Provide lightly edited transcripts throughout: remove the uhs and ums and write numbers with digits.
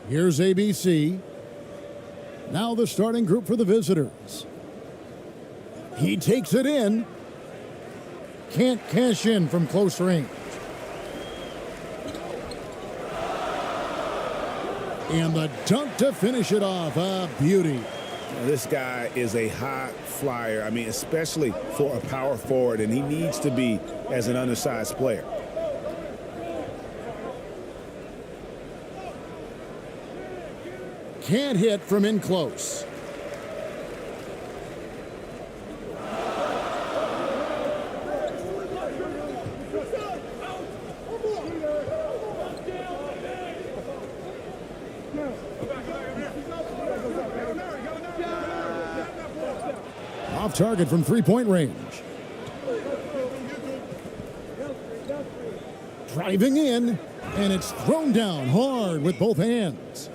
Here's ABC. Now the starting group for the visitors. He takes it in. Can't cash in from close range. And the dunk to finish it off. A beauty. This guy is a high flyer. I mean, especially for a power forward, and he needs to be as an undersized player. Can't hit from in close. Off target from three-point range. Driving in, and it's thrown down hard with both hands.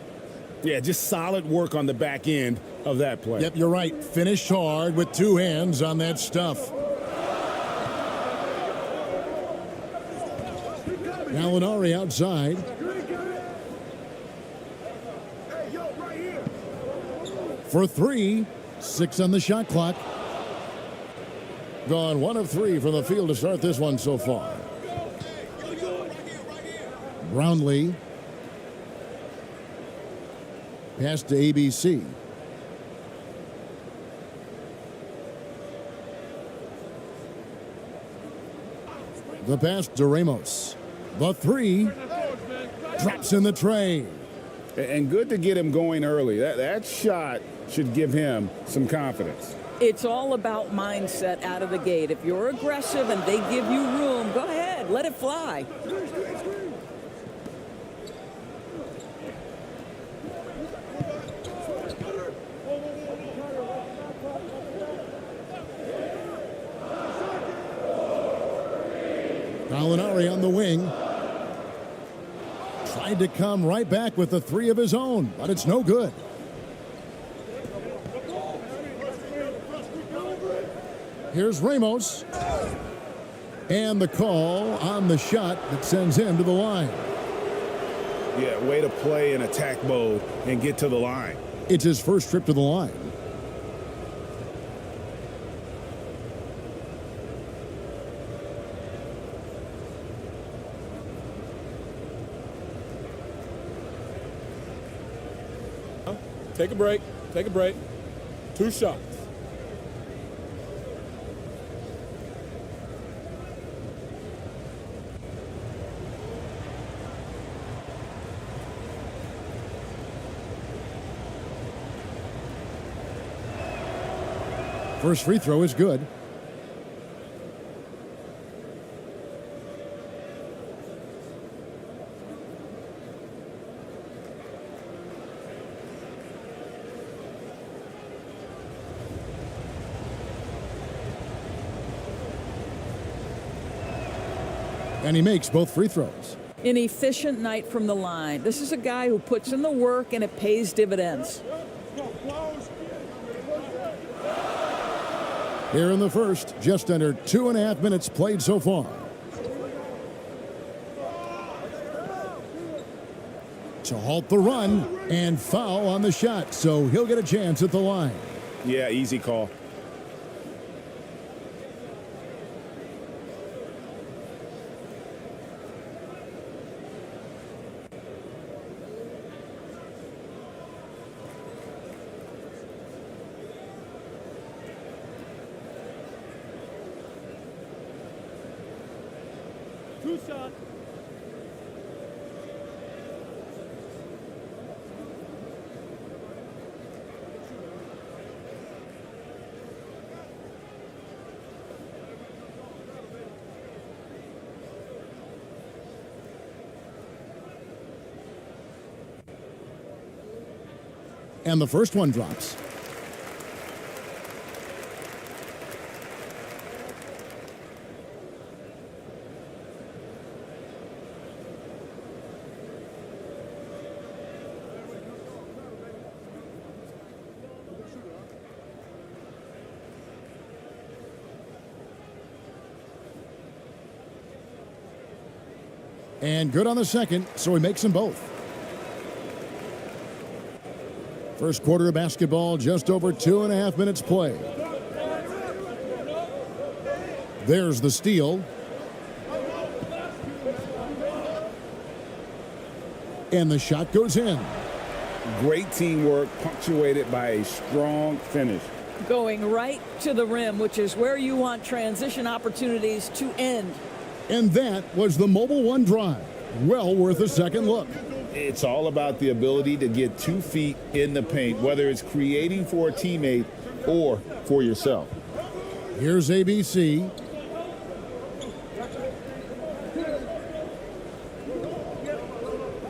Yeah, just solid work on the back end of that play. Yep, you're right. Finished hard with two hands on that stuff. Gallinari outside. For three. 6 on the shot clock. Gone 1 of 3 from the field to start this one so far. Brownlee. Pass to ABC. The pass to Ramos. The three. Drops in the tray. And good to get him going early. That shot should give him some confidence. It's all about mindset out of the gate. If you're aggressive and they give you room, go ahead, let it fly. Gallinari on the wing. Tried to come right back with the three of his own, but it's no good. Here's Ramos. And the call on the shot that sends him to the line. Yeah, way to play in attack mode and get to the line. It's his first trip to the line. Take a break. Take a break. 2 shots. First free throw is good. And he makes both free throws. An efficient night from the line. This is a guy who puts in the work and it pays dividends. Here in the first, just under 2.5 minutes played so far. To halt the run and foul on the shot, so he'll get a chance at the line. Yeah, easy call. And the first one drops. And good on the second, so he makes them both. First quarter of basketball, just over 2.5 minutes played. There's the steal. And the shot goes in. Great teamwork, punctuated by a strong finish. Going right to the rim, which is where you want transition opportunities to end. And that was the Mobile One drive. Well worth a second look. It's all about the ability to get 2 feet in the paint, whether it's creating for a teammate or for yourself. Here's ABC.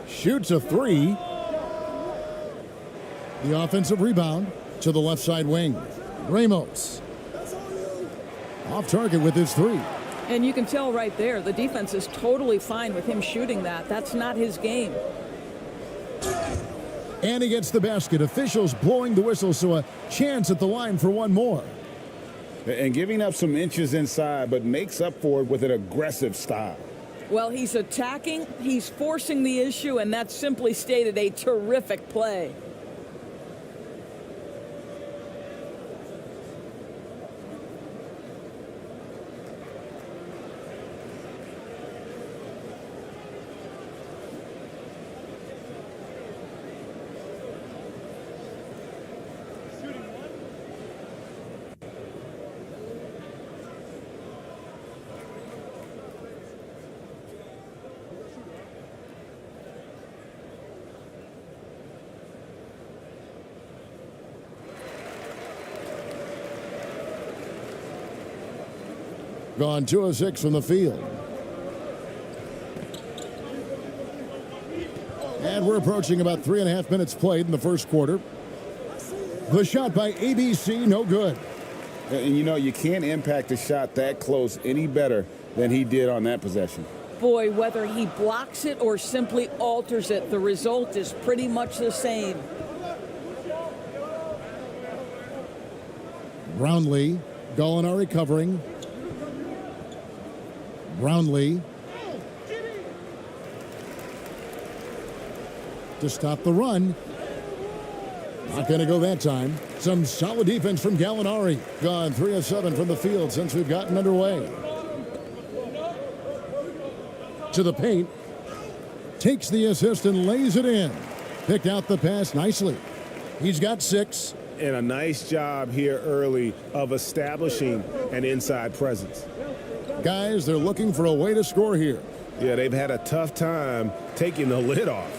Shoots a 3. The offensive rebound to the left side wing. Ramos. Off target with his 3. And you can tell right there, the defense is totally fine with him shooting that. That's not his game. And he gets the basket. Officials blowing the whistle, so a chance at the line for one more. And giving up some inches inside, but makes up for it with an aggressive style. Well, he's attacking, he's forcing the issue, and that's simply stated a terrific play. Gone 2 of 6 from the field. And we're approaching about 3.5 minutes played in the first quarter. The shot by ABC, no good. And you know, you can't impact a shot that close any better than he did on that possession. Boy, whether he blocks it or simply alters it, the result is pretty much the same. Brownlee, Gallinari covering. Brownlee to stop the run. Not going to go that time. Some solid defense from Gallinari. Gone 3 of 7 from the field since we've gotten underway. To the paint. Takes the assist and lays it in. Picked out the pass nicely. He's got 6. And a nice job here early of establishing an inside presence. Guys, they're looking for a way to score here. Yeah, they've had a tough time taking the lid off.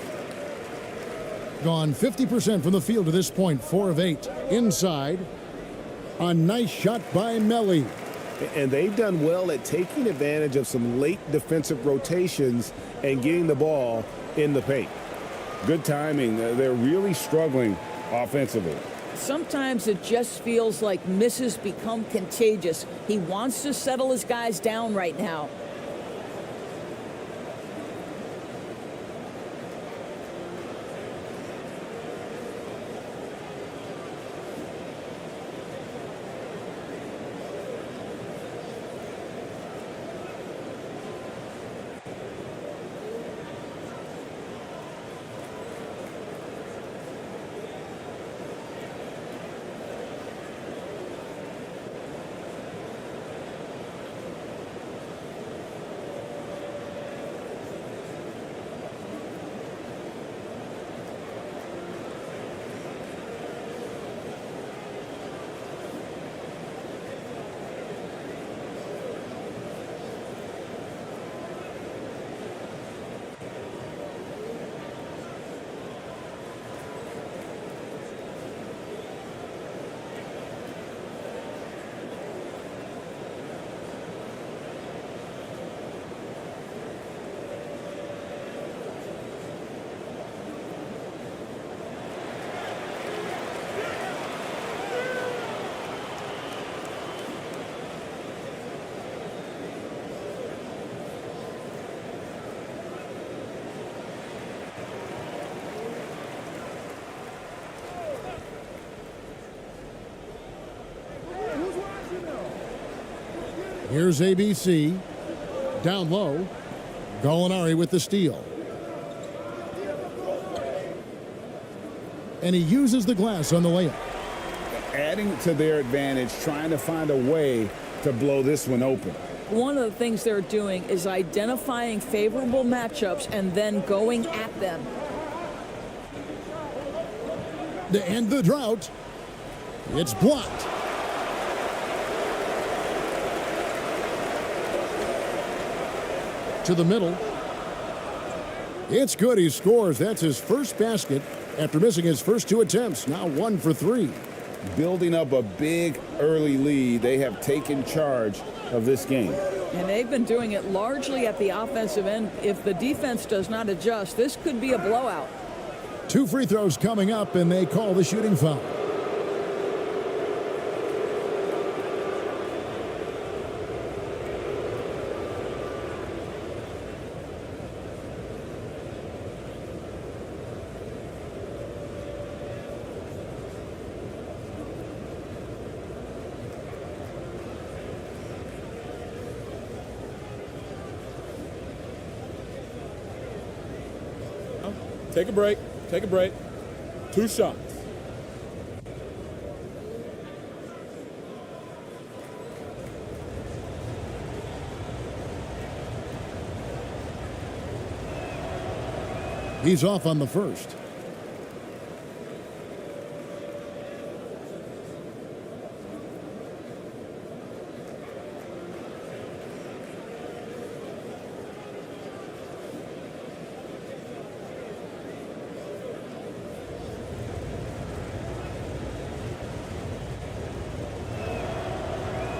Gone 50% from the field to this point, 4 of 8. Inside, a nice shot by Melly. And they've done well at taking advantage of some late defensive rotations and getting the ball in the paint. Good timing. They're really struggling offensively. Sometimes it just feels like misses become contagious. He wants to settle his guys down right now. Here's ABC. Down low. Gallinari with the steal. And he uses the glass on the layup. Adding to their advantage, trying to find a way to blow this one open. One of the things they're doing is identifying favorable matchups and then going at them. To end the drought, it's blocked. To the middle. It's good. He scores. That's his first basket after missing his first 2 attempts. Now 1 for 3. Building up a big early lead. They have taken charge of this game. And they've been doing it largely at the offensive end. If the defense does not adjust, this could be a blowout. 2 free throws coming up, and they call the shooting foul. Take a break. Take a break. 2 shots. He's off on the first.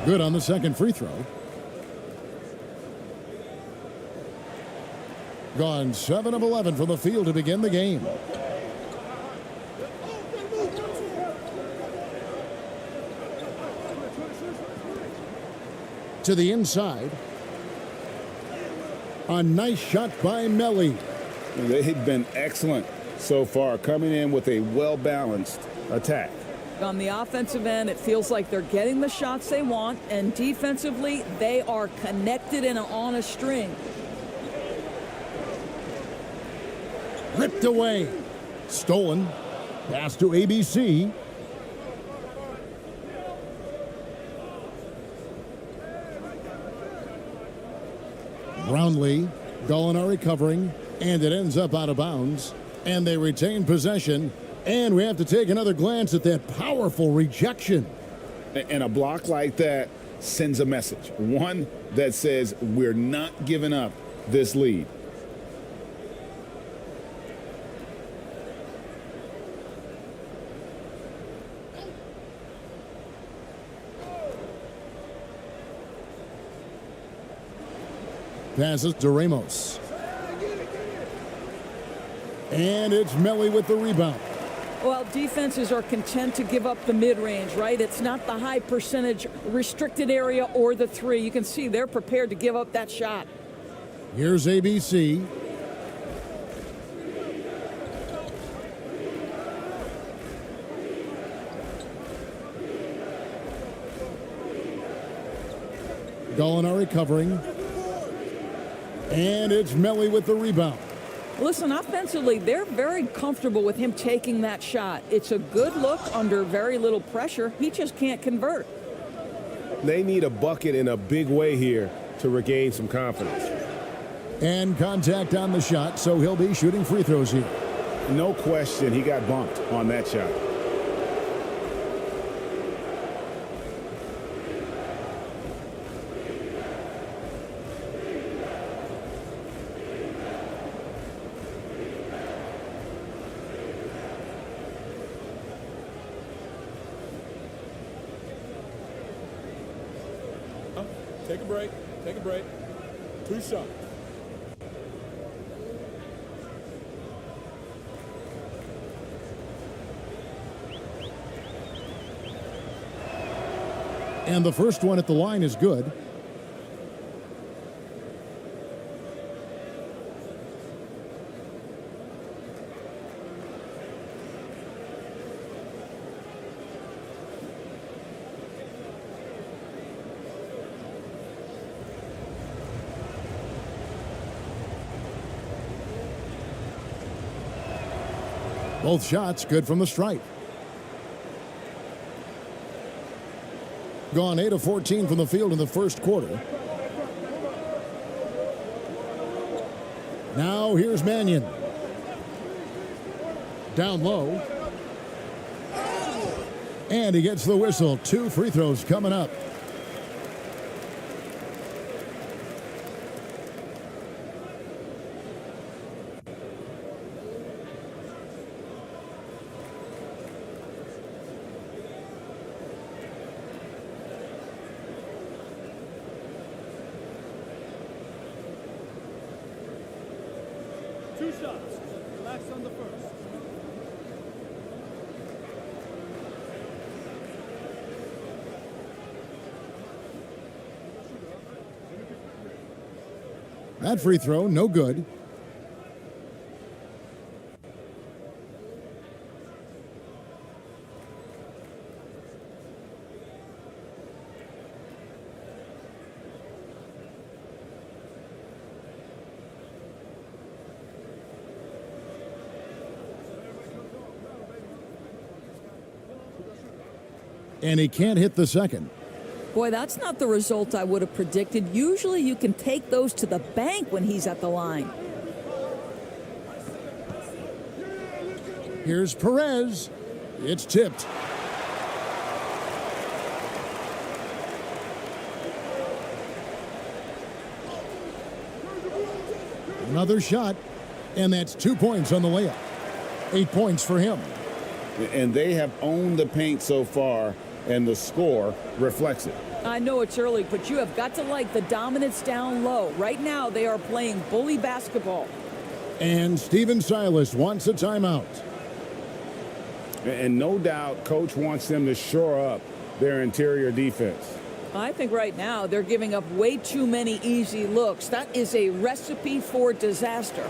Good on the second free throw. Gone 7 of 11 from the field to begin the game. To the inside. A nice shot by Melly. They've been excellent so far, coming in with a well-balanced attack. On the offensive end, it feels like they're getting the shots they want, and defensively, they are connected and on a string. Ripped away. Stolen. Pass to ABC. Brownlee. Gallinari covering. And it ends up out of bounds. And they retain possession. And we have to take another glance at that powerful rejection. And a block like that sends a message. One that says we're not giving up this lead. Passes to Ramos. And it's Melly with the rebound. Well, defenses are content to give up the mid-range, right? It's not the high percentage restricted area or the 3. You can see they're prepared to give up that shot. Here's ABC. Gallinari covering. And it's Melly with the rebound. Listen, offensively, they're very comfortable with him taking that shot. It's a good look under very little pressure. He just can't convert. They need a bucket in a big way here to regain some confidence. And contact on the shot, so he'll be shooting free throws here. No question, he got bumped on that shot. Take a break. Take a break. 2 shots. And the first one at the line is good. Both shots good from the stripe. Gone 8 of 14 from the field in the first quarter. Now here's Mannion. Down low. And he gets the whistle. 2 free throws coming up. Two shots. Relax on the first. That free throw, no good. And he can't hit the second. Boy, that's not the result I would have predicted. Usually you can take those to the bank when he's at the line. Here's Perez. It's tipped. Another shot, and that's 2 points on the layup. 8 points for him. And they have owned the paint so far, and the score reflects it. I know it's early, but you have got to like the dominance down low. Right now, they are playing bully basketball. And Steven Silas wants a timeout. And no doubt, Coach wants them to shore up their interior defense. I think right now they're giving up way too many easy looks. That is a recipe for disaster.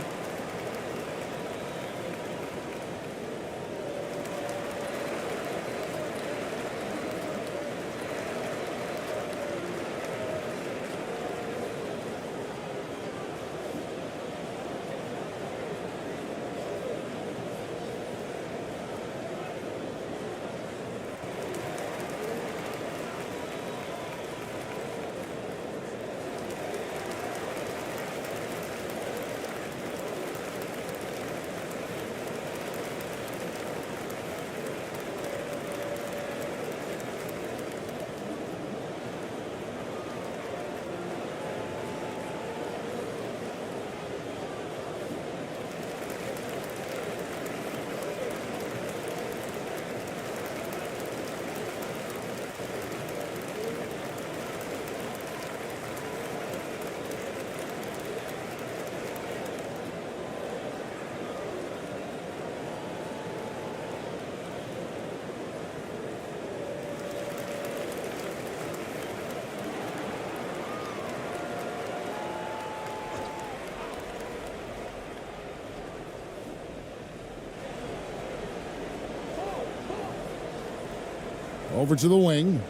Over to the wing.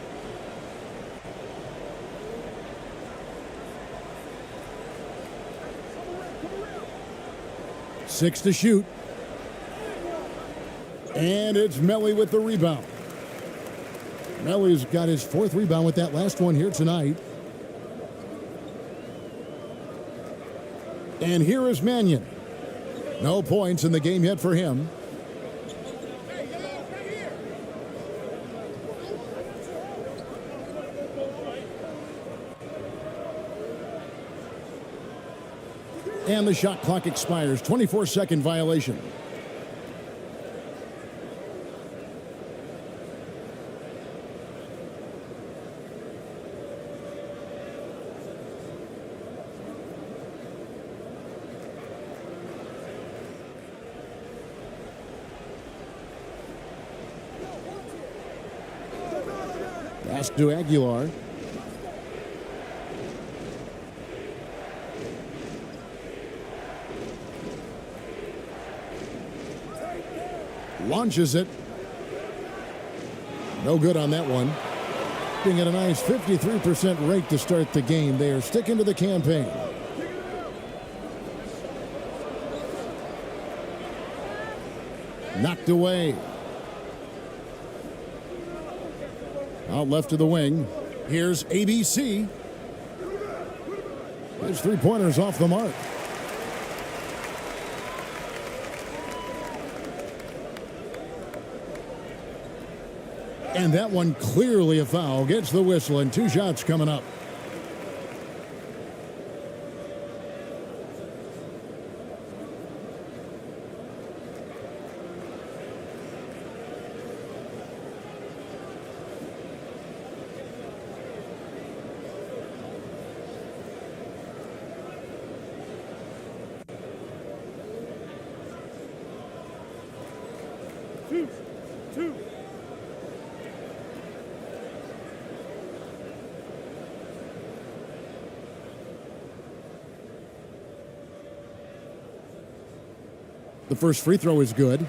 Six to shoot. And it's Melly with the rebound. Melly's got his 4th rebound with that last one here tonight. And here is Mannion. No points in the game yet for him. And the shot clock expires. 24-second violation. Pass to Aguilar. Launches it. No good on that one. Being at a nice 53% rate to start the game. They are sticking to the campaign. Knocked away. Out left to the wing. Here's ABC. His three-pointers off the mark. And that one clearly a foul. Gets the whistle, and 2 shots coming up. Two. The first free throw is good.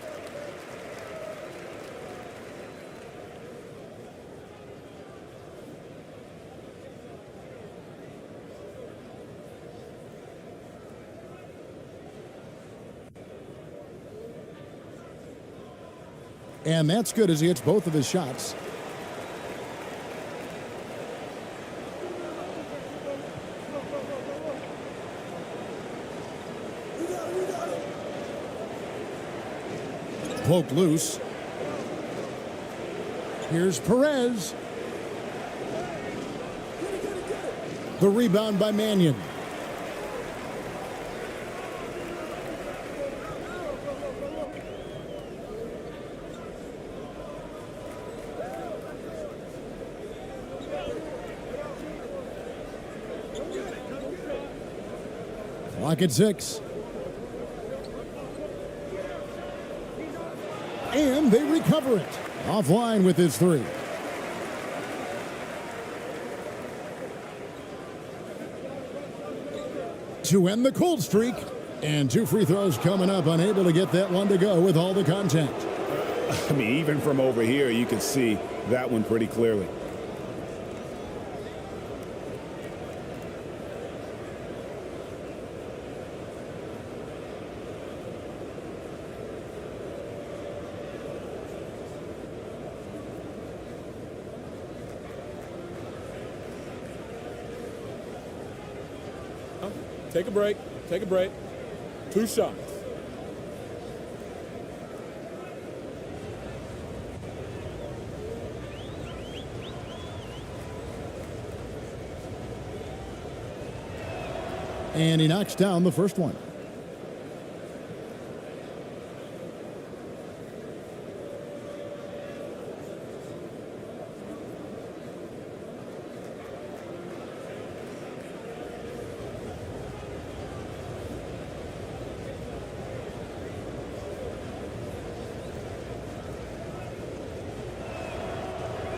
And that's good as he hits both of his shots. Poked loose. Here's Perez. The rebound by Mannion. Clock at 6. And they recover it. Offline with his 3. To end the cold streak. And 2 free throws coming up. Unable to get that one to go with all the contact. I mean, even from over here, you can see that one pretty clearly. Take a break. Take a break. 2 shots. And he knocks down the first one.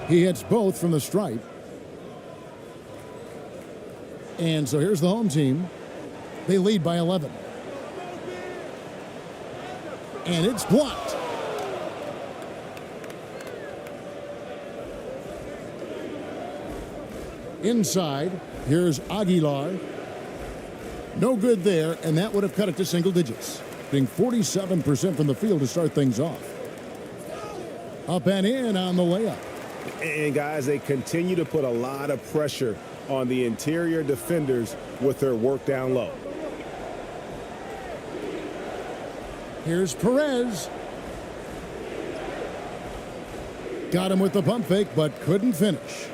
He hits both from the stripe. And so here's the home team. They lead by 11. And it's blocked. Inside, here's Aguilar. No good there, and that would have cut it to single digits. Being 47% from the field to start things off. Up and in on the layup. And guys, they continue to put a lot of pressure on the interior defenders with their work down low. Here's Perez. Got him with the pump fake, but couldn't finish.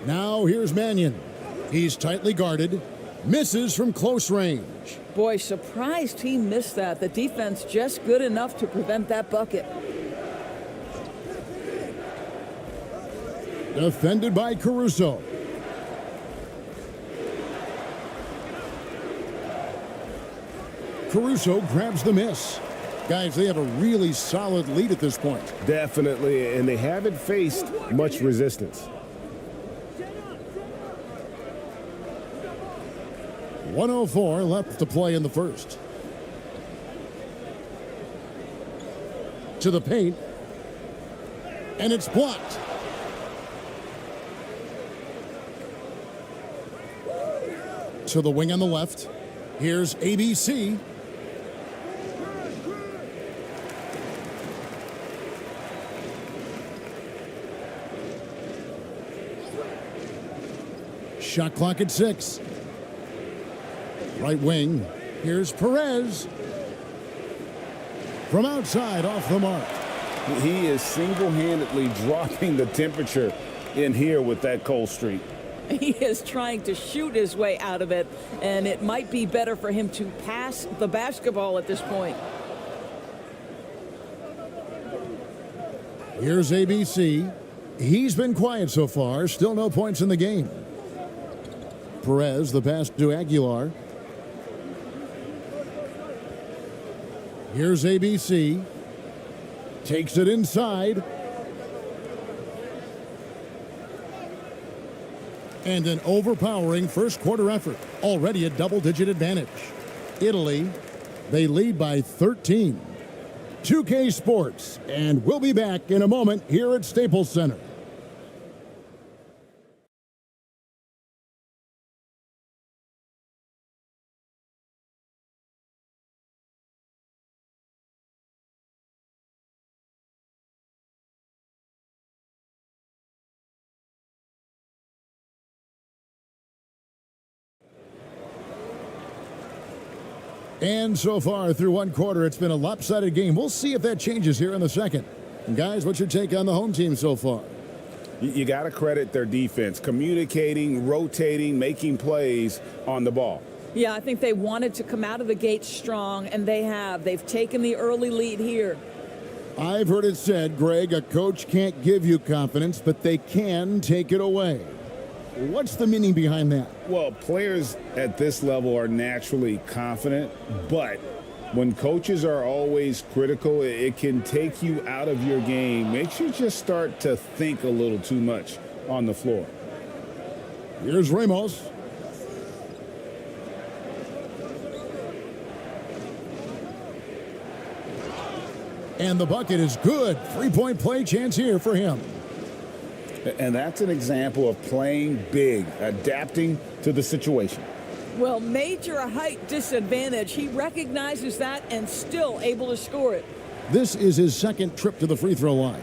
Now here's Mannion. He's tightly guarded. Misses from close range. Boy, surprised he missed that. The defense just good enough to prevent that bucket. Defended by Caruso. Caruso grabs the miss. Guys, they have a really solid lead at this point. Definitely, and they haven't faced much resistance. 1:04 left to play in the first. To the paint. And it's blocked. To the wing on the left. Here's ABC. Shot clock at 6. Right wing. Here's Perez. From outside, off the mark. He is single-handedly dropping the temperature in here with that cold streak. He is trying to shoot his way out of it, and it might be better for him to pass the basketball at this point. Here's ABC. He's been quiet so far. Still no points in the game. Perez, the pass to Aguilar. Here's ABC. Takes it inside. And an overpowering first quarter effort. Already a double-digit advantage. Italy, they lead by 13. 2K Sports, and we'll be back in a moment here at Staples Center. And so far through one quarter, it's been a lopsided game. We'll see if that changes here in the second. And guys, what's your take on the home team so far? You got to credit their defense, communicating, rotating, making plays on the ball. Yeah, I think they wanted to come out of the gate strong, and they have. They've taken the early lead here. I've heard it said, Greg, a coach can't give you confidence, but they can take it away. What's the meaning behind that? Well, players at this level are naturally confident, but when coaches are always critical, it can take you out of your game. Makes you just start to think a little too much on the floor. Here's Ramos. And the bucket is good. Three-point play chance here for him. And that's an example of playing big, adapting to the situation. Well, major height disadvantage. He recognizes that and still able to score it. This is his second trip to the free throw line.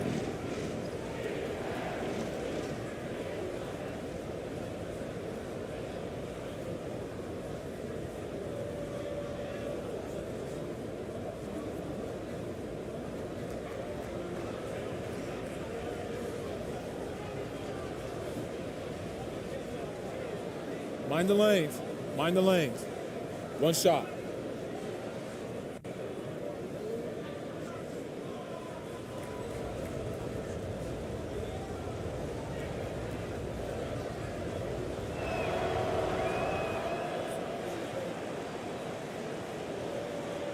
Mind the lanes. Mind the lanes. One shot.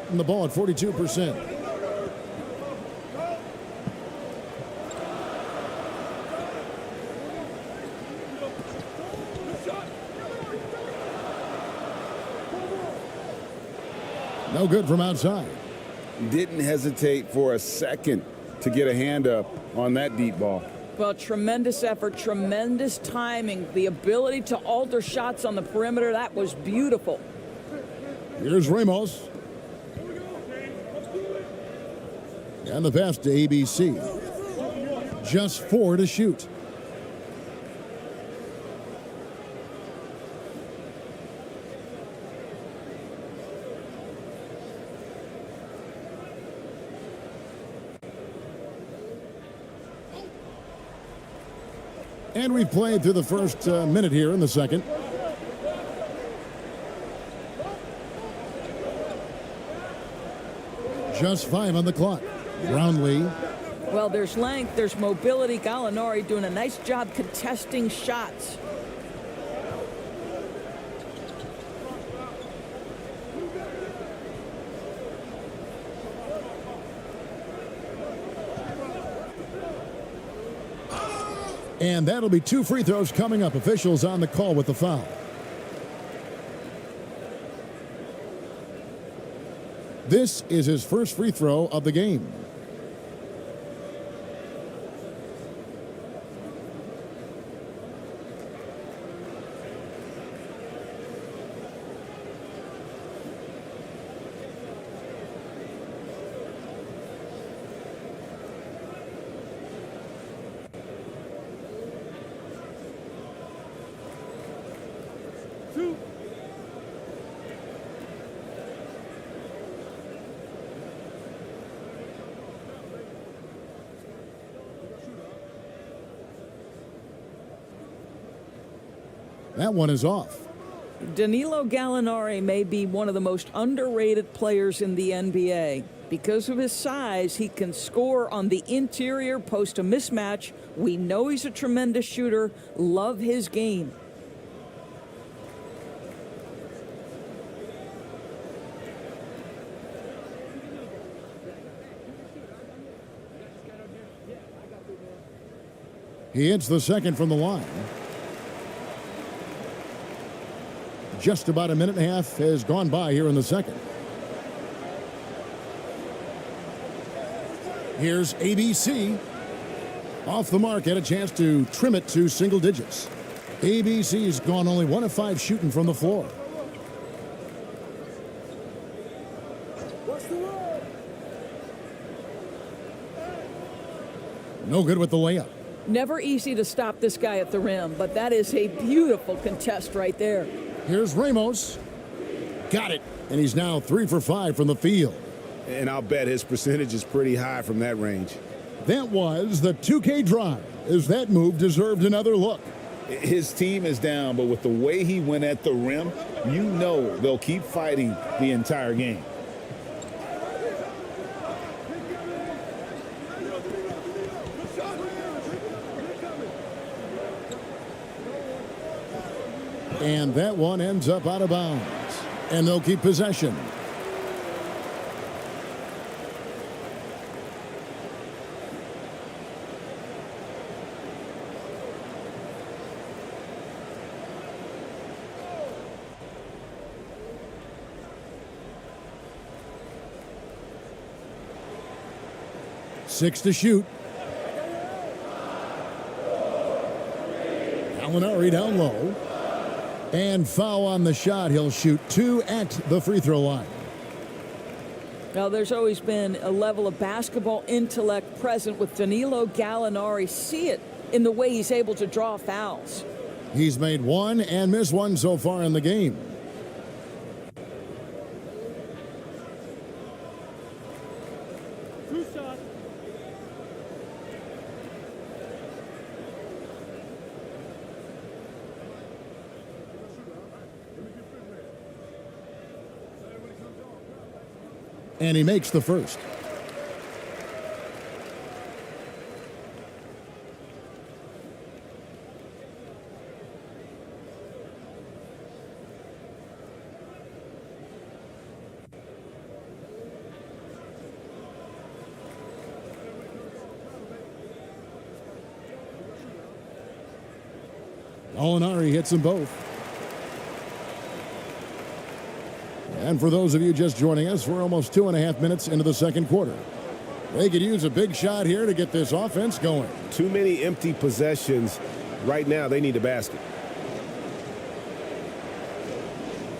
And the ball at 42%. No good from outside. Didn't hesitate for a second to get a hand up on that deep ball. Well, tremendous effort, tremendous timing, the ability to alter shots on the perimeter. That was beautiful. Here's Ramos. And the pass to ABC. Just 4 to shoot. And we've played through the first minute here in the second. Just 5 on the clock. Brownlee. Well, there's length, there's mobility. Gallinari doing a nice job contesting shots. And that'll be 2 free throws coming up. Officials on the call with the foul. This is his first free throw of the game. 2. That one is off. Danilo Gallinari may be one of the most underrated players in the NBA. Because of his size, he can score on the interior, post a mismatch. We know he's a tremendous shooter. Love his game. He hits the second from the line. Just about a minute and a half has gone by here in the second. Here's ABC. Off the mark, had a chance to trim it to single digits. ABC's gone only 1 of 5 shooting from the floor. No good with the layup. Never easy to stop this guy at the rim, but that is a beautiful contest right there. Here's Ramos. Got it. And he's now 3 for 5 from the field. And I'll bet his percentage is pretty high from that range. That was the 2K drive, as that move deserved another look. His team is down, but with the way he went at the rim, you know they'll keep fighting the entire game. And that one ends up out of bounds. And they'll keep possession. Six to shoot. Gallinari down low. And foul on the shot. He'll shoot 2 at the free throw line. Now, there's always been a level of basketball intellect present with Danilo Gallinari. See it in the way he's able to draw fouls. He's made 1 and missed 1 so far in the game. And he makes the first. Gallinari hits them both. And for those of you just joining us, we're almost 2.5 minutes into the second quarter. They could use a big shot here to get this offense going. Too many empty possessions. Right now, they need a basket.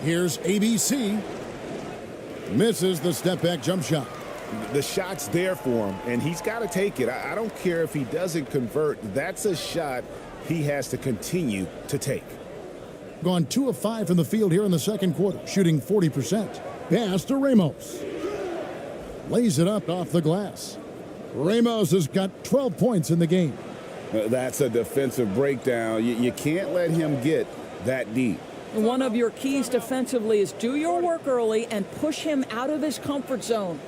Here's ABC. Misses the step-back jump shot. The shot's there for him, and he's got to take it. I don't care if he doesn't convert. That's a shot he has to continue to take. Gone 2 of 5 from the field here in the second quarter, shooting 40%. Pass to Ramos. Lays it up off the glass. Ramos has got 12 points in the game. That's a defensive breakdown. You can't let him get that deep. One of your keys defensively is do your work early and push him out of his comfort zone.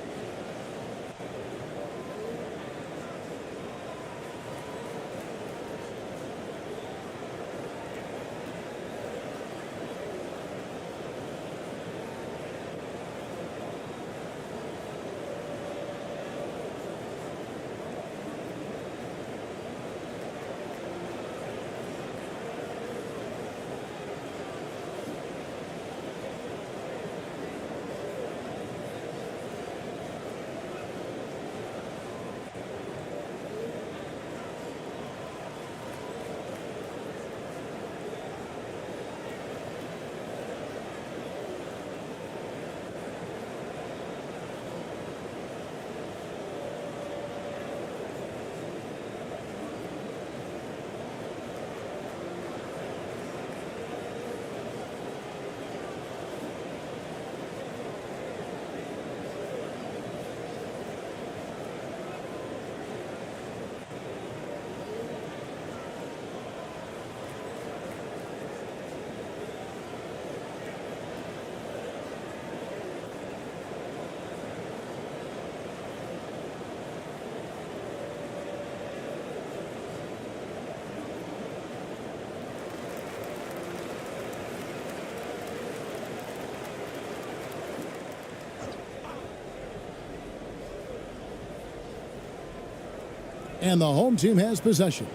And the home team has possession.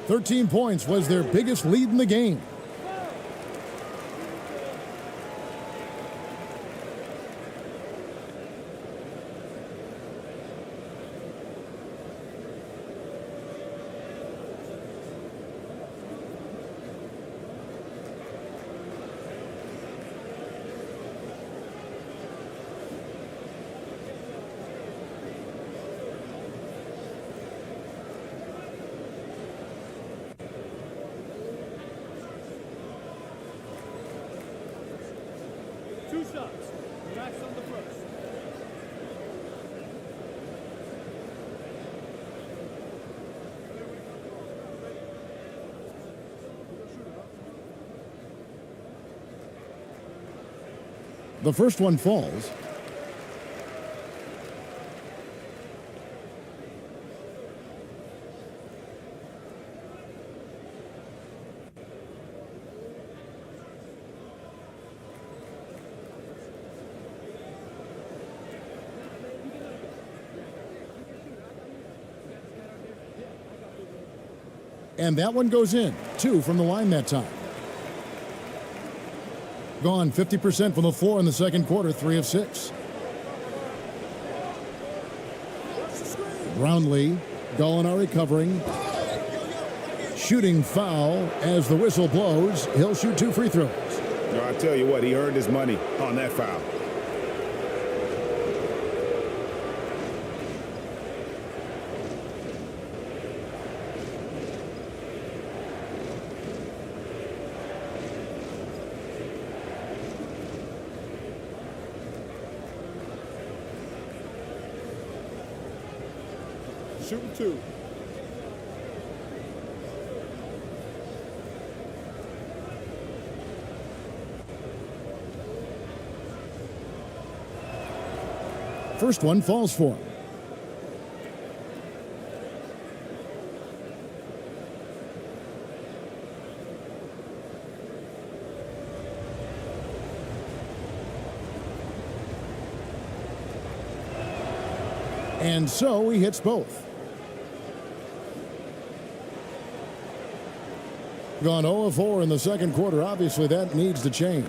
13 points was their biggest lead in the game. Two shots. Relax on the first. The first one falls. And that one goes in. 2 from the line that time. Gone 50% from the floor in the second quarter, 3 of 6. Brownlee, Gallinari covering. Shooting foul as the whistle blows. He'll shoot 2 free throws. No, I tell you what, he earned his money on that foul. Shooting 2. First one falls for him. And so he hits both. Gone 0 of 4 in the second quarter. Obviously, that needs to change.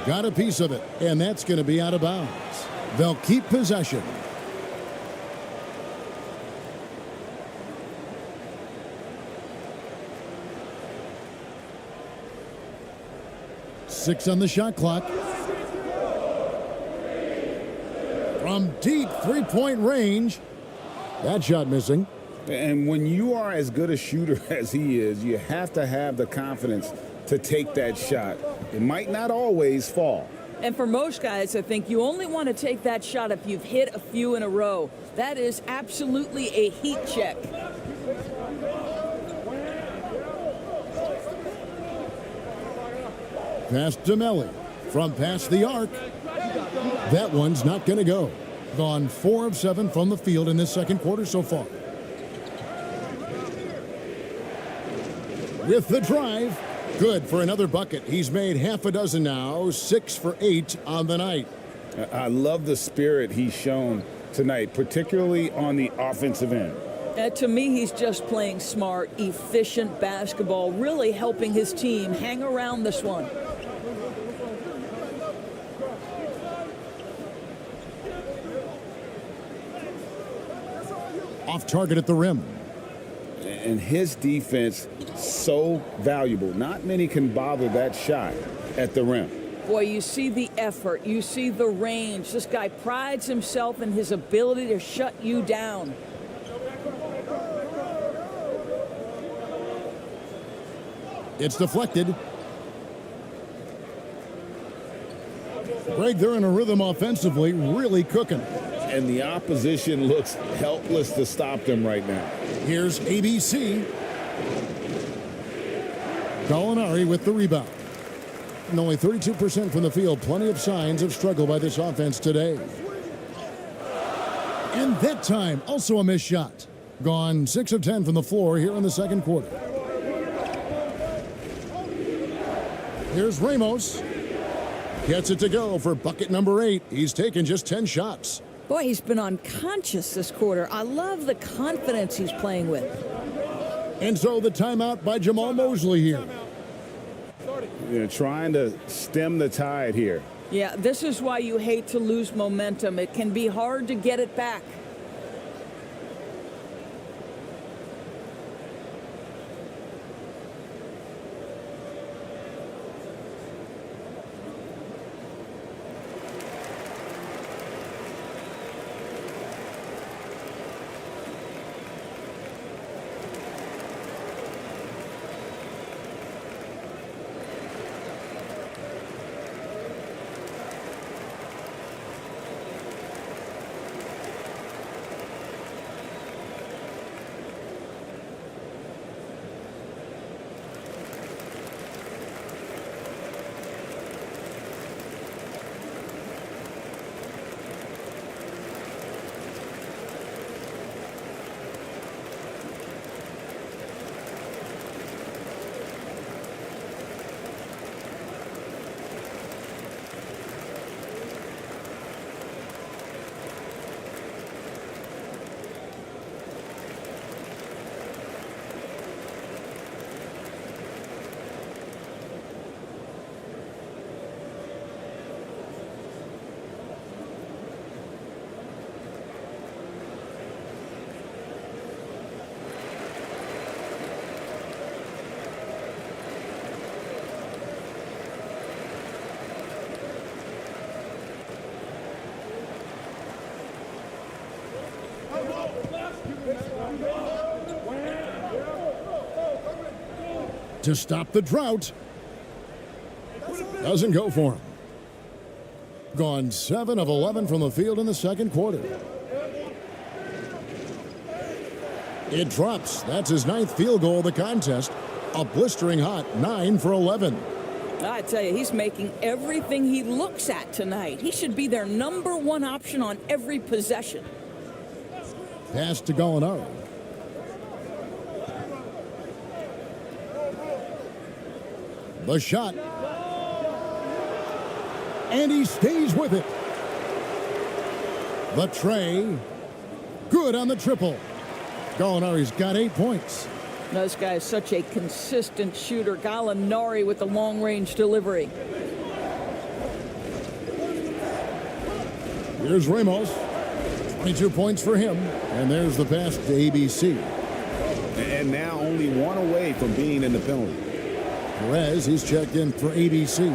Got a piece of it, and that's going to be out of bounds. They'll keep possession. Six on the shot clock. From deep three-point range. That shot missing. And when you are as good a shooter as he is, you have to have the confidence to take that shot. It might not always fall. And for most guys, I think you only want to take that shot if you've hit a few in a row. That is absolutely a heat check. Past Demelli from past the arc. That one's not going to go. Gone 4 of 7 from the field in this second quarter so far. With the drive, good for another bucket. He's made half a dozen now, 6 for 8 on the night. I love the spirit he's shown tonight, particularly on the offensive end. To me, he's just playing smart, efficient basketball, really helping his team hang around this one. Off target at the rim. And his defense, so valuable. Not many can bother that shot at the rim. Boy, you see the effort, you see the range. This guy prides himself in his ability to shut you down. It's deflected. Greg, they're in a rhythm offensively, really cooking. And the opposition looks helpless to stop them right now. Here's ABC. Gallinari with the rebound. And only 32% from the field. Plenty of signs of struggle by this offense today. And that time, also a missed shot. Gone 6 of 10 from the floor here in the second quarter. Here's Ramos. Gets it to go for bucket number 8. He's taken just 10 shots. Boy, he's been unconscious this quarter. I love the confidence he's playing with. And so the timeout by Jamal Mosley here. Trying to stem the tide here. Yeah, this is why you hate to lose momentum. It can be hard to get it back. To stop the drought. Doesn't go for him. Gone 7 of 11 from the field in the second quarter. It drops. That's his 9th field goal of the contest. A blistering hot 9 for 11. I tell you, he's making everything he looks at tonight. He should be their #1 option on every possession. Pass to Gallinari. The shot. And he stays with it. The tray. Good on the triple. Gallinari's got 8 points. Now, this guy is such a consistent shooter. Gallinari with the long-range delivery. Here's Ramos. 22 points for him. And there's the pass to ABC. And now only 1 away from being in the penalty. Perez, he's checked in for ABC.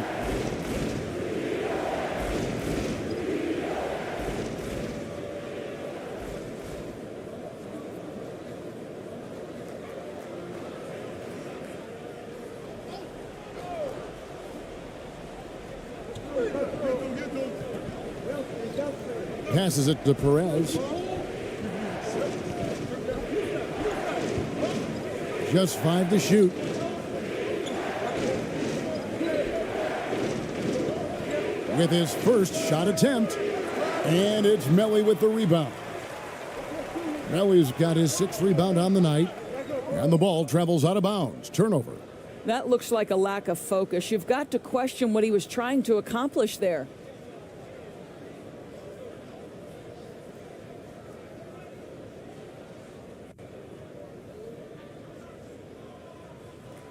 Passes it to Perez. Just 5 to shoot. With his first shot attempt. And it's Melly with the rebound. Melly's got his 6th rebound on the night. And the ball travels out of bounds. Turnover. That looks like a lack of focus. You've got to question what he was trying to accomplish there.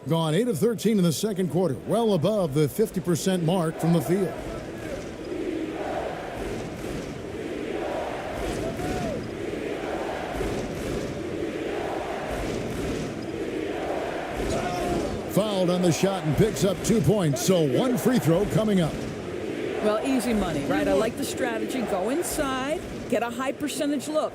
Gone 8 of 13 in the second quarter. Well above the 50% mark from the field. Fouled on the shot and picks up 2 points. So 1 free throw coming up. Well, easy money, right? I like the strategy. Go inside, get a high percentage look.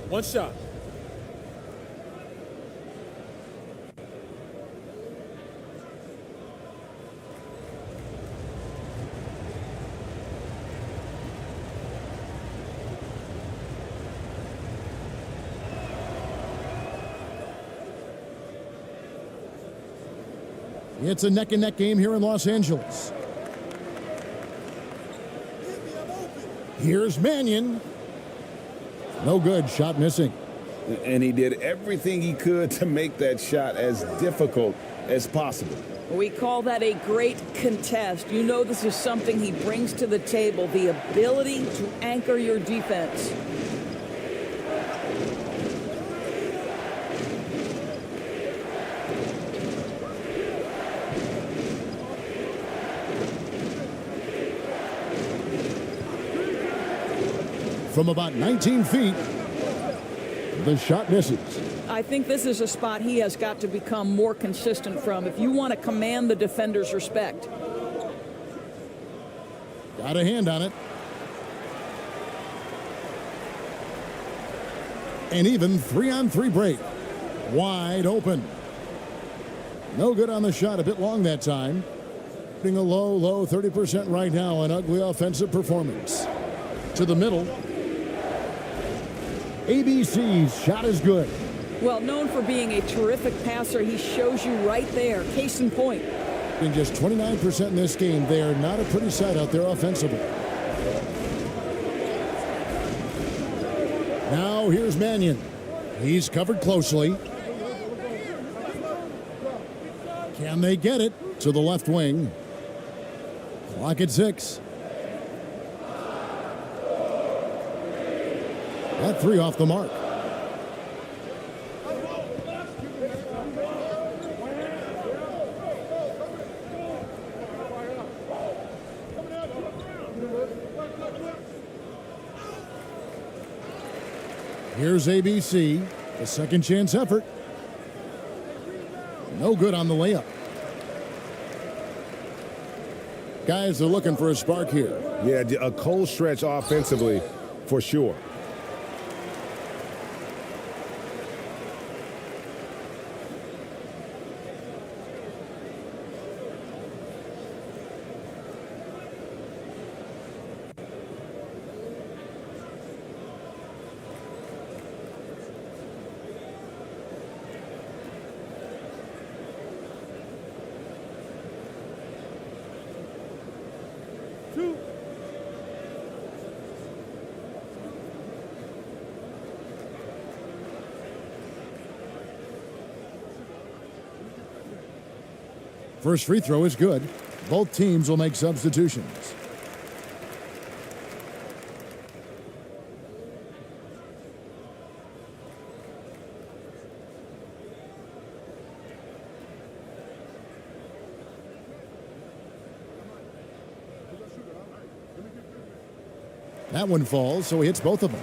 One shot. It's a neck-and-neck game here in Los Angeles. Here's Mannion. No good. Shot missing. And he did everything he could to make that shot as difficult as possible. We call that a great contest. You know this is something he brings to the table, the ability to anchor your defense. From about 19 feet, the shot misses. I think this is a spot he has got to become more consistent from if you want to command the defender's respect. Got a hand on it. An even 3-on-3 break. Wide open. No good on the shot. A bit long that time. Putting a low 30% right now. An ugly offensive performance. To the middle. ABC's shot is good. Well, known for being a terrific passer, he shows you right there. Case in point. In just 29% in this game, they are not a pretty sight out there offensively. Now here's Mannion. He's covered closely. Can they get it to the left wing? Clock at 6. That 3 off the mark. Here's ABC, the second chance effort. No good on the layup. Guys are looking for a spark here. Yeah, a cold stretch offensively for sure. First free throw is good. Both teams will make substitutions. That one falls, so he hits both of them.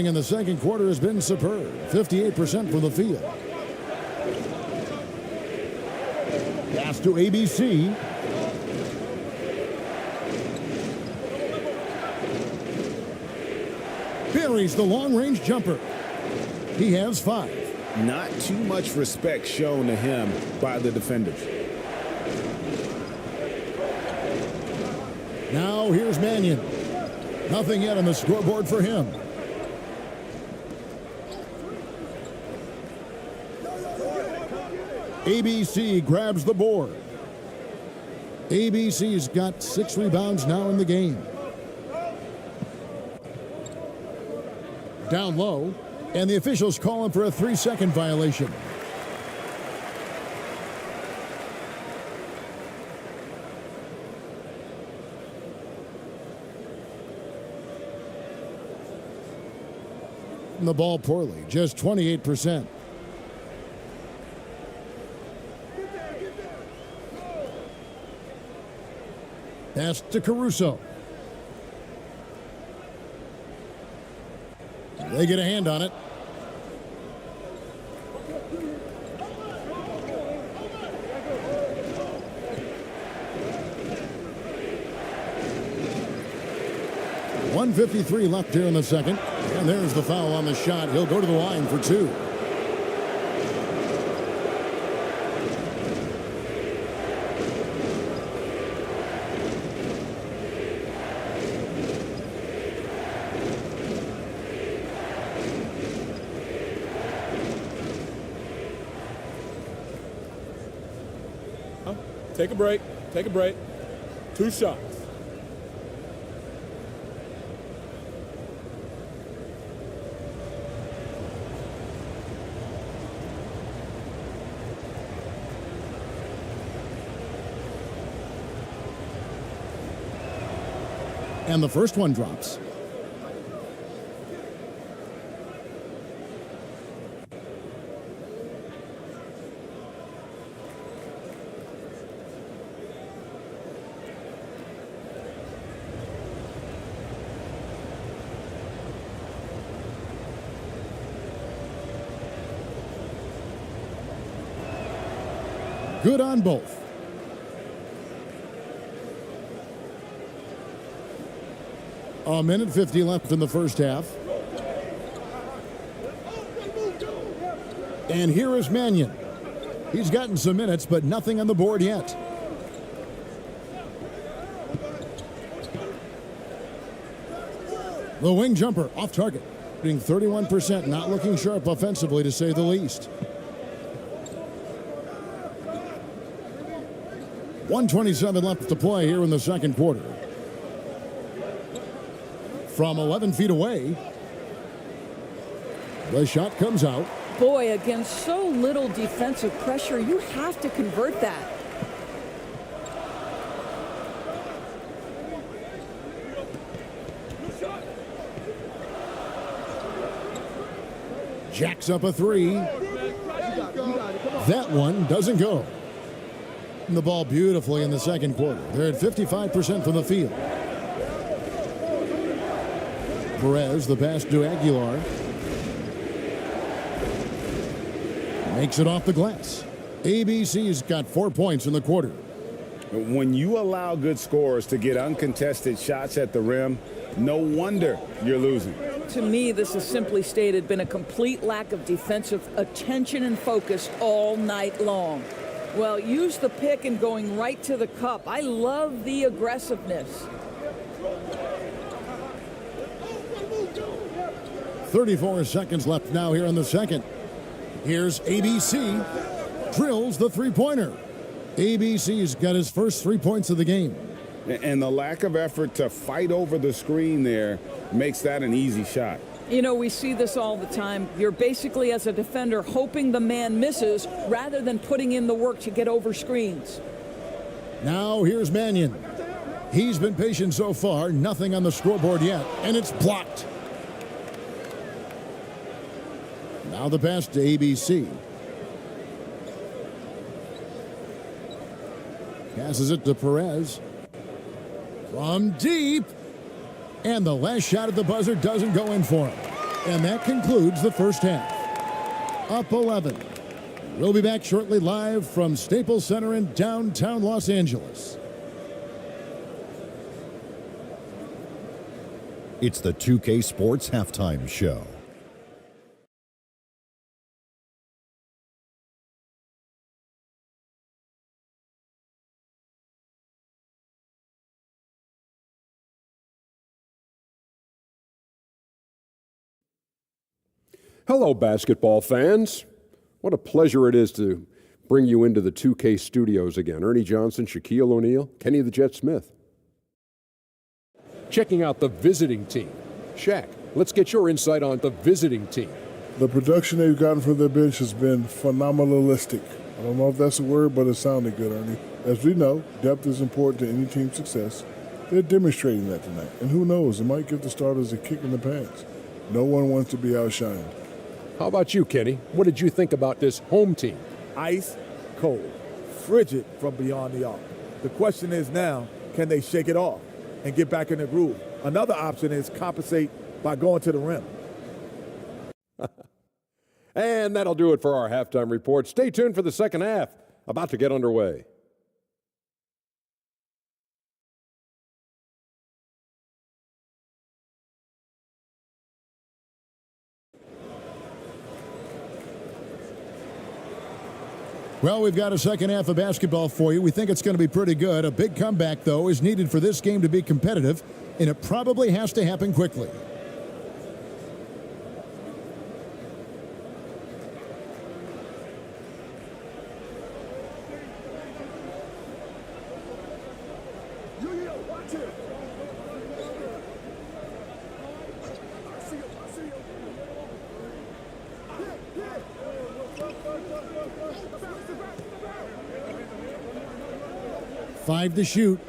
In the second quarter has been superb. 58% from the field. Pass to ABC. Buries the long-range jumper. He has 5. Not too much respect shown to him by the defenders. Now here's Mannion. Nothing yet on the scoreboard for him. ABC grabs the board. ABC's got 6 rebounds now in the game. Down low, and the officials call him for a 3-second violation. The ball poorly, just 28%. Pass to Caruso. They get a hand on it. .153 left here in the second. And there's the foul on the shot. He'll go to the line for 2. Take a break. Take a break. 2 shots. And the first one drops. Good on both. A minute 50 left in the first half. And here is Mannion. He's gotten some minutes, but nothing on the board yet. The wing jumper off target, being 31%, not looking sharp offensively to say the least. 1:27 left to play here in the second quarter. From 11 feet away, the shot comes out. Boy, against so little defensive pressure, you have to convert that. Jacks up a three. That one doesn't go. The ball beautifully in the second quarter. They're at 55% from the field. Perez, the pass to Aguilar. Makes it off the glass. ABC's got 4 points in the quarter. When you allow good scorers to get uncontested shots at the rim, no wonder you're losing. To me, this has simply stated been a complete lack of defensive attention and focus all night long. Well, use the pick and going right to the cup. I love the aggressiveness. 34 seconds left now here in the second. Here's ABC. Drills the three-pointer. ABC's got his first 3 points of the game. And the lack of effort to fight over the screen there makes that an easy shot. You know, we see this all the time. You're basically, as a defender, hoping the man misses rather than putting in the work to get over screens. Now here's Mannion. He's been patient so far. Nothing on the scoreboard yet, and it's blocked. Now the pass to ABC. Passes it to Perez. From deep. And the last shot at the buzzer doesn't go in for him. And that concludes the first half. Up 11. We'll be back shortly live from Staples Center in downtown Los Angeles. It's the 2K Sports Halftime Show. Hello, basketball fans. What a pleasure it is to bring you into the 2K studios again. Ernie Johnson, Shaquille O'Neal, Kenny the Jet Smith. Checking out the visiting team. Shaq, let's get your insight on the visiting team. The production they've gotten from their bench has been phenomenalistic. I don't know if that's a word, but it sounded good, Ernie. As we know, depth is important to any team's success. They're demonstrating that tonight. And who knows, it might give the starters a kick in the pants. No one wants to be outshined. How about you, Kenny? What did you think about this home team? Ice cold, frigid from beyond the arc. The question is now, can they shake it off and get back in the groove? Another option is compensate by going to the rim. And that'll do it for our halftime report. Stay tuned for the second half, about to get underway. Well, we've got a second half of basketball for you. We think it's going to be pretty good. A big comeback, though, is needed for this game to be competitive, and it probably has to happen quickly. Five to shoot.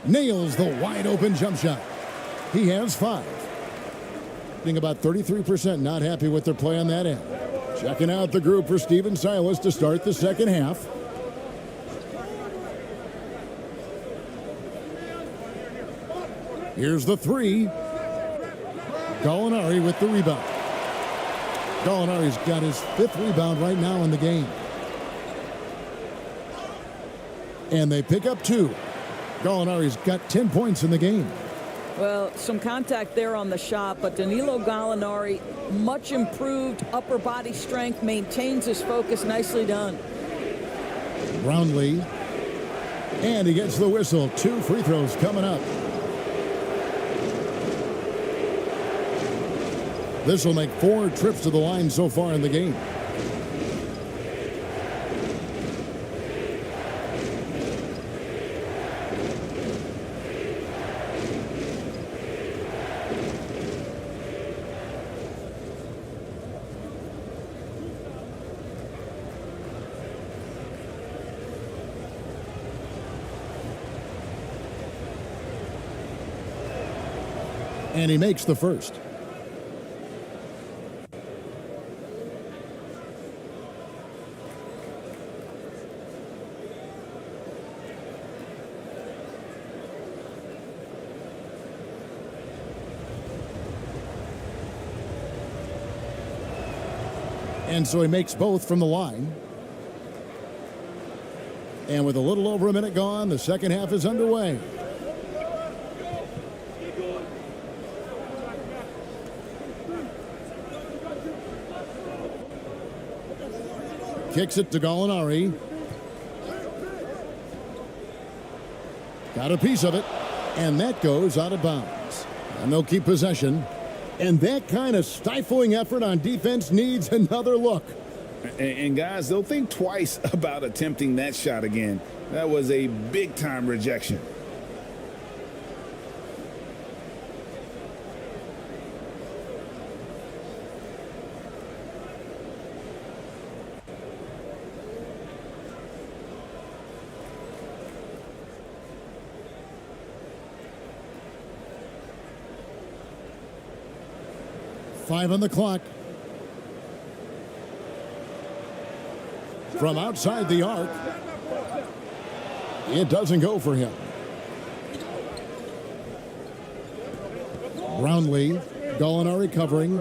Nails the wide open jump shot. He has 5. Being about 33% not happy with their play on that end. Checking out the group for Steven Silas to start the second half. Here's the 3. Gallinari with the rebound. Gallinari's got his 5th rebound right now in the game. And they pick up 2. Gallinari's got 10 points in the game. Well, some contact there on the shot, but Danilo Gallinari, much improved upper body strength, maintains his focus. Nicely done. Brownlee. And he gets the whistle. 2 free throws coming up. This will make 4 trips to the line so far in the game. And he makes the first. And so he makes both from the line. And with a little over a minute gone, the second half is underway. Kicks it to Gallinari. Got a piece of it, and that goes out of bounds. And they'll keep possession. And that kind of stifling effort on defense needs another look. And guys, they'll think twice about attempting that shot again. That was a big-time rejection. Five on the clock. From outside the arc, it doesn't go for him. Brownlee, Gallinari covering.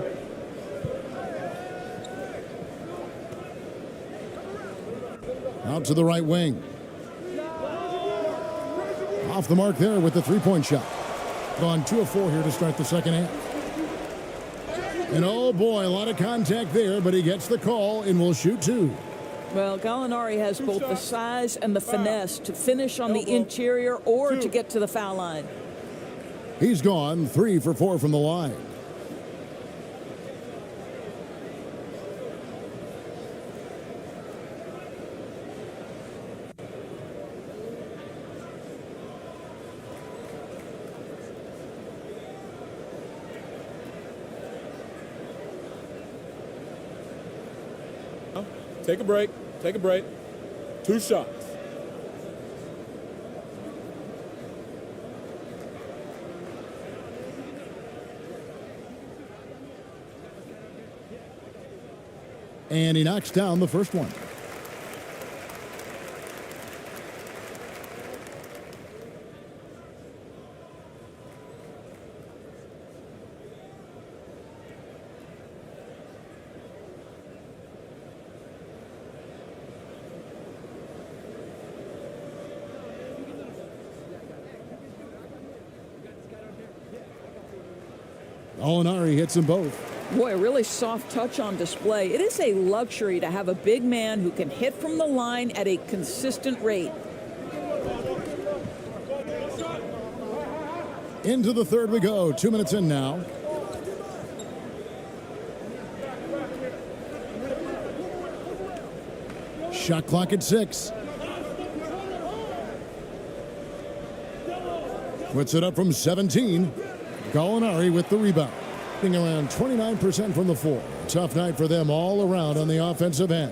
Out to the right wing. Off the mark there with the three-point shot. Gone 2 of 4 here to start the second half. And oh boy, a lot of contact there, but he gets the call and will shoot 2. Well, Gallinari has both the size and the finesse to finish on the interior or to get to the foul line. He's gone 3 for 4 from the line. Take a break. Take a break. 2 shots. And he knocks down the first one. Gallinari hits them both. Boy, a really soft touch on display. It is a luxury to have a big man who can hit from the line at a consistent rate. Into the third we go. 2 minutes in now. Shot clock at 6. Puts it up from 17. Gallinari with the rebound. Hitting around 29% from the floor. Tough night for them all around on the offensive end.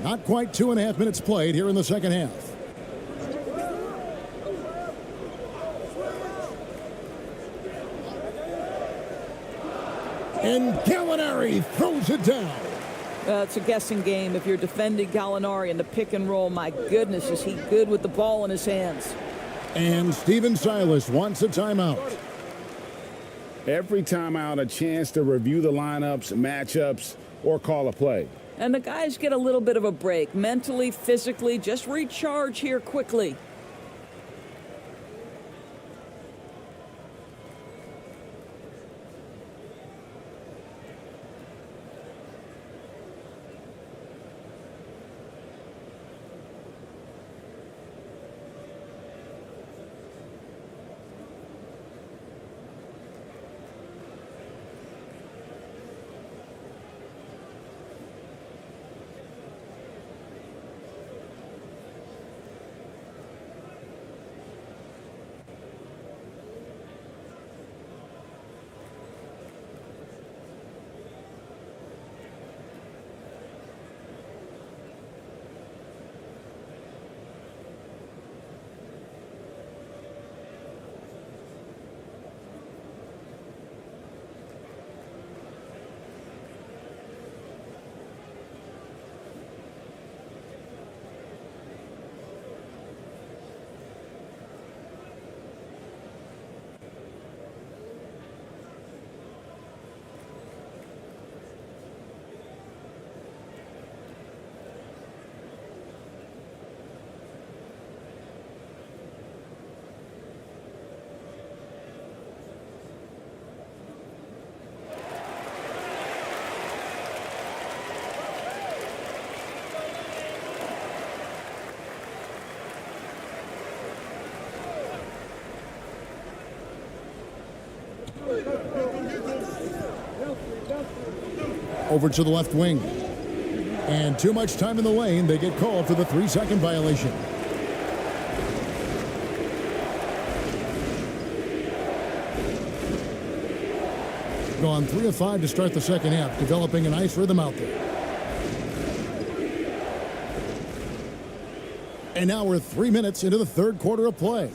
Not quite 2.5 minutes played here in the second half. And Gallinari throws it down. It's a guessing game if you're defending Gallinari in the pick and roll. My goodness, is he good with the ball in his hands. And Steven Silas wants a timeout. Every timeout, a chance to review the lineups, matchups, or call a play. And the guys get a little bit of a break. Mentally, physically, just recharge here quickly. Over to the left wing. And too much time in the lane. They get called for the 3-second violation. Gone 3 of 5 to start the second half, developing a nice rhythm out there. And now we're 3 minutes into the third quarter of play.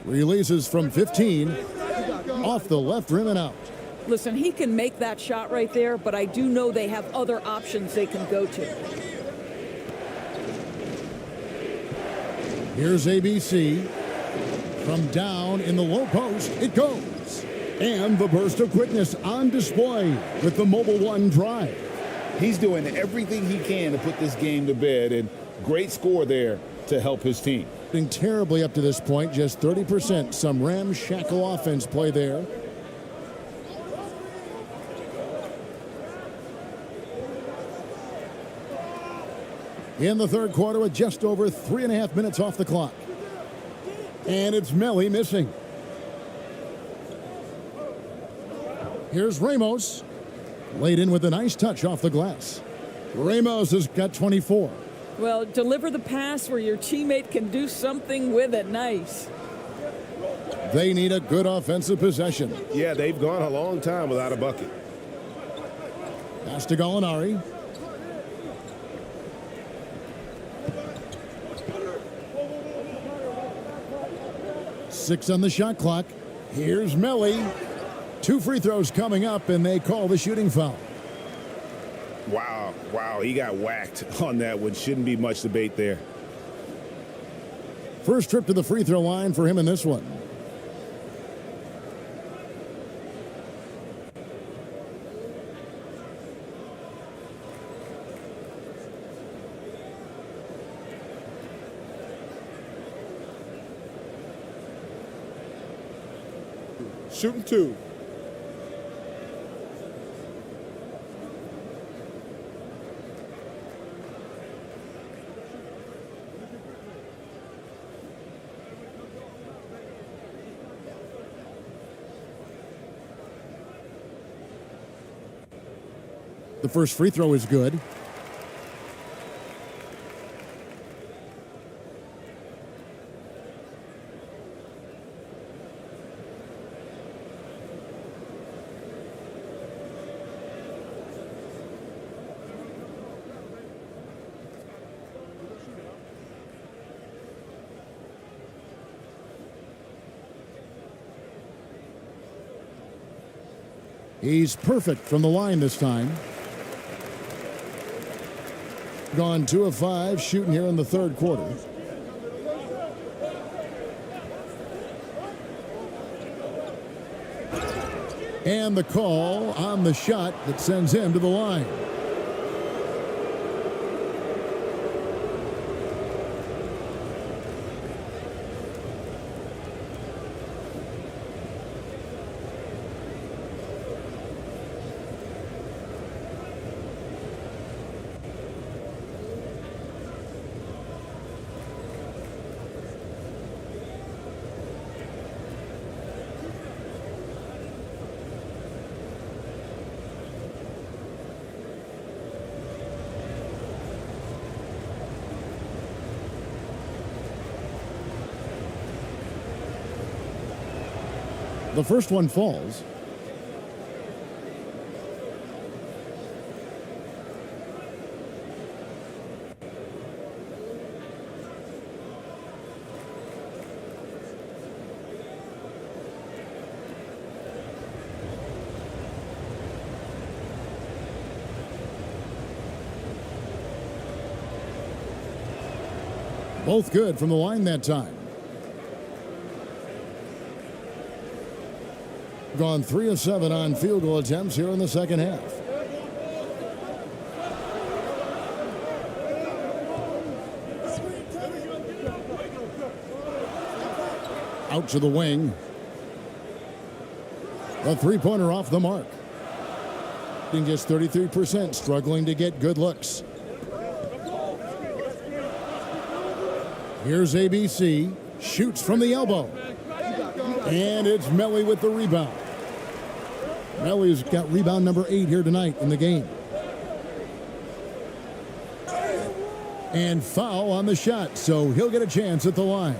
Releases from 15. Off the left rim and out. Listen, he can make that shot right there, but I do know they have other options they can go to. Here's ABC. From down in the low post, it goes. And the burst of quickness on display with the Mobile One drive. He's doing everything he can to put this game to bed, and great score there to help his team. Been terribly up to this point, just 30%. Some ramshackle offense play there. In the third quarter with just over 3.5 minutes off the clock. And it's Melly missing. Here's Ramos. Laid in with a nice touch off the glass. Ramos has got 24. Well, deliver the pass where your teammate can do something with it. Nice. They need a good offensive possession. Yeah, they've gone a long time without a bucket. Pass to Gallinari. Six on the shot clock. Here's Melly. 2 free throws coming up, and they call the shooting foul. Wow, he got whacked on that one. Shouldn't be much debate there. First trip to the free throw line for him in this one. Shooting 2. The first free throw is good. He's perfect from the line this time. Gone 2 of 5 shooting here in the third quarter. And the call on the shot that sends him to the line. The first one falls. Both good from the line that time. Gone 3 of 7 on field goal attempts here in the second half. Out to the wing. The three-pointer off the mark. Just 33%, struggling to get good looks. Here's ABC. Shoots from the elbow. And it's Melly with the rebound. Melly's got rebound number 8 here tonight in the game. And foul on the shot, so he'll get a chance at the line.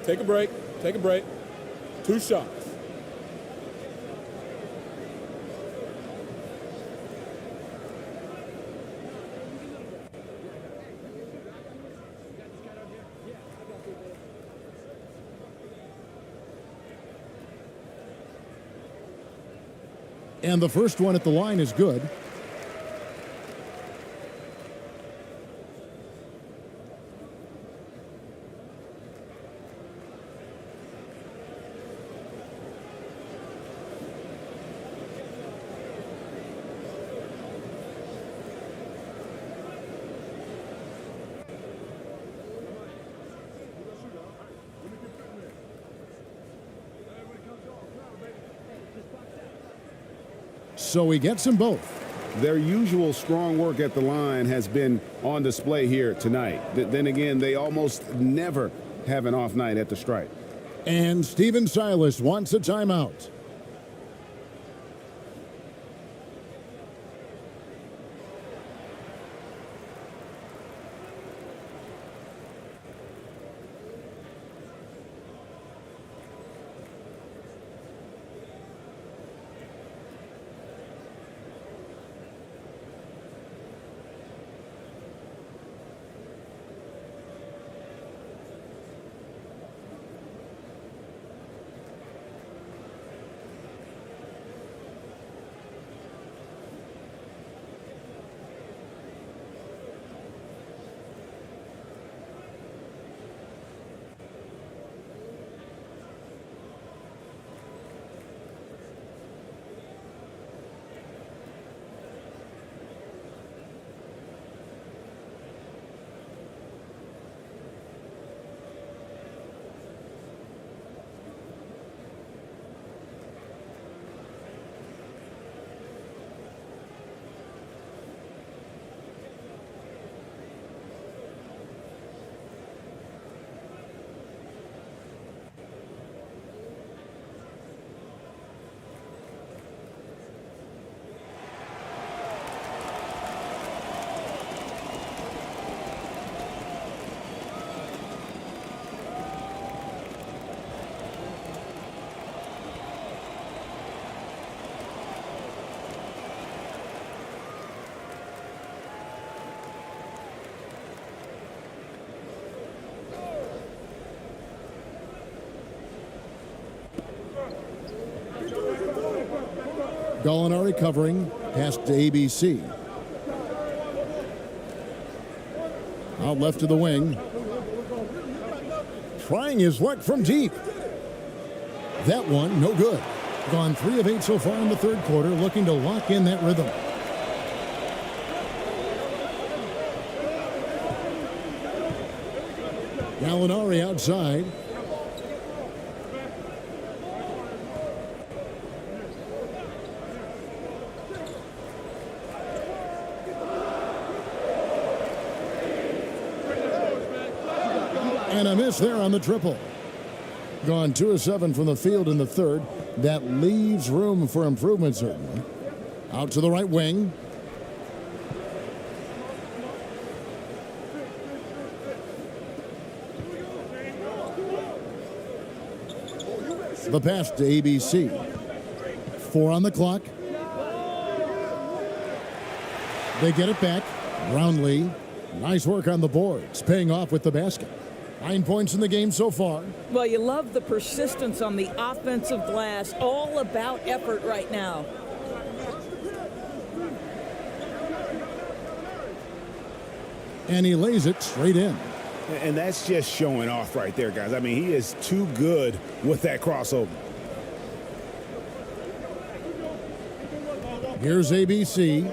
Take a break. Take a break. 2 shots. And the first one at the line is good. So he gets them both. Their usual strong work at the line has been on display here tonight. Then again, they almost never have an off night at the stripe. And Steven Silas wants a timeout. Gallinari covering, pass to ABC. Out left to the wing. Trying his luck from deep. That one, no good. Gone 3 of 8 so far in the third quarter, looking to lock in that rhythm. Gallinari outside. And a miss there on the triple. Gone 2 of 7 from the field in the third. That leaves room for improvement, certainly. Out to the right wing. The pass to ABC. 4 on the clock. They get it back. Brownlee. Nice work on the boards, paying off with the basket. 9 points in the game so far. Well, you love the persistence on the offensive glass. All about effort right now. And he lays it straight in. And that's just showing off right there, guys. I mean, he is too good with that crossover. Here's ABC.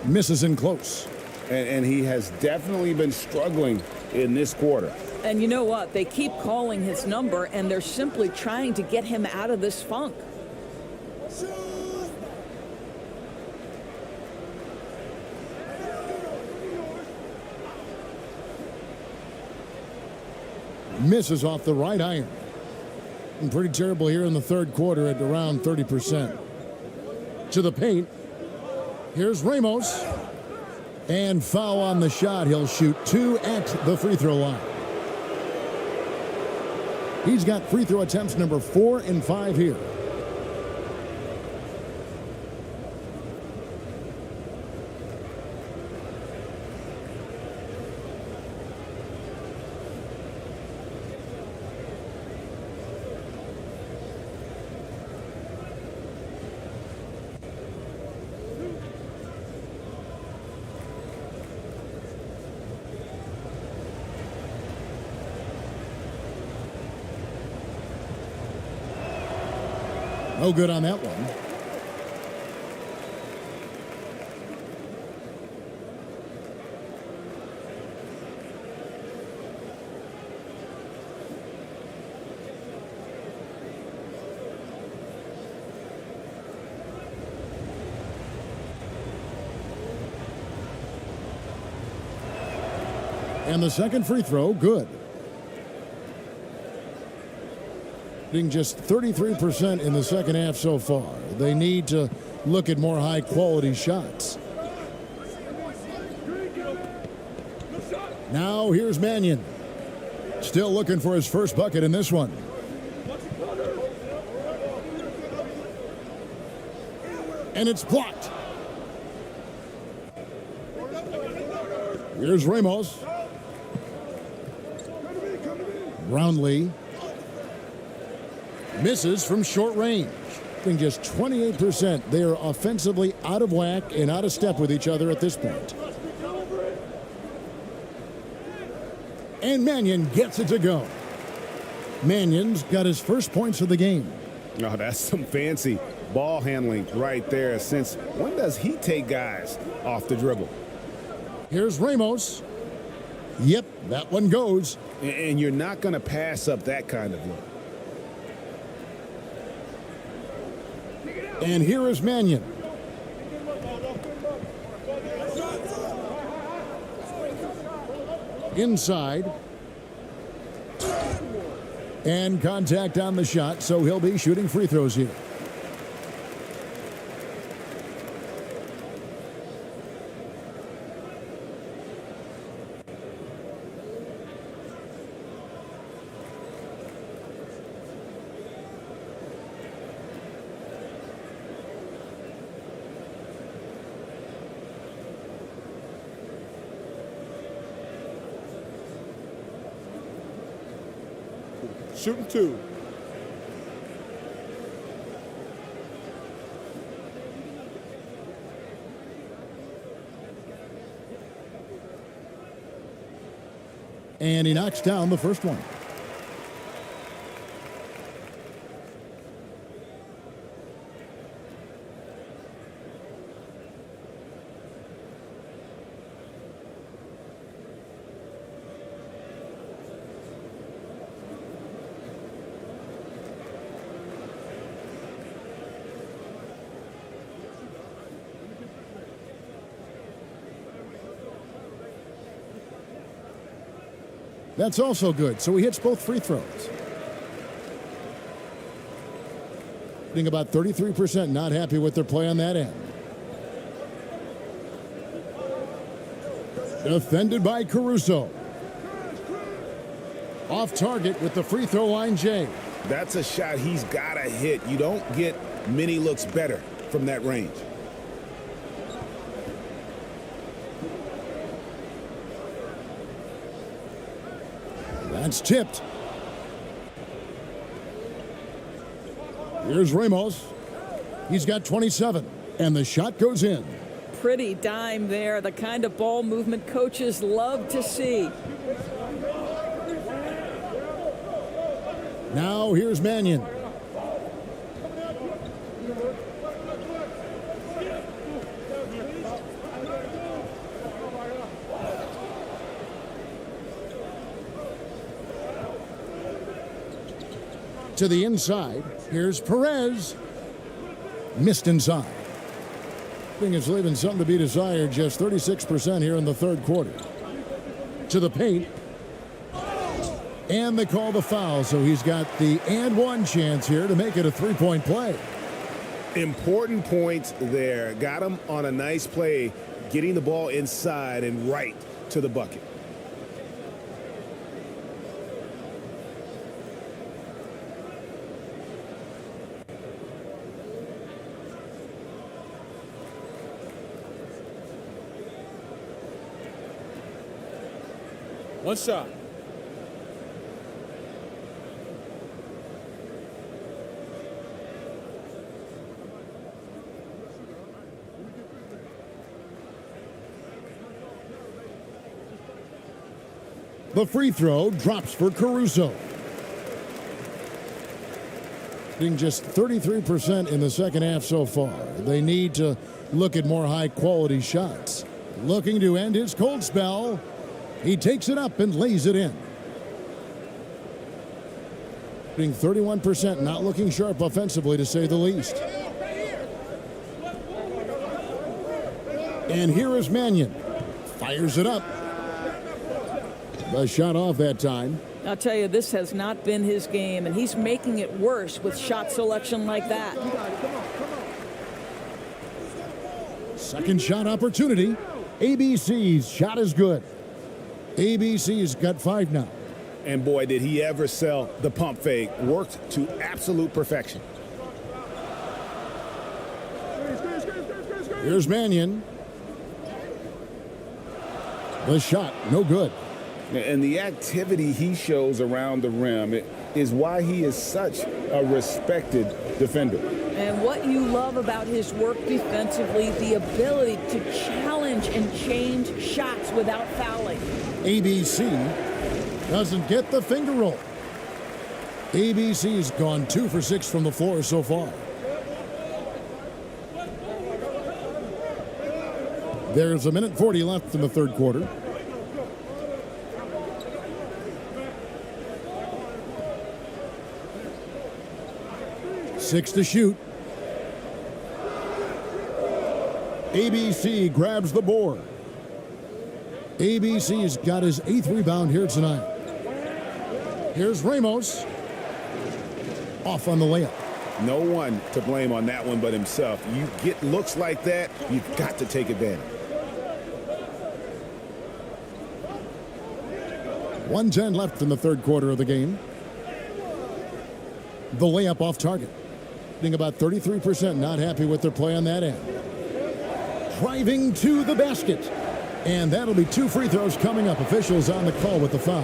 Misses in close. And he has definitely been struggling in this quarter. And you know what? They keep calling his number, and they're simply trying to get him out of this funk. Misses off the right iron. And pretty terrible here in the third quarter at around 30%. To the paint. Here's Ramos. And foul on the shot. He'll shoot 2 at the free throw line. He's got free throw attempts number 4 and 5 here. No good on that one. And the second free throw, good. Just 33% in the second half so far. They need to look at more high-quality shots. Now here's Mannion. Still looking for his first bucket in this one. And it's blocked. Here's Ramos. Brownlee. Misses from short range. Just 28%. They are offensively out of whack and out of step with each other at this point. And Mannion gets it to go. Mannion's got his first points of the game. Oh, that's some fancy ball handling right there. Since when does he take guys off the dribble? Here's Ramos. Yep, that one goes. And you're not going to pass up that kind of look. And here is Mannion. Inside. And contact on the shot, so he'll be shooting free throws here. Shooting 2. And he knocks down the first one. That's also good. So he hits both free throws. Being about 33%, not happy with their play on that end. Defended by Caruso. Off target with the free throw line, Jay. That's a shot he's got to hit. You don't get many looks better from that range. That's tipped. Here's Ramos. He's got 27, and the shot goes in. Pretty dime there, the kind of ball movement coaches love to see. Now here's Mannion. To the inside. Here's Perez. Missed inside. Thing is leaving something to be desired. Just 36% here in the third quarter. To the paint. And they call the foul, so he's got the and one chance here to make it a three-point play. Important points there. Got him on a nice play, getting the ball inside and right to the bucket. One shot. The free throw drops for Caruso. Being just 33% in the second half so far. They need to look at more high-quality shots. Looking to end his cold spell. He takes it up and lays it in. Being 31%, not looking sharp offensively, to say the least. And here is Mannion. Fires it up. The shot off that time. I'll tell you, this has not been his game, and he's making it worse with shot selection like that. Second shot opportunity. ABC's shot is good. ABC's got 5 now. And boy, did he ever sell the pump fake. Worked to absolute perfection. Here's Mannion. The shot, no good. And the activity he shows around the rim is why he is such a respected defender. And what you love about his work defensively, the ability to challenge and change shots without fouling. ABC doesn't get the finger roll. ABC's gone 2 for 6 from the floor so far. There's 1:40 left in the third quarter. Six to shoot. ABC grabs the board. ABC's got his 8th rebound here tonight. Here's Ramos. Off on the layup. No one to blame on that one but himself. You get looks like that, you've got to take advantage. 1:10 left in the third quarter of the game. The layup off target. Being about 33%, not happy with their play on that end. Driving to the basket. And that'll be 2 free throws coming up. Officials on the call with the foul.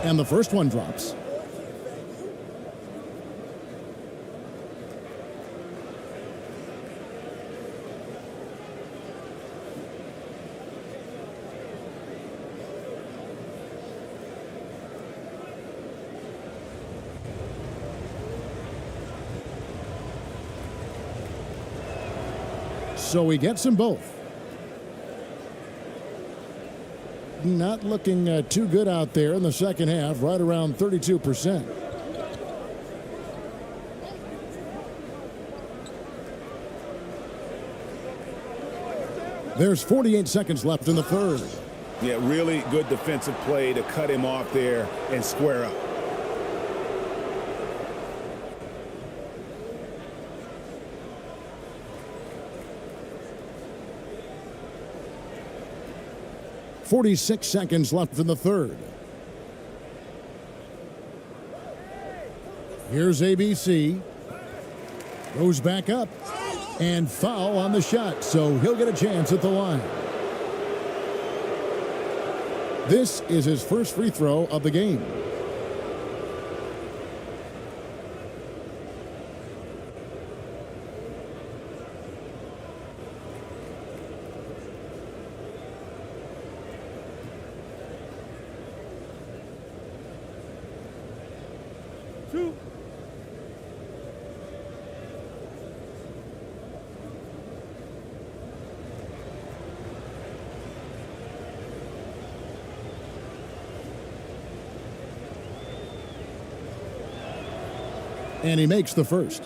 And the first one drops. So he gets them both. Not looking too good out there in the second half, right around 32%. There's 48 seconds left in the third. Yeah, really good defensive play to cut him off there and square up. .46 seconds left in the third. Here's ABC. Goes back up. And foul on the shot, so he'll get a chance at the line. This is his first free throw of the game. And he makes the first.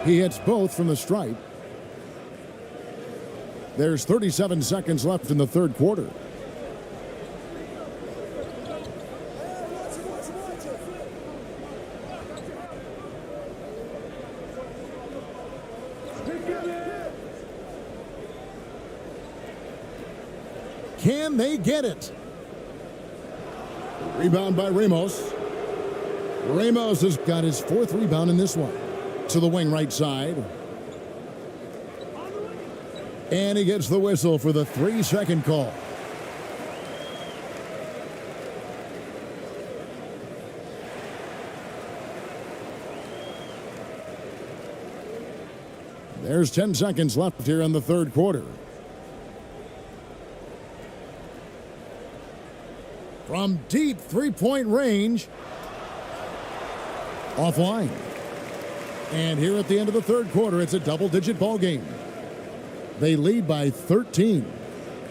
He hits both from the stripe. There's 37 seconds left in the third quarter. Can they get it? Rebound by Ramos. Ramos has got his fourth rebound in this one. To the wing right side. And he gets the whistle for the 3-second call. There's 10 seconds left here in the third quarter. From deep three-point range. Offline. And here at the end of the third quarter, it's a double-digit ball game. They lead by 13.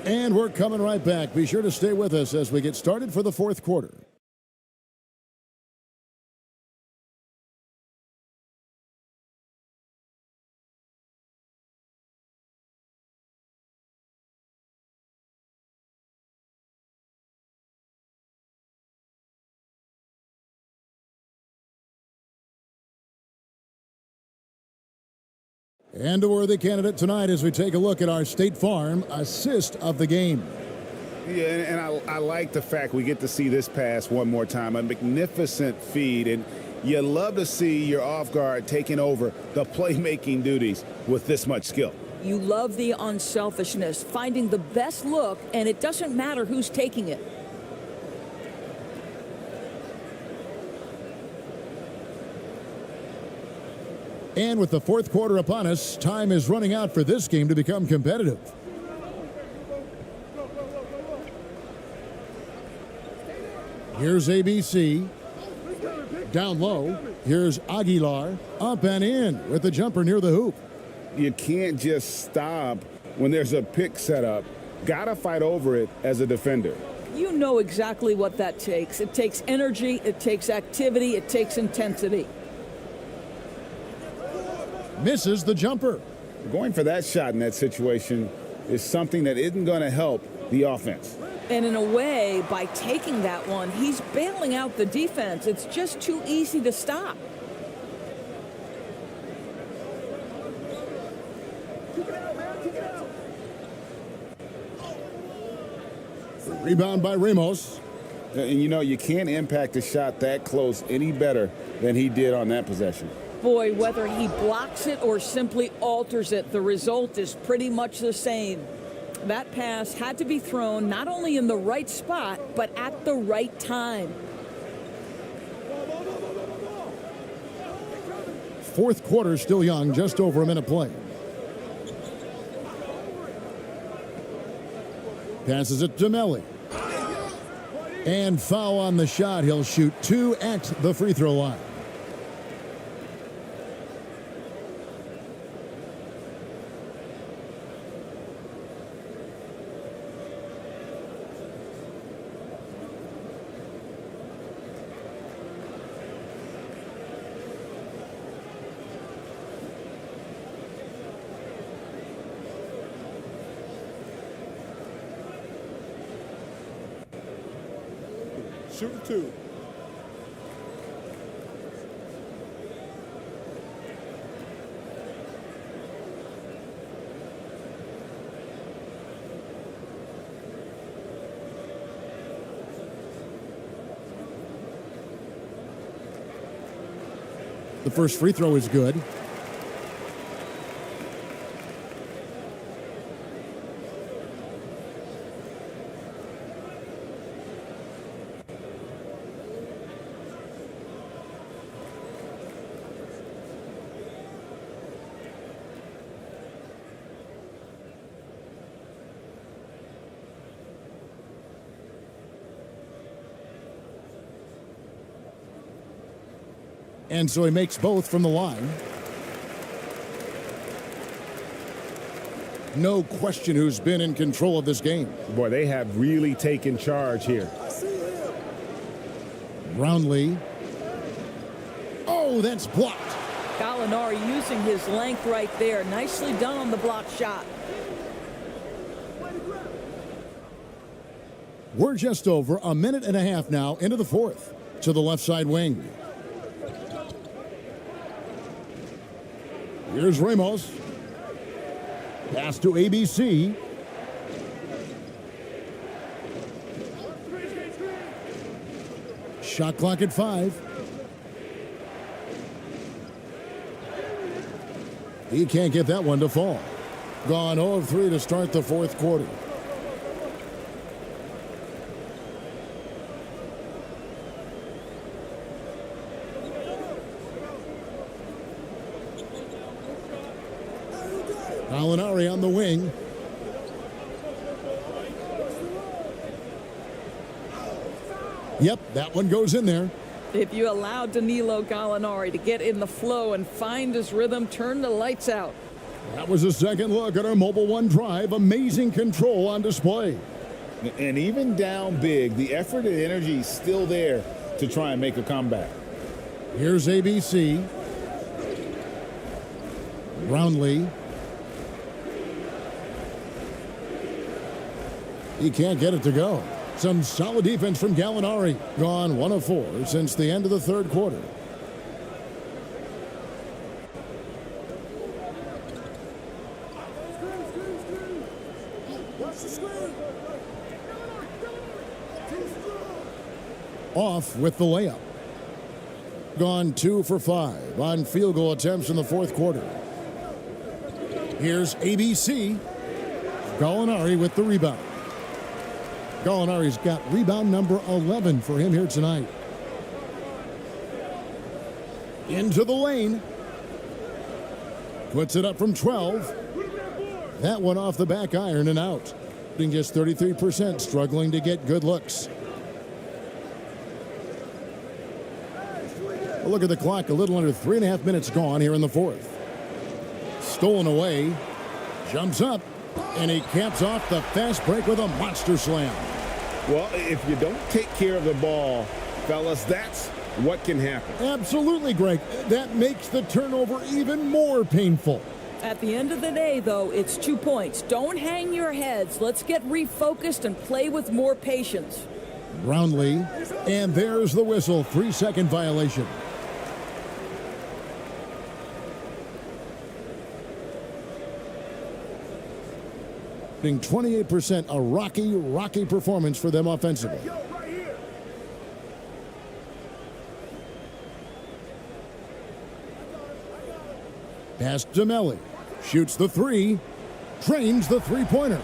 And we're coming right back. Be sure to stay with us as we get started for the fourth quarter. And a worthy candidate tonight as we take a look at our State Farm assist of the game. Yeah, and I like the fact we get to see this pass one more time. A magnificent feed, and you love to see your off guard taking over the playmaking duties with this much skill. You love the unselfishness, finding the best look, and it doesn't matter who's taking it. And with the fourth quarter upon us, time is running out for this game to become competitive. Here's ABC. Down low. Here's Aguilar. Up and in with the jumper near the hoop. You can't just stop when there's a pick set up. Gotta fight over it as a defender. You know exactly what that takes. It takes energy, it takes activity, it takes intensity. Misses the jumper. Going for that shot in that situation is something that isn't going to help the offense. And in a way, by taking that one, he's bailing out the defense. It's just too easy to stop. Rebound by Ramos. And, you know, you can't impact a shot that close any better than he did on that possession. Boy, whether he blocks it or simply alters it, the result is pretty much the same. That pass had to be thrown not only in the right spot, but at the right time. Fourth quarter still young, just over a minute play. Passes it to Melli. And foul on the shot. He'll shoot 2 at the free throw line. Shoot the 2. The first free throw is good. And so he makes both from the line. No question who's been in control of this game. Boy, they have really taken charge here. Brownlee. Oh, that's blocked. Gallinari using his length right there. Nicely done on the block shot. We're just over a minute and a half now into the fourth. To the left side wing. Here's Ramos. Pass to ABC. Shot clock at 5. He can't get that one to fall. Gone 0 of 3 to start the fourth quarter. Gallinari on the wing. Yep, that one goes in there. If you allow Danilo Gallinari to get in the flow and find his rhythm, turn the lights out. That was a second look at our Mobile One drive. Amazing control on display. And even down big, the effort and energy is still there to try and make a comeback. Here's ABC. Brownlee. He can't get it to go. Some solid defense from Gallinari. Gone 1 of 4 since the end of the third quarter. Off with the layup. Gone 2 for 5 on field goal attempts in the fourth quarter. Here's ABC. Gallinari with the rebound. Gallinari's got rebound number 11 for him here tonight. Into the lane. Puts it up from 12. That one off the back iron and out. Shooting just 33%, struggling to get good looks. A look at the clock, a little under 3.5 minutes gone here in the fourth. Stolen away. Jumps up. And he caps off the fast break with a monster slam. Well, if you don't take care of the ball, fellas, that's what can happen. Absolutely, Greg. That makes the turnover even more painful. At the end of the day, though, it's 2 points. Don't hang your heads. Let's get refocused and play with more patience. Brownlee. And there's the whistle. 3-second violation. Being 28%, a rocky performance for them offensively. Pass to Melly. Shoots the three. Drains the three-pointer.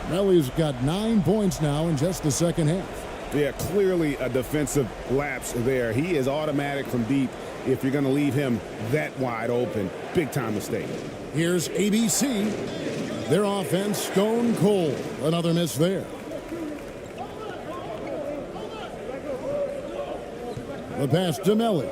Melly's got 9 points now in just the second half. Yeah, clearly a defensive lapse there. He is automatic from deep if you're going to leave him that wide open. Big-time mistake. Here's ABC. Their offense stone cold. Another miss there. The pass to Melly.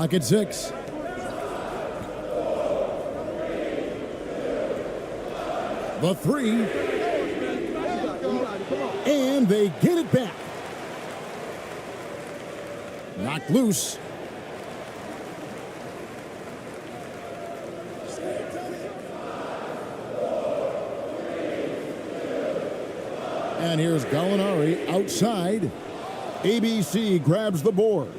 Clock at 6. The three. And they get it back. Knocked loose. And here's Gallinari outside. ABC grabs the board.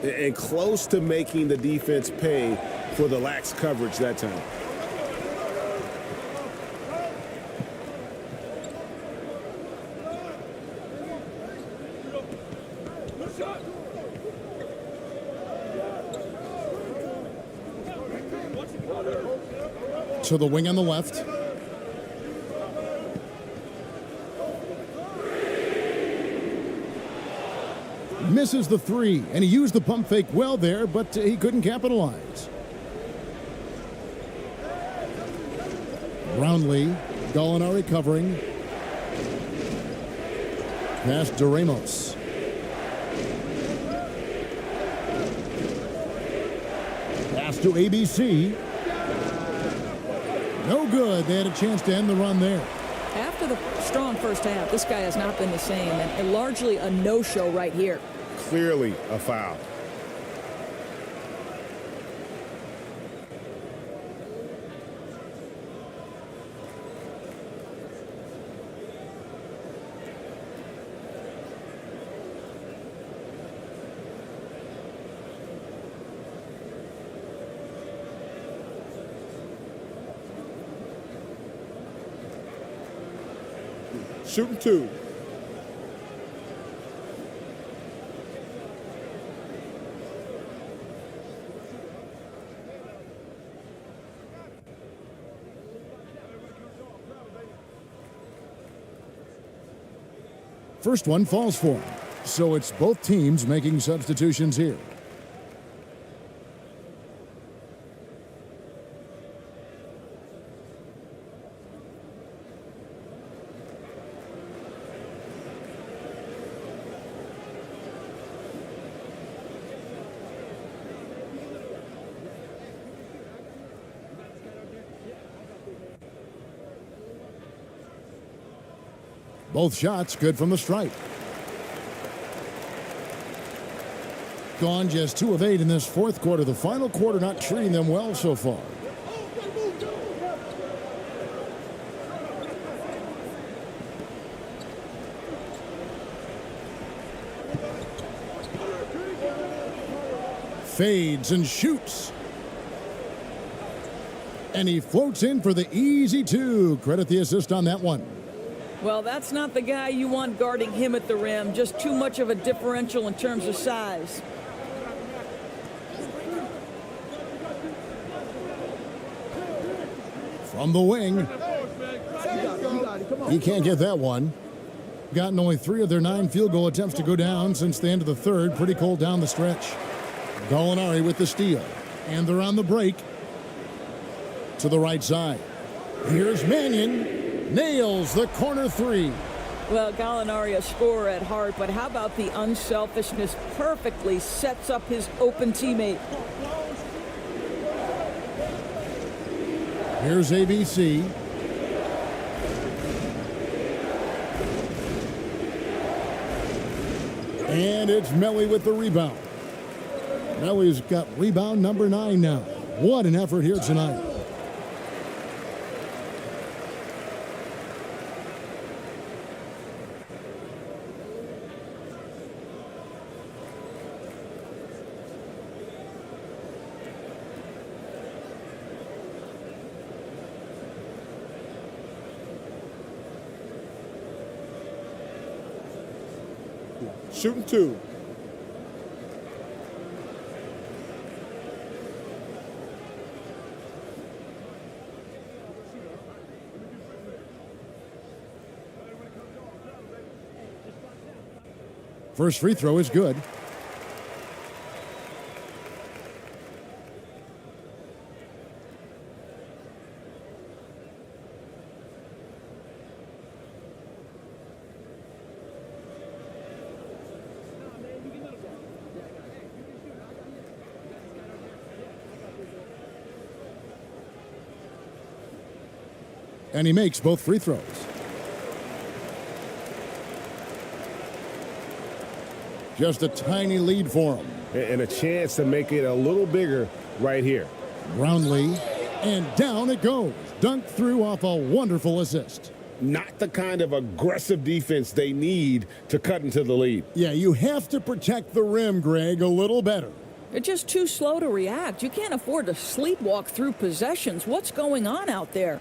And close to making the defense pay for the lax coverage that time. To the wing on the left. Misses the three, and he used the pump fake well there, but he couldn't capitalize. Brownlee, Gallinari covering. Pass to Ramos. Pass to ABC. No good. They had a chance to end the run there. After the strong first half, this guy has not been the same, and largely a no-show right here. Clearly a foul. Shooting two. First one falls for him. So it's both teams making substitutions here. Both shots good from the stripe. Gone just 2 of 8 in this fourth quarter. The final quarter not treating them well so far. Fades and shoots. And he floats in for the easy two. Credit the assist on that one. Well, that's not the guy you want guarding him at the rim. Just too much of a differential in terms of size. From the wing. He can't get that one. Gotten only 3 of their 9 field goal attempts to go down since the end of the third. Pretty cold down the stretch. Gallinari with the steal. And they're on the break. To the right side. Here's Mannion. Nails the corner 3. Well, Gallinari a scorer at heart, but how about the unselfishness? Perfectly sets up his open teammate. Here's ABC. And it's Melly with the rebound. Melly's got rebound number 9 now. What an effort here tonight. Shooting 2. First free throw is good. And he makes both free throws. Just a tiny lead for him. And a chance to make it a little bigger right here. Brownlee, and down it goes. Dunked through off a wonderful assist. Not the kind of aggressive defense they need to cut into the lead. Yeah, you have to protect the rim, Greg, a little better. They're just too slow to react. You can't afford to sleepwalk through possessions. What's going on out there?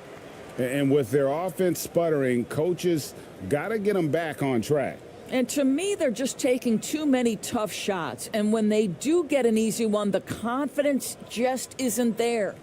And with their offense sputtering, coaches got to get them back on track. And to me, they're just taking too many tough shots. And when they do get an easy one, the confidence just isn't there.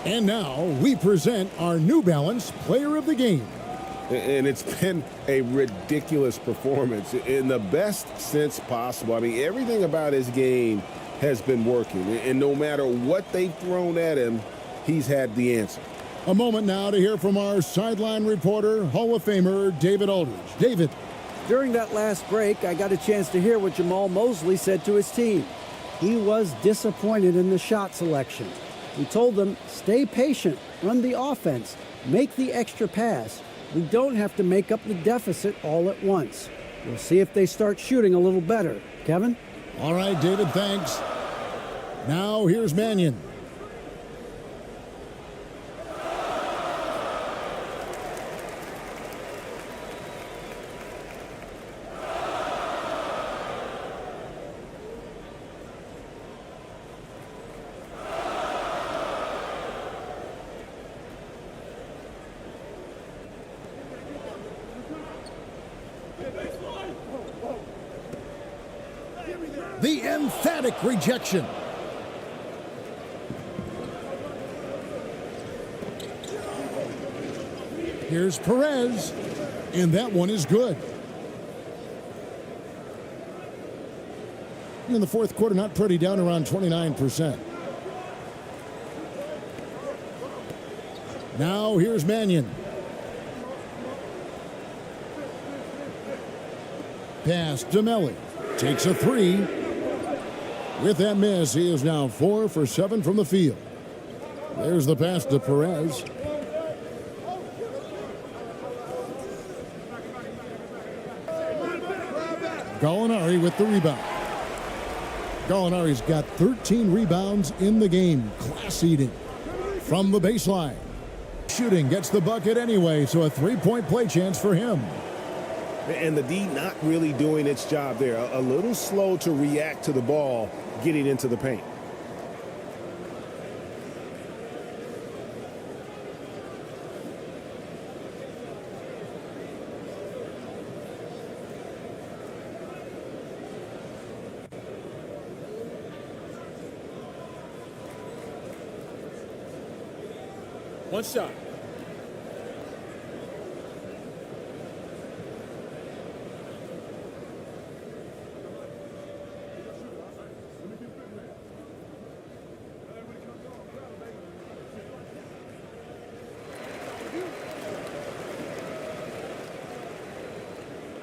And now we present our New Balance Player of the Game. And it's been a ridiculous performance in the best sense possible. I mean, everything about his game has been working. And no matter what they've thrown at him, he's had the answer. A moment now to hear from our sideline reporter, Hall of Famer David Aldridge. David. During that last break, I got a chance to hear what Jamal Mosley said to his team. He was disappointed in the shot selection. He told them, stay patient, run the offense, make the extra pass. We don't have to make up the deficit all at once. We'll see if they start shooting a little better. Kevin? All right, David, thanks. Now here's Mannion. The emphatic rejection. Here's Perez, and that one is good. In the fourth quarter, not pretty, down around 29%. Now here's Mannion. Pass to Melly. Takes a three. With that miss, he is now 4 for 7 from the field. There's the pass to Perez. Gallinari with the rebound. Gallinari's got 13 rebounds in the game. Class eating from the baseline. Shooting gets the bucket anyway, so a three-point play chance for him. And the D not really doing its job there. A little slow to react to the ball getting into the paint. One shot.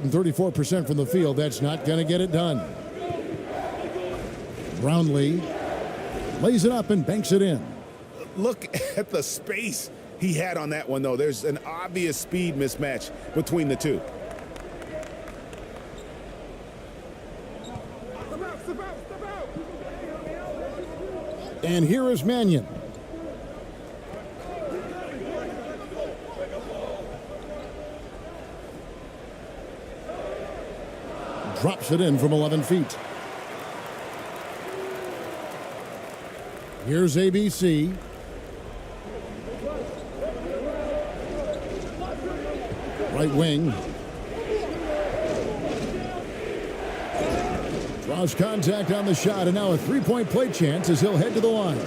And 34% from the field. That's not going to get it done. Brownlee lays it up and banks it in. Look at the space he had on that one, though. There's an obvious speed mismatch between the two. And here is Mannion. Drops it in from 11 feet. Here's ABC. Right wing. Draws contact on the shot, and now a three-point play chance as he'll head to the line.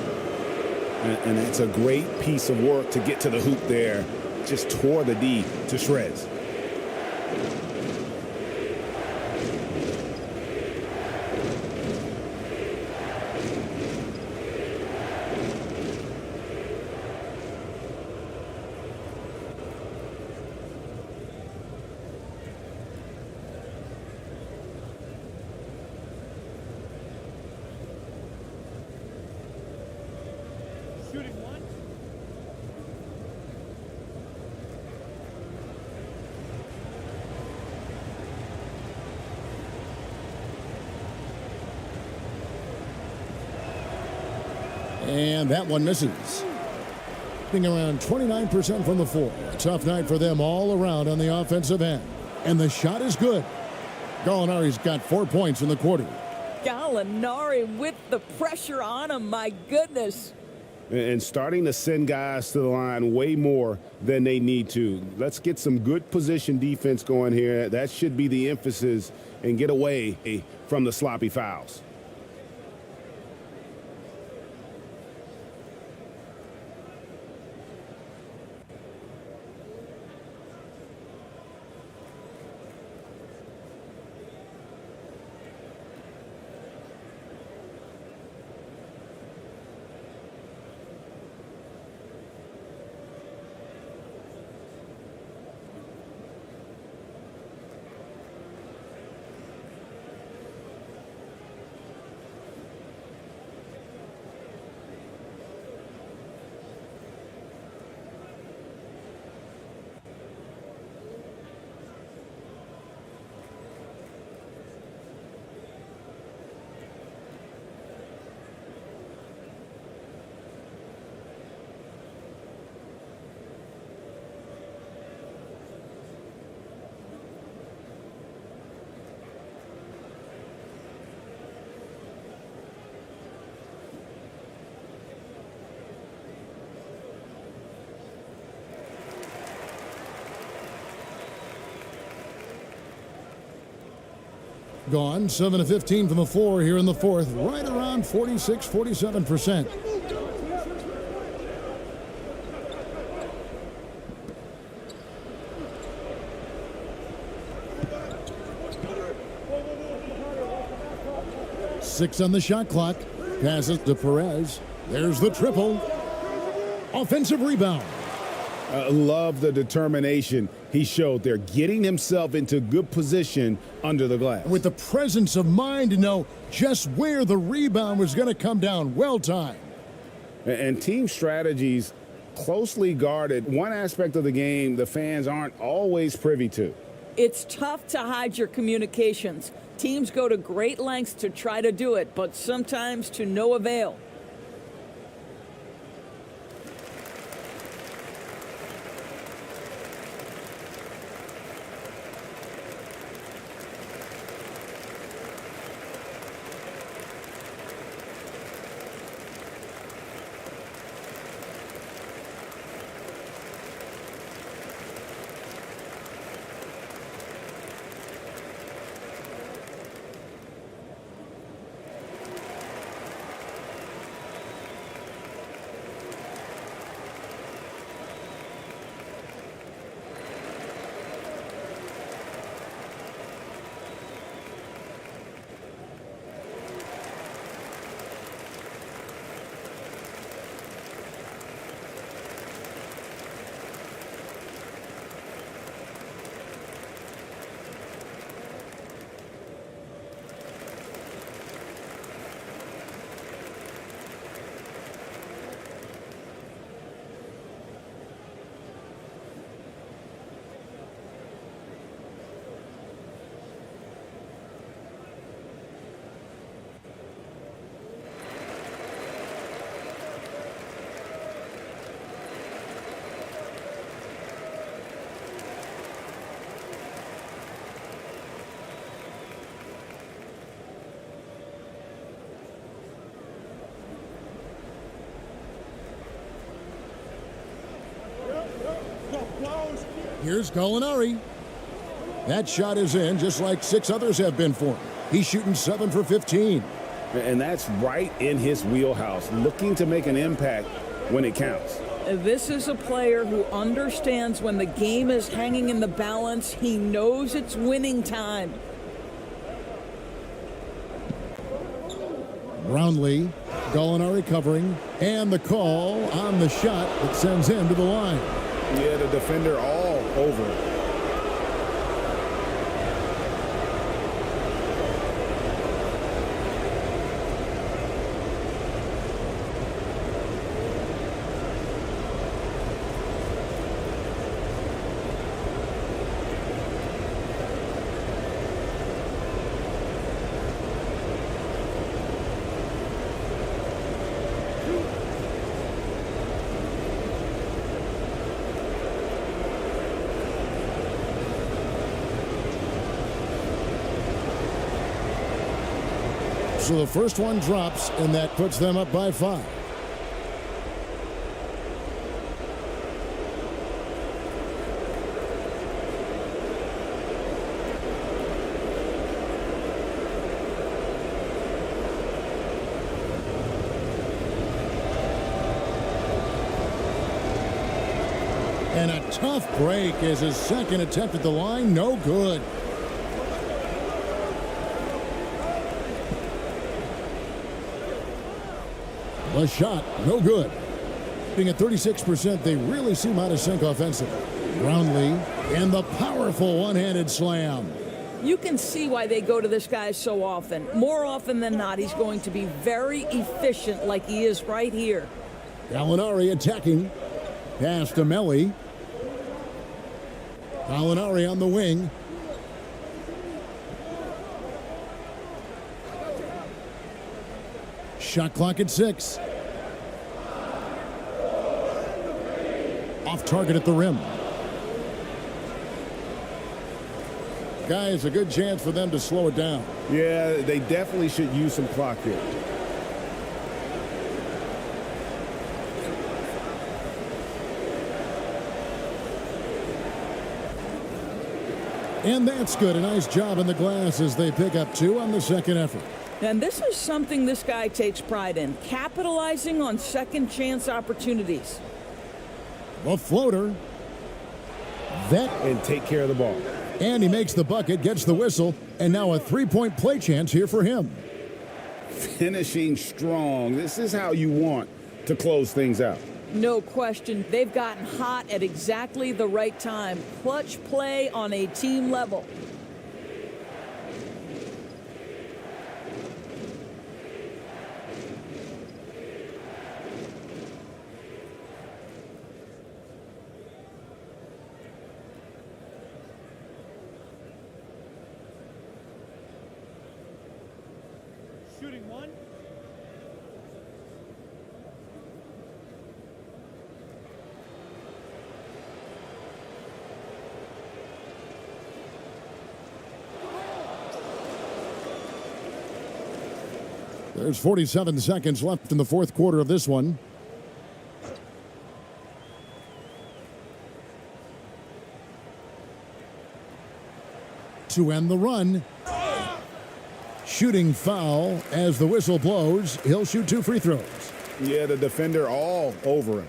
And it's a great piece of work to get to the hoop there. Just tore the D to shreds. Shooting one. And that one misses. Being around 29% from the floor. A tough night for them all around on the offensive end. And the shot is good. Gallinari's got 4 points in the quarter. Gallinari with the pressure on him, my goodness. And starting to send guys to the line way more than they need to. Let's get some good position defense going here. That should be the emphasis, and get away from the sloppy fouls. Gone 7 of 15 from the floor here in the fourth, right around 46-47%. Six on the shot clock. Passes to Perez. There's the triple. Offensive rebound. Love the determination he showed there, getting himself into good position under the glass. With the presence of mind to know just where the rebound was going to come down. Well timed. And team strategies closely guarded. One aspect of the game the fans aren't always privy to. It's tough to hide your communications. Teams go to great lengths to try to do it, but sometimes to no avail. Here's Gallinari. That shot is in, just like 6 others have been for him. He's shooting 7 for 15. And that's right in his wheelhouse, looking to make an impact when it counts. This is a player who understands when the game is hanging in the balance. He knows it's winning time. Brownlee, Gallinari covering, and the call on the shot that sends him to the line. Yeah, the defender all over it. So the first one drops, and that puts them up by 5. And a tough break as his second attempt at the line, no good. A shot, no good. Being at 36%, they really seem out of sync offensively. Brownlee, and the powerful one-handed slam. You can see why they go to this guy so often. More often than not, he's going to be very efficient like he is right here. Gallinari attacking. Pass to Melli. Gallinari on the wing. Shot clock at 6. Off target at the rim. Guys, a good chance for them to slow it down. Yeah, they definitely should use some clock here. And that's good. A nice job in the glass as they pick up 2 on the second effort. And this is something this guy takes pride in, capitalizing on second chance opportunities. The floater. That. And take care of the ball. And he makes the bucket, gets the whistle, and now a 3-point play chance here for him. Finishing strong. This is how you want to close things out. No question. They've gotten hot at exactly the right time. Clutch play on a team level. Shooting 1. There's 47 seconds left in the fourth quarter of this one. To end the run. Shooting foul as the whistle blows. He'll shoot 2 free throws. Yeah, the defender all over him.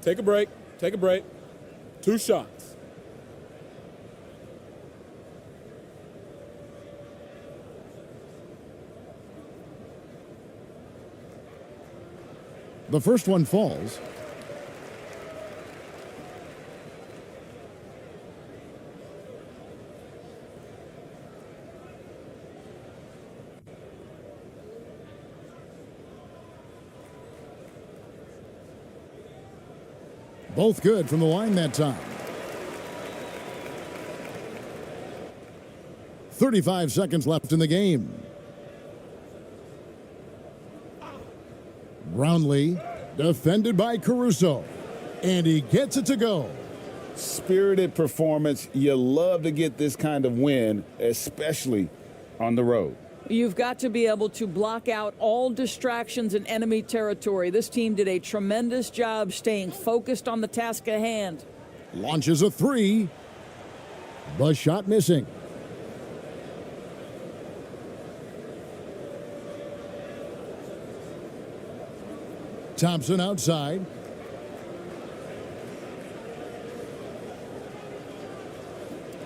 Take a break. Take a break. 2 shots. The first one falls. Both good from the line that time. 35 seconds left in the game. Brownlee, defended by Caruso, and he gets it to go. Spirited performance. You love to get this kind of win, especially on the road. You've got to be able to block out all distractions in enemy territory. This team did a tremendous job staying focused on the task at hand. Launches a three. The shot missing. Thompson outside.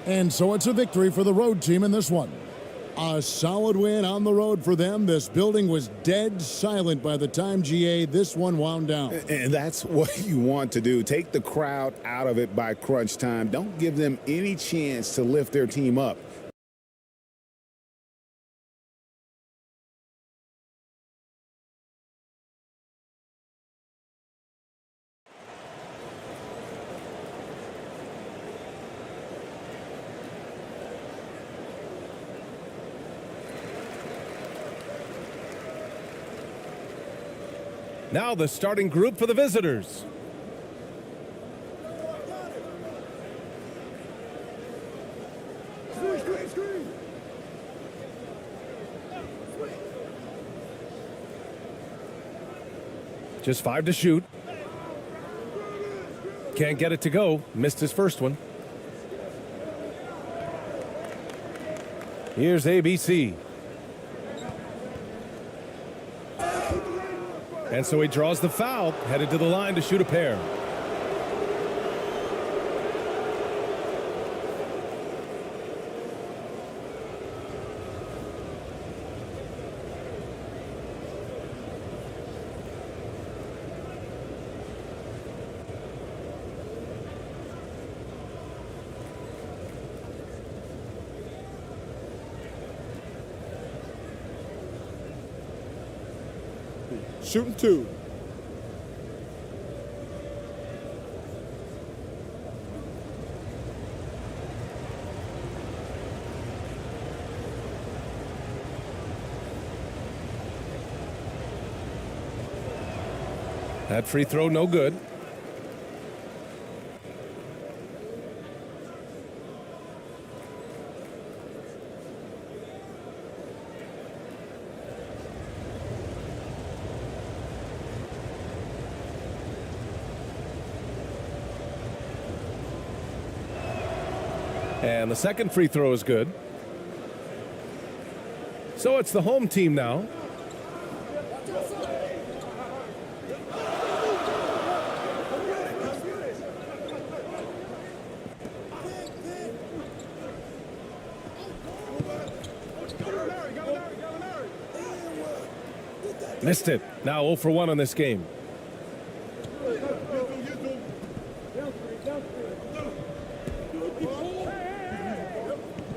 And so it's a victory for the road team in this one. A solid win on the road for them. This building was dead silent by the time, GA, this one wound down. And that's what you want to do. Take the crowd out of it by crunch time. Don't give them any chance to lift their team up. Now the starting group for the visitors. Just 5 to shoot. Can't get it to go. Missed his first one. Here's ABC. And so he draws the foul, headed to the line to shoot a pair. Shooting 2. That free throw no good. And the second free throw is good. So it's the home team now. Missed it. Now 0 for 1 on this game.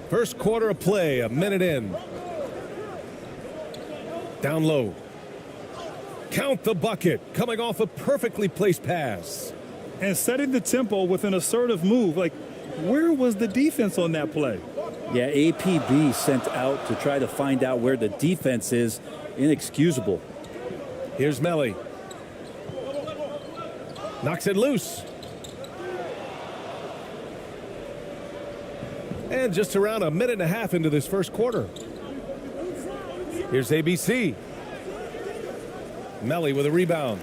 First quarter of play, a minute in. Down low. Count the bucket, coming off a perfectly placed pass. And setting the tempo with an assertive move. Like, where was the defense on that play? Yeah, APB sent out to try to find out where the defense is. Inexcusable. Here's Melly. Knocks it loose. And just around a minute and a half into this first quarter. Here's ABC. Melly with a rebound.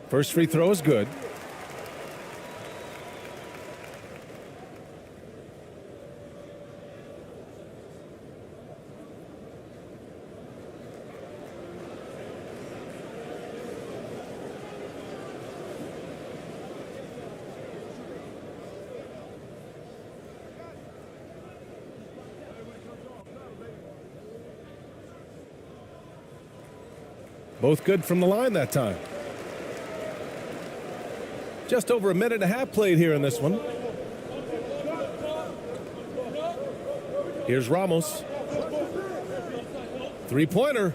First free throw is good. Both good from the line that time. Just over a minute and a half played here in this one. Here's Ramos. Three-pointer.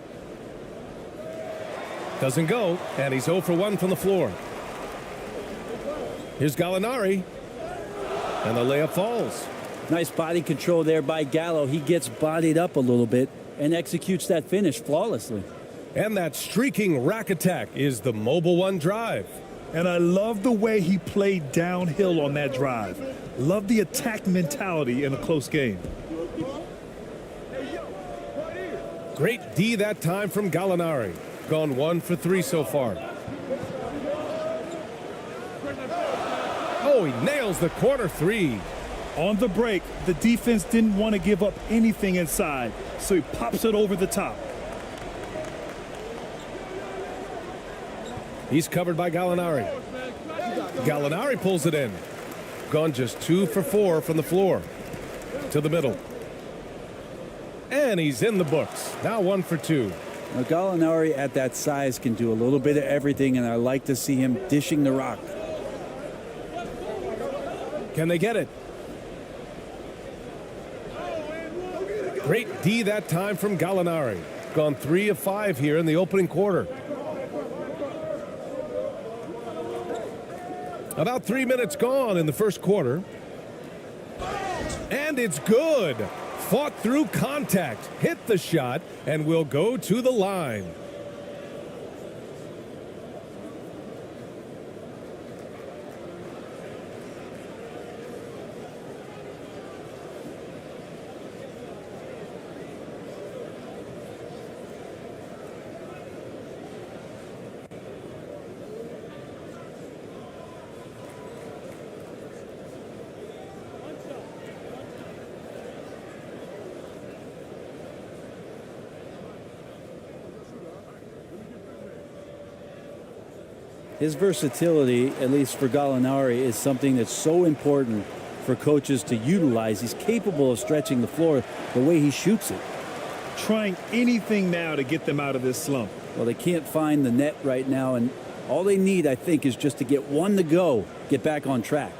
Doesn't go, and he's 0 for 1 from the floor. Here's Gallinari, and the layup falls. Nice body control there by Gallo. He gets bodied up a little bit and executes that finish flawlessly. And that streaking rack attack is the Mobile One drive. And I love the way he played downhill on that drive. Love the attack mentality in a close game. Great D that time from Gallinari. Gone 1 for 3 so far. Oh, he nails the corner three. On the break, the defense didn't want to give up anything inside, so he pops it over the top. He's covered by Gallinari. Gallinari pulls it in. Gone just 2 for 4 from the floor. To the middle. And he's in the books. Now 1 for 2. Now, Gallinari at that size can do a little bit of everything, and I like to see him dishing the rock. Can they get it? Great D that time from Gallinari. Gone 3 of 5 here in the opening quarter. About 3 minutes gone in the first quarter. And it's good. Fought through contact, hit the shot, and will go to the line. His versatility, at least for Gallinari, is something that's so important for coaches to utilize. He's capable of stretching the floor the way he shoots it. Trying anything now to get them out of this slump. Well, they can't find the net right now, and all they need, I think, is just to get one to go, get back on track.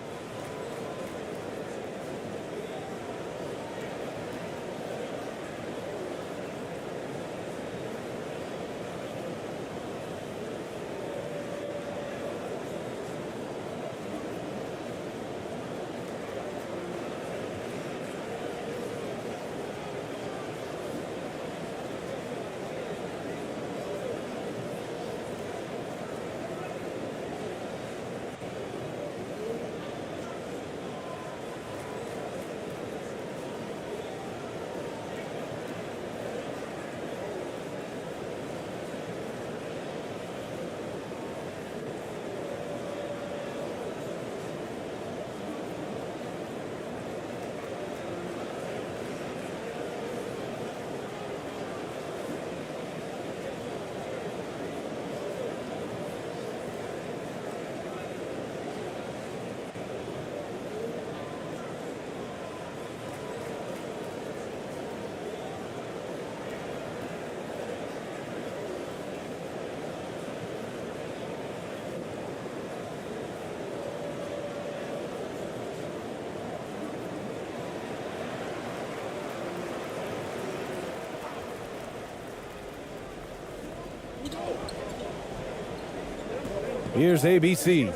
Here's ABC.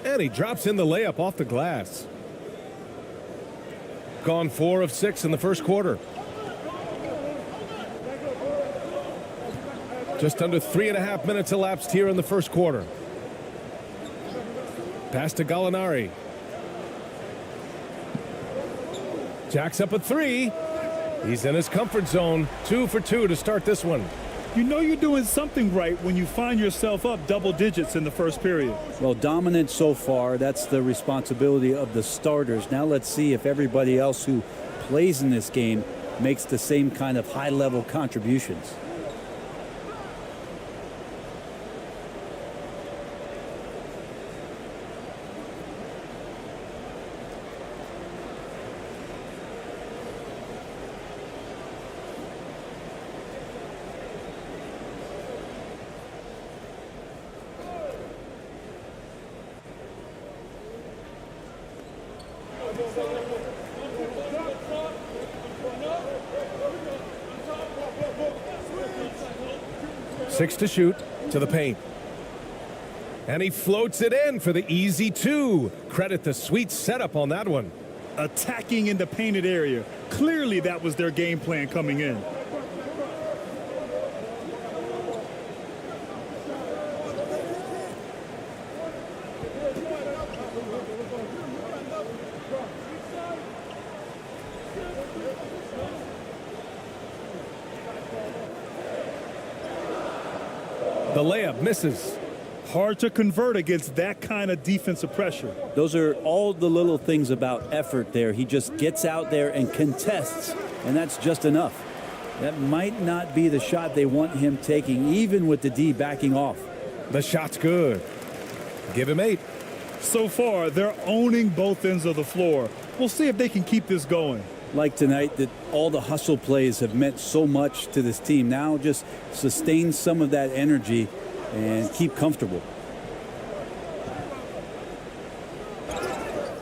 And he drops in the layup off the glass. Gone 4 of 6 in the first quarter. Just under 3.5 minutes elapsed here in the first quarter. Pass to Gallinari. Jacks up a 3. He's in his comfort zone. 2 for 2 to start this one. You know you're doing something right when you find yourself up double digits in the first period. Well, dominant so far. That's the responsibility of the starters. Now let's see if everybody else who plays in this game makes the same kind of high-level contributions. Six to shoot, to the paint. And he floats it in for the easy two. Credit the sweet setup on that one. Attacking in the painted area. Clearly that was their game plan coming in. The layup misses. Hard to convert against that kind of defensive pressure. Those are all the little things about effort there. He just gets out there and contests, and that's just enough. That might not be the shot they want him taking, even with the D backing off. The shot's good. Give him 8. So far, they're owning both ends of the floor. We'll see if they can keep this going. Like tonight, that all the hustle plays have meant so much to this team. Now just sustain some of that energy and keep comfortable.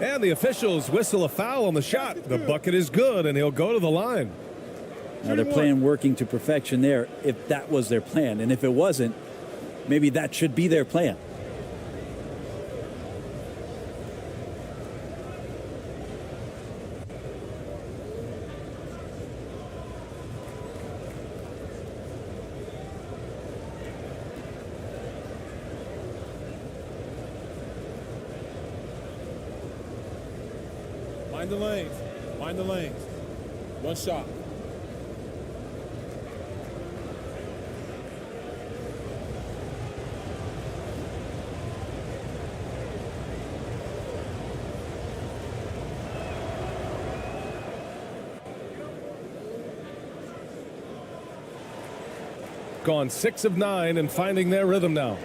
And the officials whistle a foul on the shot. The bucket is good, and he'll go to the line. Now they're playing working to perfection there, if that was their plan. And if it wasn't, maybe that should be their plan. Mind the lanes. Mind the lanes. One shot. Gone 6 of 9 and finding their rhythm now.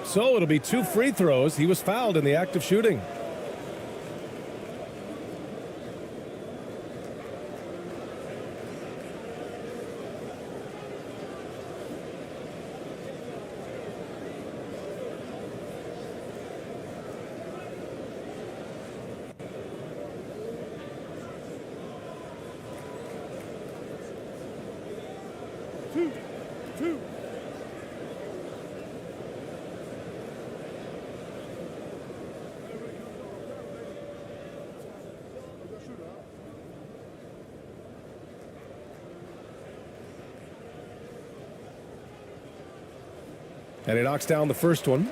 So it'll be 2 free throws. He was fouled in the act of shooting. Two. And he knocks down the first one.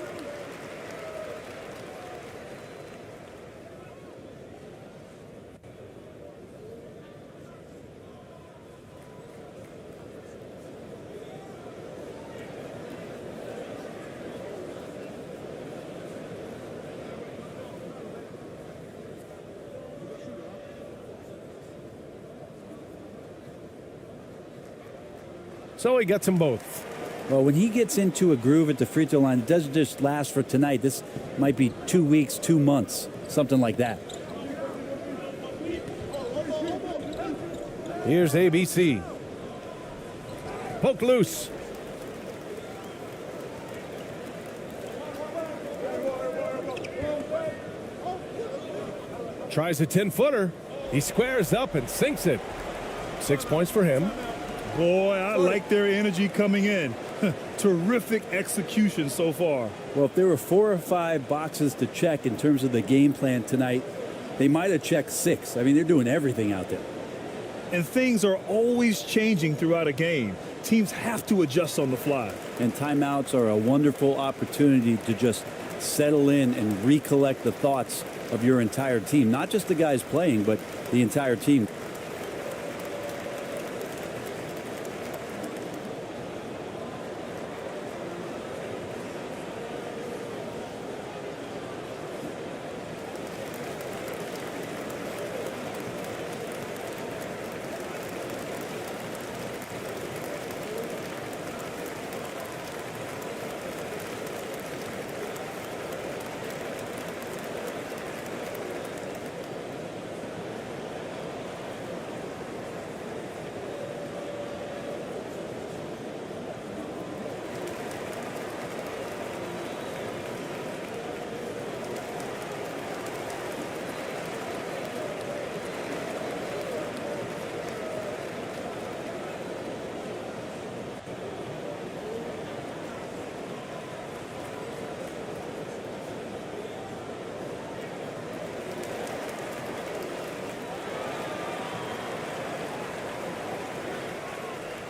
So he gets them both. Well, when he gets into a groove at the free throw line, it doesn't just last for tonight. This might be 2 weeks, 2 months, something like that. Here's ABC. Poke loose. Tries a 10-footer. He squares up and sinks it. 6 points for him. Boy, I like their energy coming in. Terrific execution so far. Well, if there were 4 or 5 boxes to check in terms of the game plan tonight, they might have checked 6. I mean, they're doing everything out there. And things are always changing throughout a game. Teams have to adjust on the fly. And timeouts are a wonderful opportunity to just settle in and recollect the thoughts of your entire team. Not just the guys playing, but the entire team.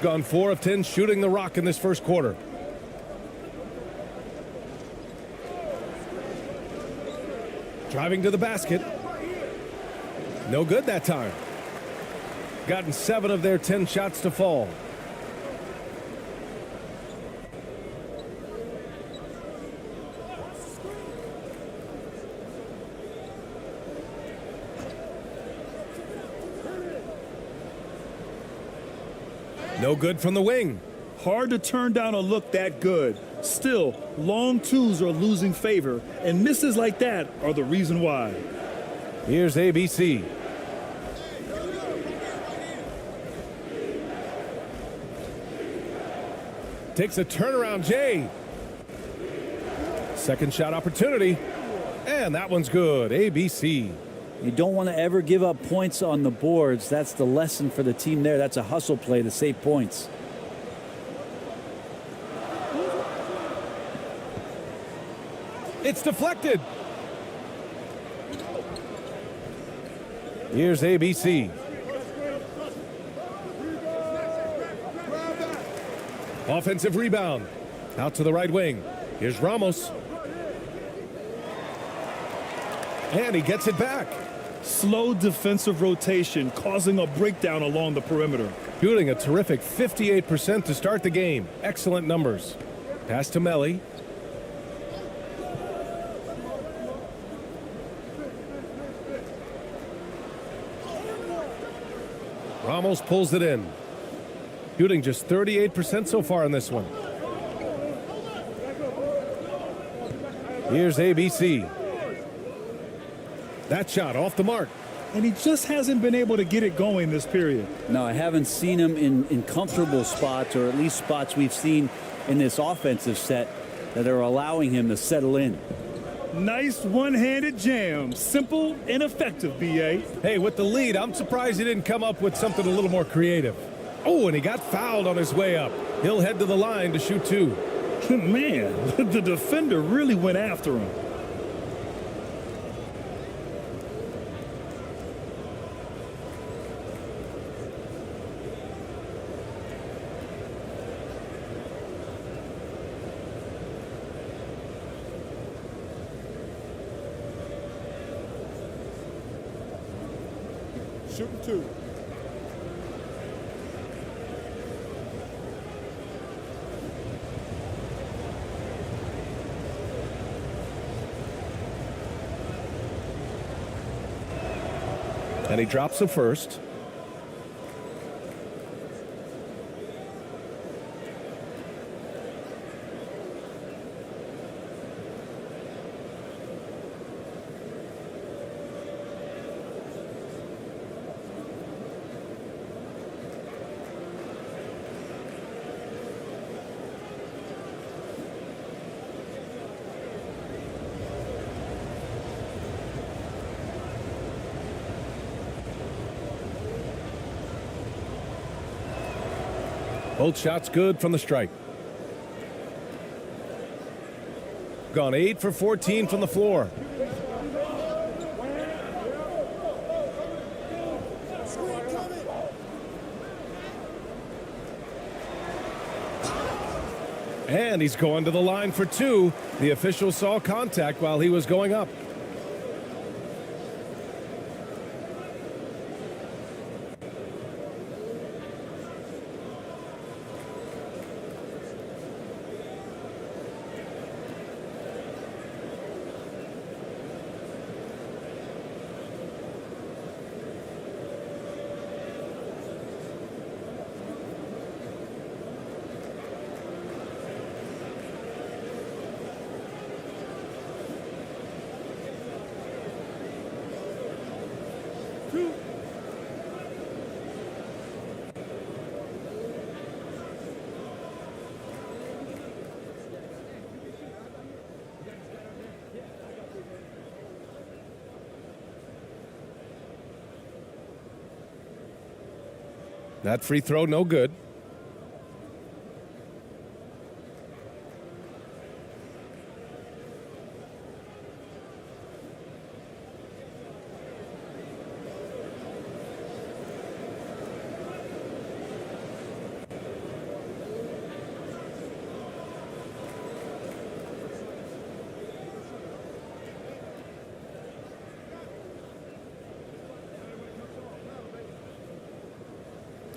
gone 4 of 10 shooting the rock in this first quarter. Driving to the basket. No good that time. Gotten 7 of their 10 shots to fall. No good from the wing. Hard to turn down a look that good. Still, long twos are losing favor, and misses like that are the reason why. Here's ABC. Takes a turnaround, Jay. Second shot opportunity. And that one's good. ABC. You don't want to ever give up points on the boards. That's the lesson for the team there. That's a hustle play to save points. It's deflected. Here's ABC. Offensive rebound. Out to the right wing. Here's Ramos. And he gets it back. Slow defensive rotation causing a breakdown along the perimeter. Shooting a terrific 58% to start the game. Excellent numbers. Pass to Melly. Ramos pulls it in. Shooting just 38% so far in this one. Here's ABC. That shot off the mark. And he just hasn't been able to get it going this period. No, I haven't seen him in comfortable spots, or at least spots we've seen in this offensive set that are allowing him to settle in. Nice one-handed jam. Simple and effective, B.A. Hey, with the lead, I'm surprised he didn't come up with something a little more creative. Oh, and he got fouled on his way up. He'll head to the line to shoot 2. Man, the defender really went after him. Shooting 2. And he drops the first. Both shots good from the strike. Gone 8 for 14 from the floor. And he's going to the line for 2. The official saw contact while he was going up. That free throw, no good.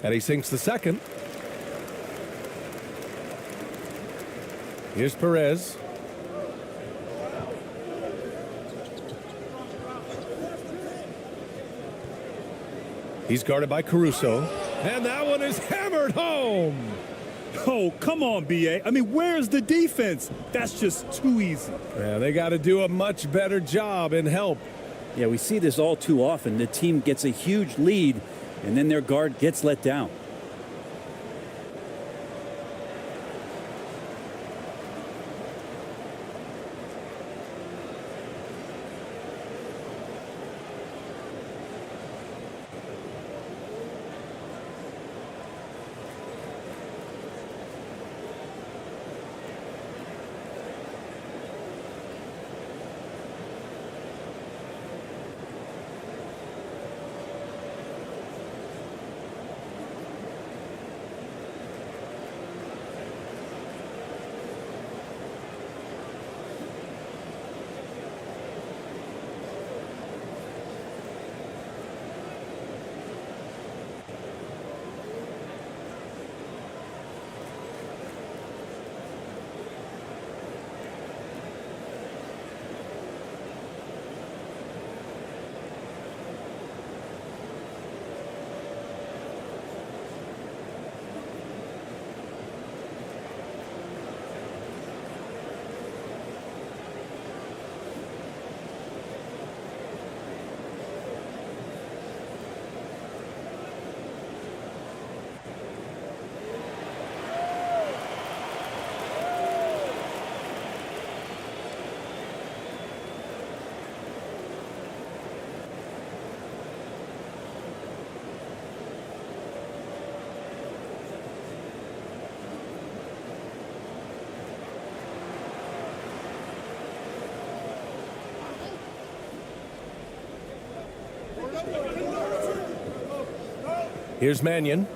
And he sinks the second. Here's Perez. He's guarded by Caruso. And that one is hammered home. Oh, come on, B.A. I mean, where's the defense? That's just too easy. Yeah, they got to do a much better job in help. Yeah, we see this all too often. The team gets a huge lead, and then their guard gets let down. Here's Mannion.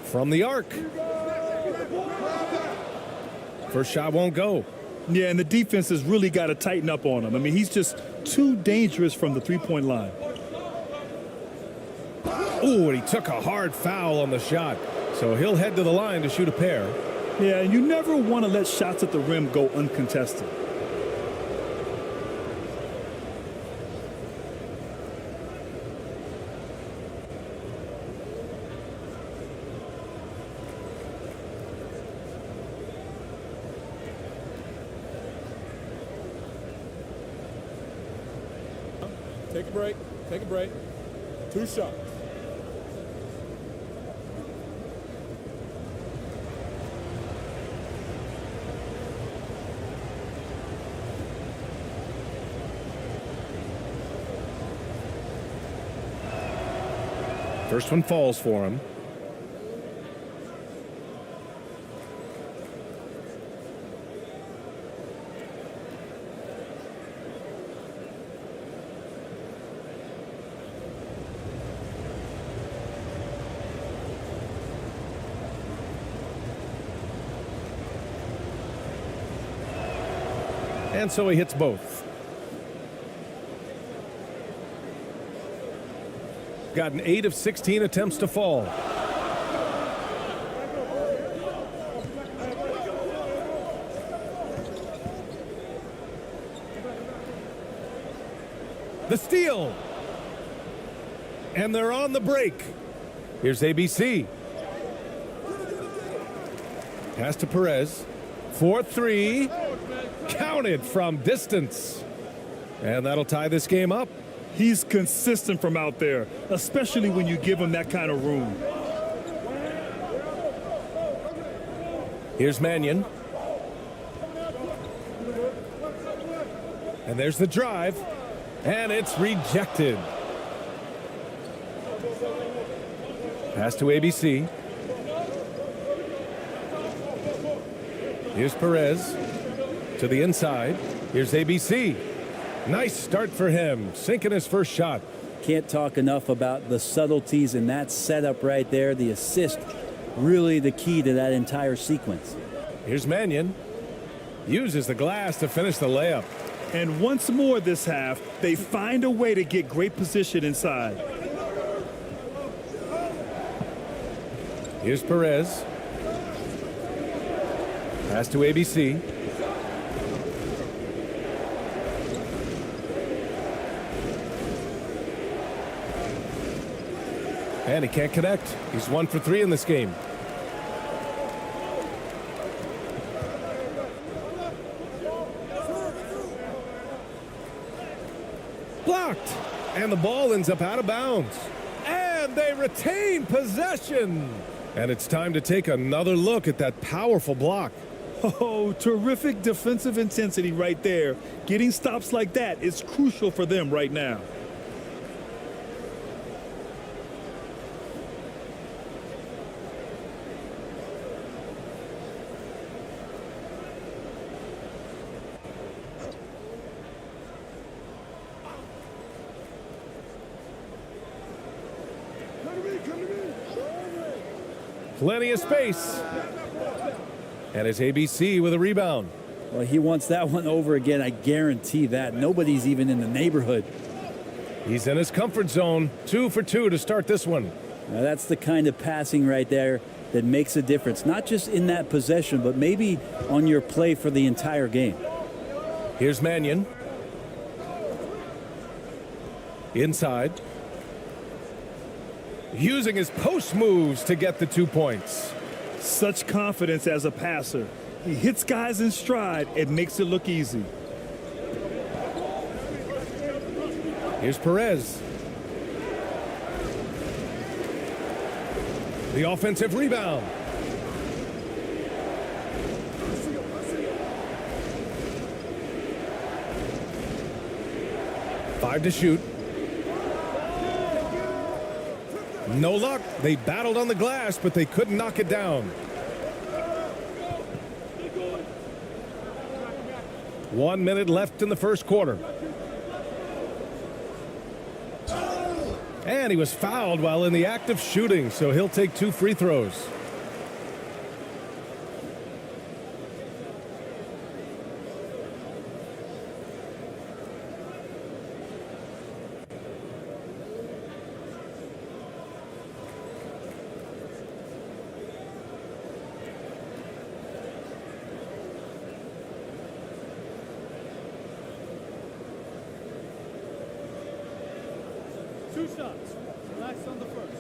From the arc. First shot won't go. Yeah, and the defense has really got to tighten up on him. I mean, he's just too dangerous from the three-point line. Oh, and he took a hard foul on the shot. So he'll head to the line to shoot a pair. Yeah, and you never want to let shots at the rim go uncontested. Take a break. Take a break. 2 shots. First one falls for him. And so he hits both. Got an 8 of 16 attempts to fall. The steal. And they're on the break. Here's ABC. Pass to Perez. 4-3. Counted from distance. And that'll tie this game up. He's consistent from out there, especially when you give him that kind of room. Here's Mannion. And there's the drive. And it's rejected. Pass to ABC. Here's Perez. To the inside. Here's ABC. Nice start for him. Sinking his first shot. Can't talk enough about the subtleties in that setup right there. The assist, really the key to that entire sequence. Here's Mannion. Uses the glass to finish the layup. And once more this half, they find a way to get great position inside. Here's Perez. Pass to ABC. And he can't connect. He's 1 for 3 in this game. Blocked. And the ball ends up out of bounds. And they retain possession. And it's time to take another look at that powerful block. Oh, terrific defensive intensity right there. Getting stops like that is crucial for them right now. Plenty of space. And it's ABC with a rebound. Well, he wants that one over again. I guarantee that. Nobody's even in the neighborhood. He's in his comfort zone. 2 for 2 to start this one. Now, that's the kind of passing right there that makes a difference. Not just in that possession, but maybe on your play for the entire game. Here's Mannion. Inside. Using his post moves to get the 2 points. Such confidence as a passer. He hits guys in stride and makes it look easy. Here's Perez. The offensive rebound. Five to shoot. No luck. They battled on the glass, but they couldn't knock it down. 1 minute left in the first quarter. And he was fouled while in the act of shooting, so he'll take 2 free throws. Two shots. Relax on the first.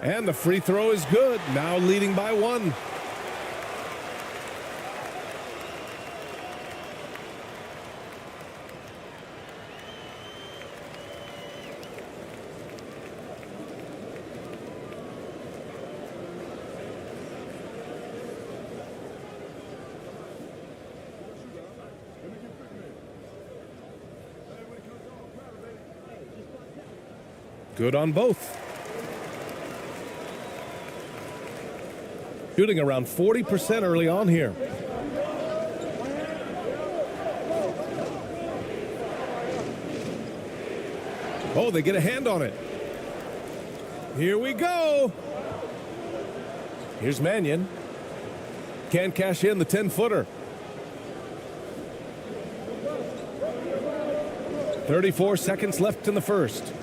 And the free throw is good. Now leading by 1. Good on both. Shooting around 40% early on here. Oh, they get a hand on it. Here we go. Here's Mannion. Can't cash in the 10-footer. 34 seconds left in the first.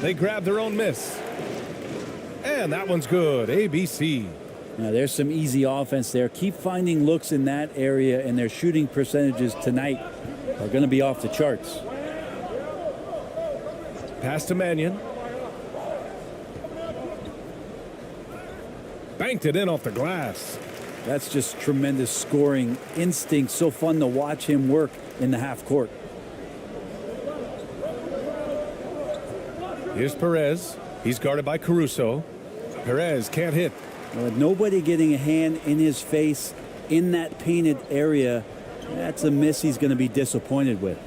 They grab their own miss. And that one's good. ABC. Now, there's some easy offense there. Keep finding looks in that area, and their shooting percentages tonight are going to be off the charts. Pass to Mannion. Banked it in off the glass. That's just tremendous scoring instinct. So fun to watch him work in the half court. Here's Perez. He's guarded by Caruso. Perez can't hit. Well, nobody getting a hand in his face in that painted area. That's a miss he's going to be disappointed with.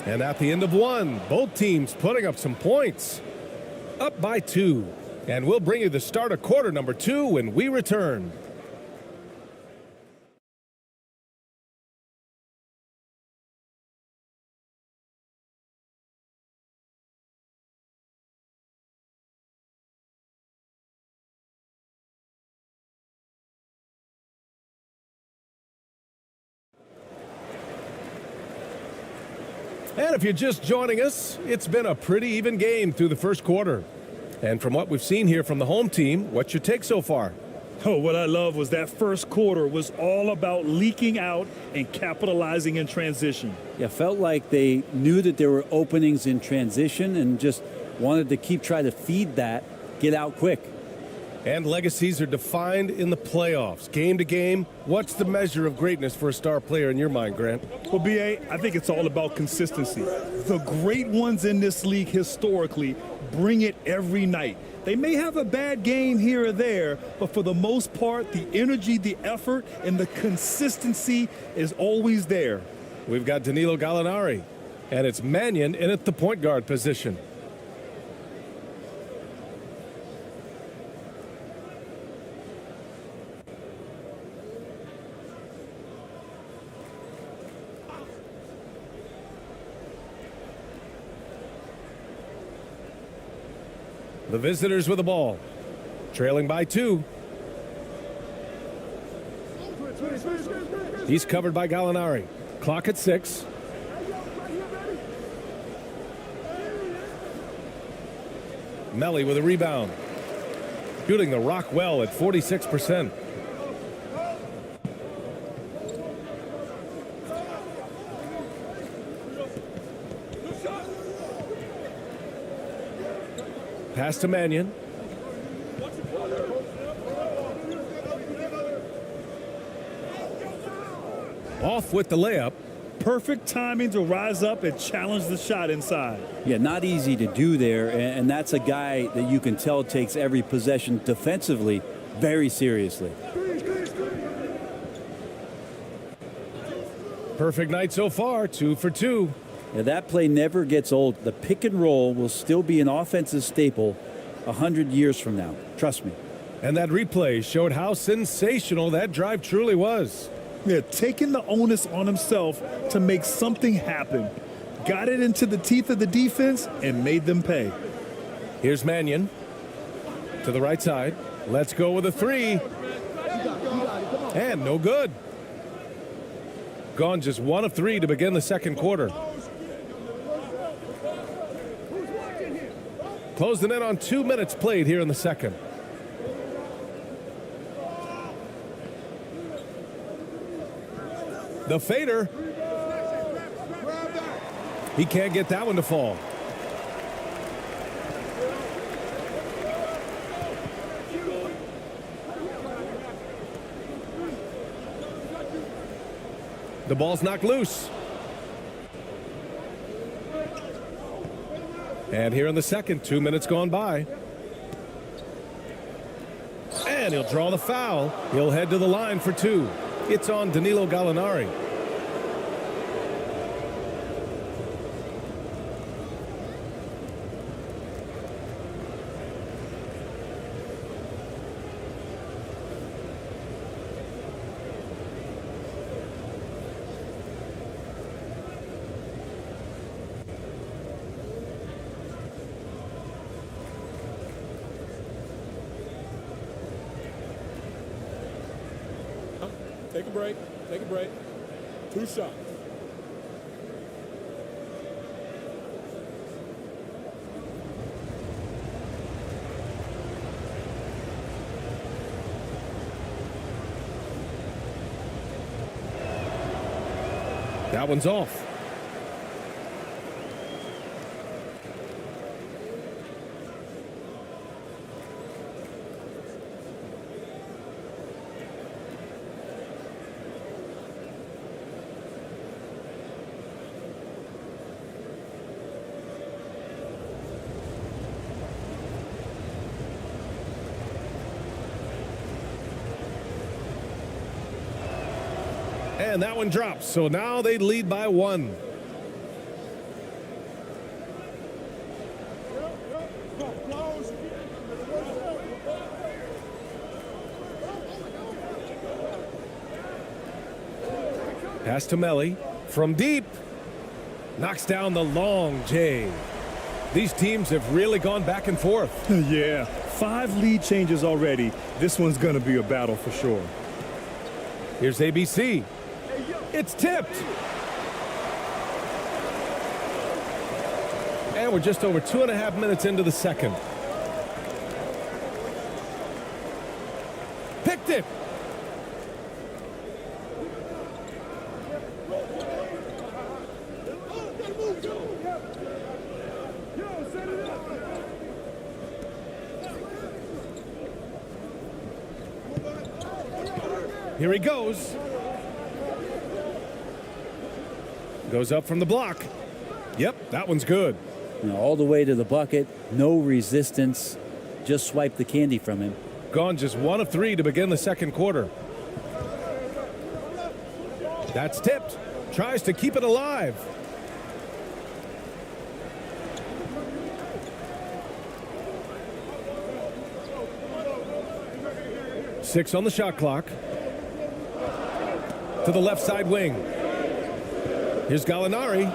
And at the end of 1, both teams putting up some points. Up by 2. And we'll bring you the start of quarter number 2 when we return. And if you're just joining us, it's been a pretty even game through the first quarter. And from what we've seen here from the home team, what's your take so far? Oh, what I love was that first quarter was all about leaking out and capitalizing in transition. Yeah, felt like they knew that there were openings in transition and just wanted to try to feed that, get out quick. And legacies are defined in the playoffs. Game to game, what's the measure of greatness for a star player in your mind, Grant? Well, B.A., I think it's all about consistency. The great ones in this league historically bring it every night. They may have a bad game here or there, but for the most part, the energy, the effort, and the consistency is always there. We've got Danilo Gallinari, and it's Mannion in at the point guard position. The visitors with the ball, trailing by 2. He's covered by Gallinari. Clock at 6. Melly with a rebound. Shooting the rock well at 46%. Pass to Mannion. Off with the layup. Perfect timing to rise up and challenge the shot inside. Yeah, not easy to do there, and that's a guy that you can tell takes every possession defensively very seriously. Perfect night so far, 2 for 2. Yeah, that play never gets old. The pick and roll will still be an offensive staple 100 years from now. Trust me. And that replay showed how sensational that drive truly was. Yeah, taking the onus on himself to make something happen. Got it into the teeth of the defense and made them pay. Here's Mannion to the right side. Let's go with a 3. And no good. Gone just 1 of 3 to begin the second quarter. Closing in on 2 minutes played here in the second. The fader. He can't get that one to fall. The ball's knocked loose. And here in the second, 2 minutes gone by. And he'll draw the foul. He'll head to the line for 2. It's on Danilo Gallinari. Take a break. Take a break. 2 shots. That one's off. And that one drops. So now they lead by 1. Pass to Melly from deep. Knocks down the long J. These teams have really gone back and forth. Yeah, 5 lead changes already. This one's going to be a battle for sure. Here's ABC. It's tipped. And we're just over 2.5 minutes into the second. Picked it. Here he goes. Goes up from the block. Yep, that one's good. All the way to the bucket, no resistance, just swipe the candy from him. Gone just 1 of 3 to begin the second quarter. That's tipped. Tries to keep it alive. Six on the shot clock. To the left side wing. Here's Gallinari.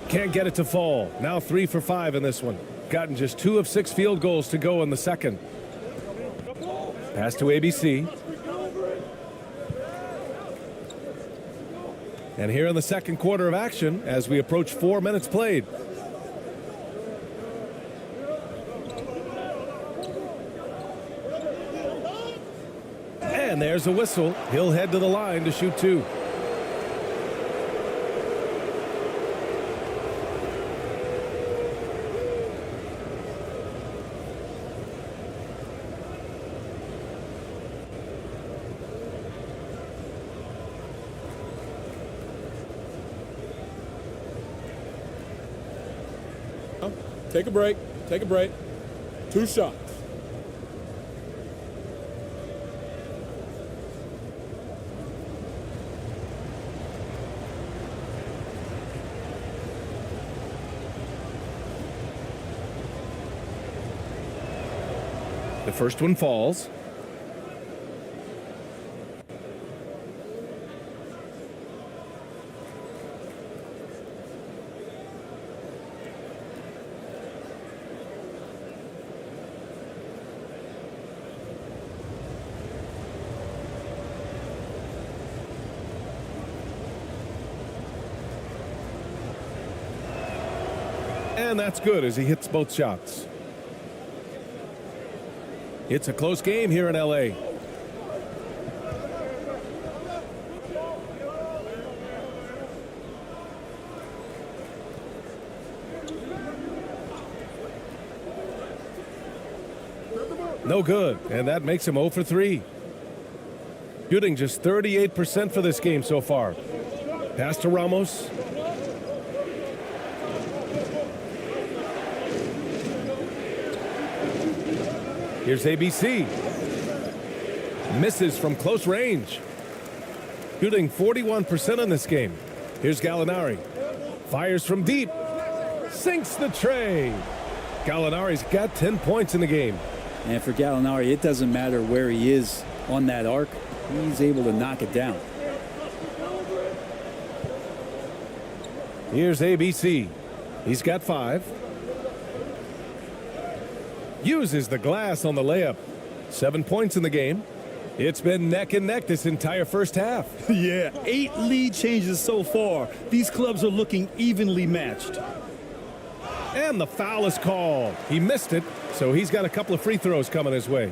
Can't get it to fall. Now 3 for 5 in this one. Gotten just 2 of 6 field goals to go in the second. Pass to ABC. And here in the second quarter of action as we approach 4 minutes played. And there's a whistle. He'll head to the line to shoot 2. Take a break. Take a break. 2 shots. The first one falls. And that's good as he hits both shots. It's a close game here in LA. No good, and that makes him 0 for 3. Shooting just 38% for this game so far. Pass to Ramos. Here's ABC. Misses from close range. Shooting 41% in this game. Here's Gallinari. Fires from deep. Sinks the tray. Gallinari's got 10 points in the game. And for Gallinari, it doesn't matter where he is on that arc. He's able to knock it down. Here's ABC. He's got 5. Uses the glass on the layup. 7 points in the game. It's been neck and neck this entire first half. Yeah, 8 lead changes so far. These clubs are looking evenly matched. And the foul is called. He missed it, so he's got a couple of free throws coming his way.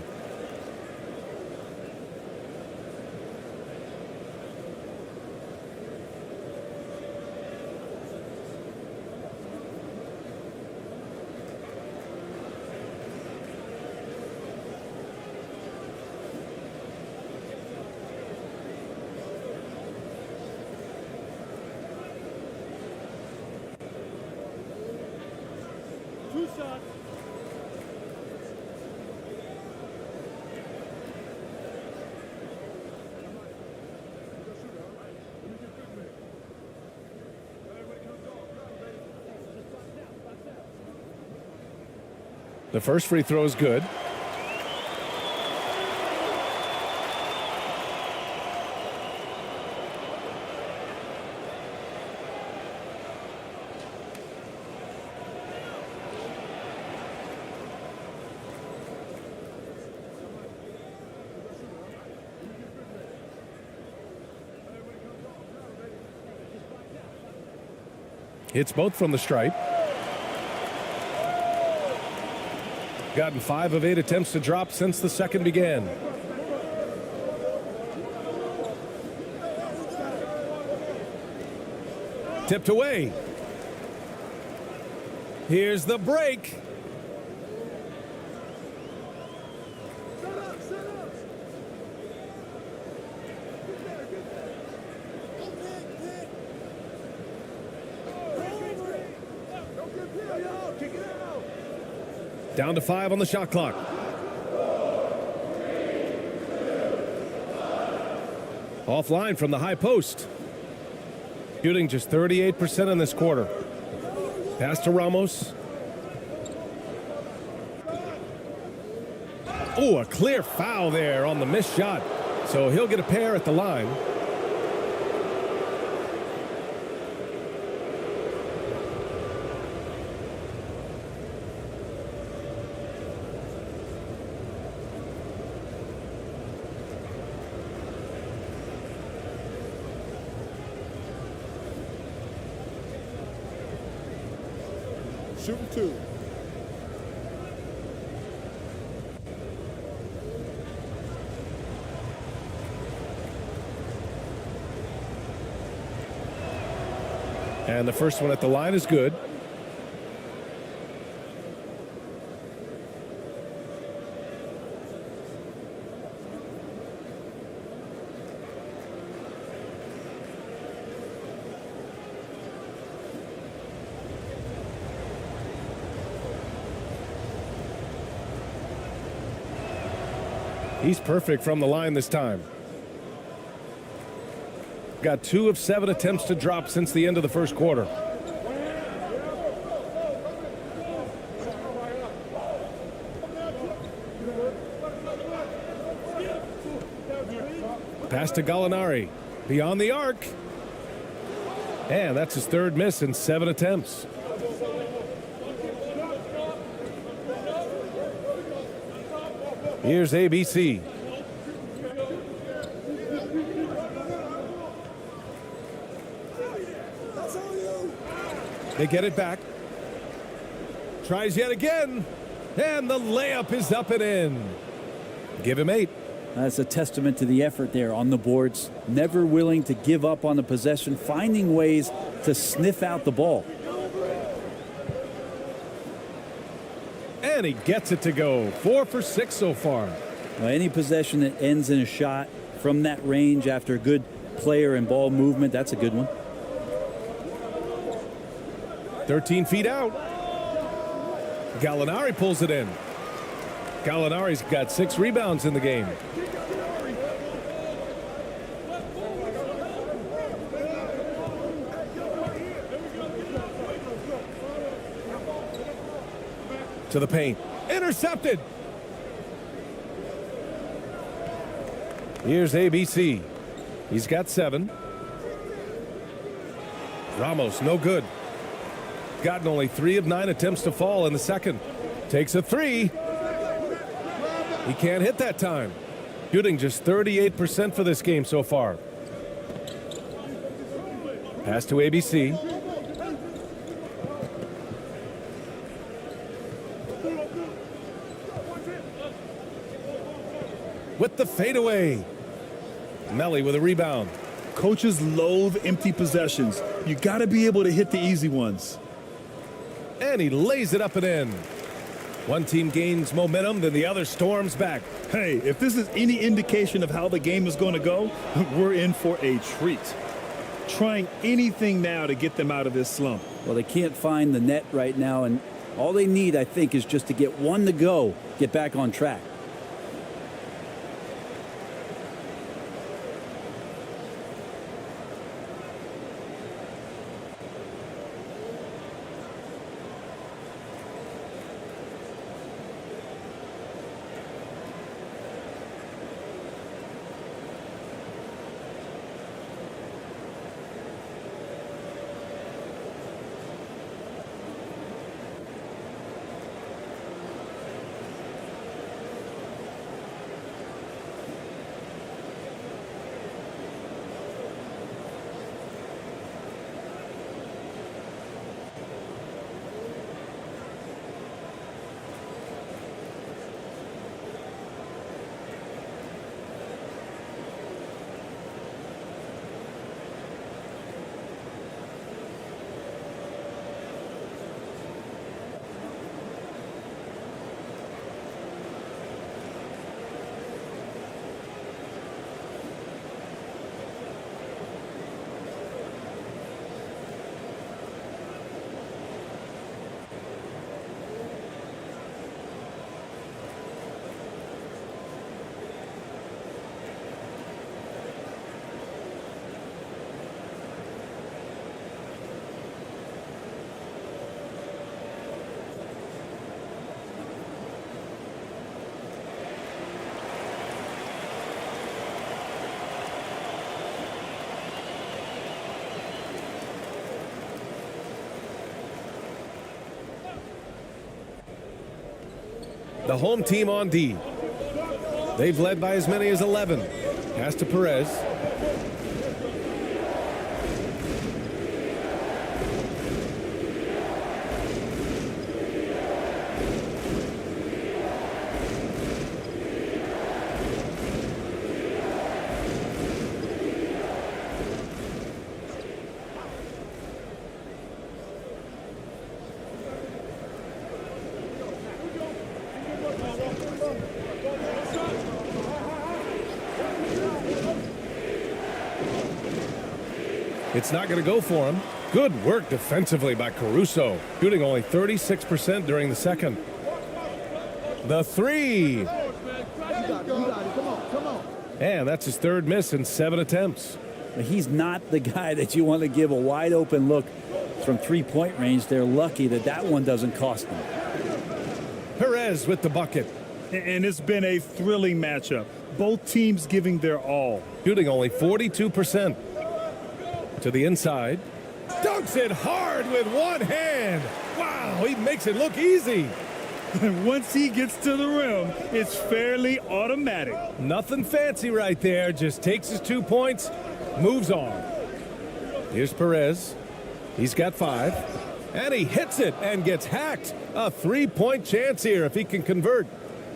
The first free throw is good. Hits both from the stripe. Gotten 5 of 8 attempts to drop since the second began. Tipped away. Here's the break. Down to 5 on the shot clock. Offline from the high post. Shooting just 38% in this quarter. Pass to Ramos. Oh, a clear foul there on the missed shot. So he'll get a pair at the line. Shooting 2. And the first one at the line is good. He's perfect from the line this time. Got 2 of 7 attempts to drop since the end of the first quarter. Pass to Gallinari. Beyond the arc. And that's his 3rd miss in 7 attempts. Here's ABC. They get it back. Tries yet again. And the layup is up and in. Give him 8. That's a testament to the effort there on the boards. Never willing to give up on the possession, finding ways to sniff out the ball. And he gets it to go. 4 for 6 so far. Well, any possession that ends in a shot from that range after good player and ball movement, that's a good one. 13 feet out. Gallinari pulls it in. Gallinari's got 6 rebounds in the game. To the paint. Intercepted. Here's ABC. He's got 7. Ramos, no good. Gotten only 3 of 9 attempts to fall in the second. Takes a 3. He can't hit that time. Shooting just 38% for this game so far. Pass to ABC. With the fadeaway. Melly with a rebound. Coaches loathe empty possessions. You got to be able to hit the easy ones. And he lays it up and in. One team gains momentum, then the other storms back. Hey, if this is any indication of how the game is going to go, we're in for a treat. Trying anything now to get them out of this slump. Well, they can't find the net right now, and all they need, I think, is just to get one to go, get back on track. The home team on D. They've led by as many as 11. Pass to Perez. It's not going to go for him. Good work defensively by Caruso, shooting only 36% during the second. The three. And that's his third miss in 7 attempts. He's not the guy that you want to give a wide open look from three-point range. They're lucky that that one doesn't cost them. Perez with the bucket. And it's been a thrilling matchup. Both teams giving their all. Shooting only 42%. To the inside. Dunks it hard with one hand. Wow, he makes it look easy. Once he gets to the rim, it's fairly automatic. Nothing fancy right there. Just takes his 2 points, moves on. Here's Perez. He's got 5. And he hits it and gets hacked. A 3-point chance here if he can convert.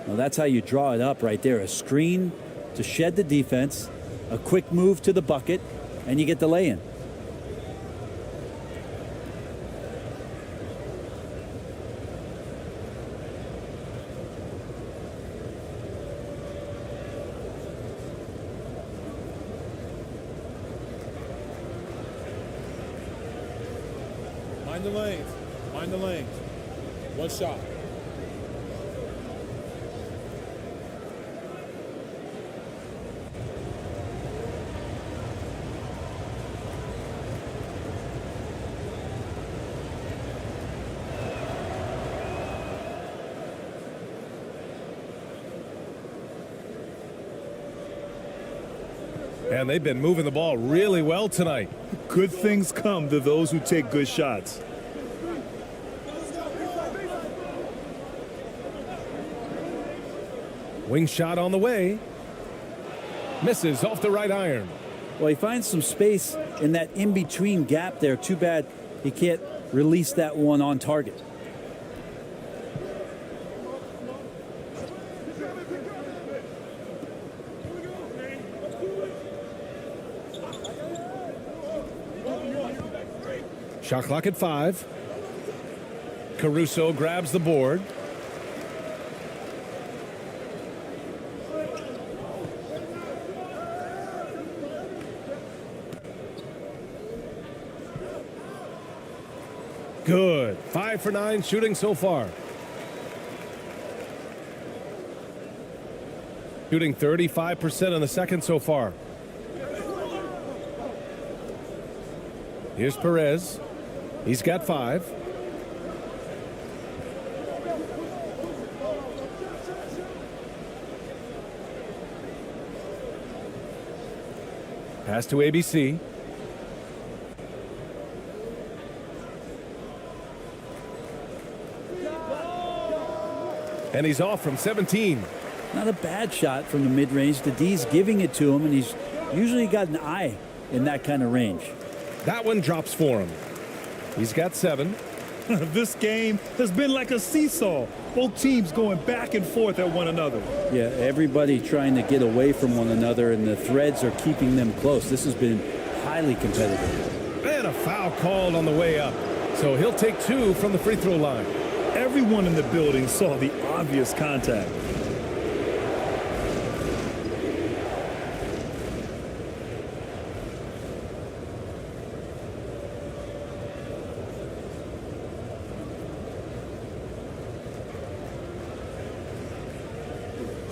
Well, that's how you draw it up right there. A screen to shed the defense, a quick move to the bucket, and you get the lay-in. Mind the lanes. Mind the lanes. One shot. And they've been moving the ball really well tonight. Good things come to those who take good shots. Wing shot on the way. Misses off the right iron. Well, he finds some space in that in-between gap there. Too bad he can't release that one on target. Shot clock at 5. Caruso grabs the board. Good. 5 for 9 shooting so far. Shooting 35% in the second so far. Here's Perez. He's got 5. Pass to ABC. And he's off from 17. Not a bad shot from the mid-range. The D's giving it to him, and he's usually got an eye in that kind of range. That one drops for him. He's got 7. This game has been like a seesaw. Both teams going back and forth at one another. Yeah, everybody trying to get away from one another, and the threads are keeping them close. This has been highly competitive. And a foul called on the way up. So he'll take 2 from the free throw line. Everyone in the building saw the obvious contact.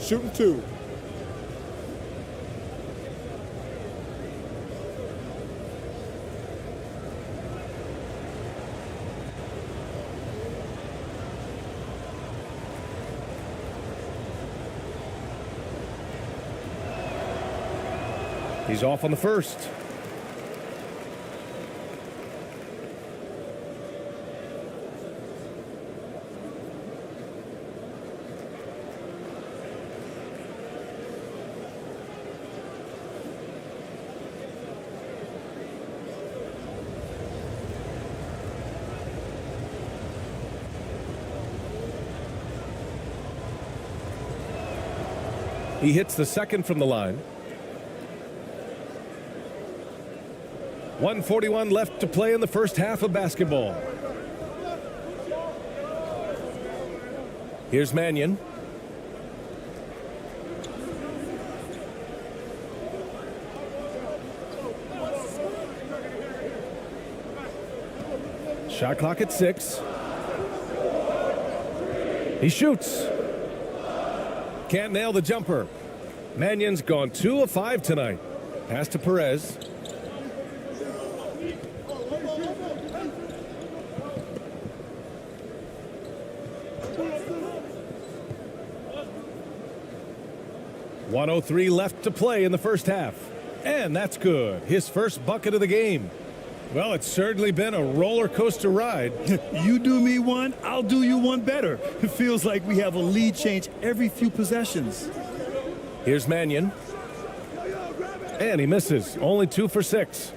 Shooting 2. He's off on the first. He hits the second from the line. 1:41 left to play in the first half of basketball. Here's Mannion. Shot clock at 6. He shoots. Can't nail the jumper. Mannion's gone 2 of 5 tonight. Pass to Perez. .103 left to play in the first half. And that's good. His first bucket of the game. Well, it's certainly been a roller coaster ride. You do me one, I'll do you one better. It feels like we have a lead change every few possessions. Here's Mannion. And he misses. Only 2 for 6.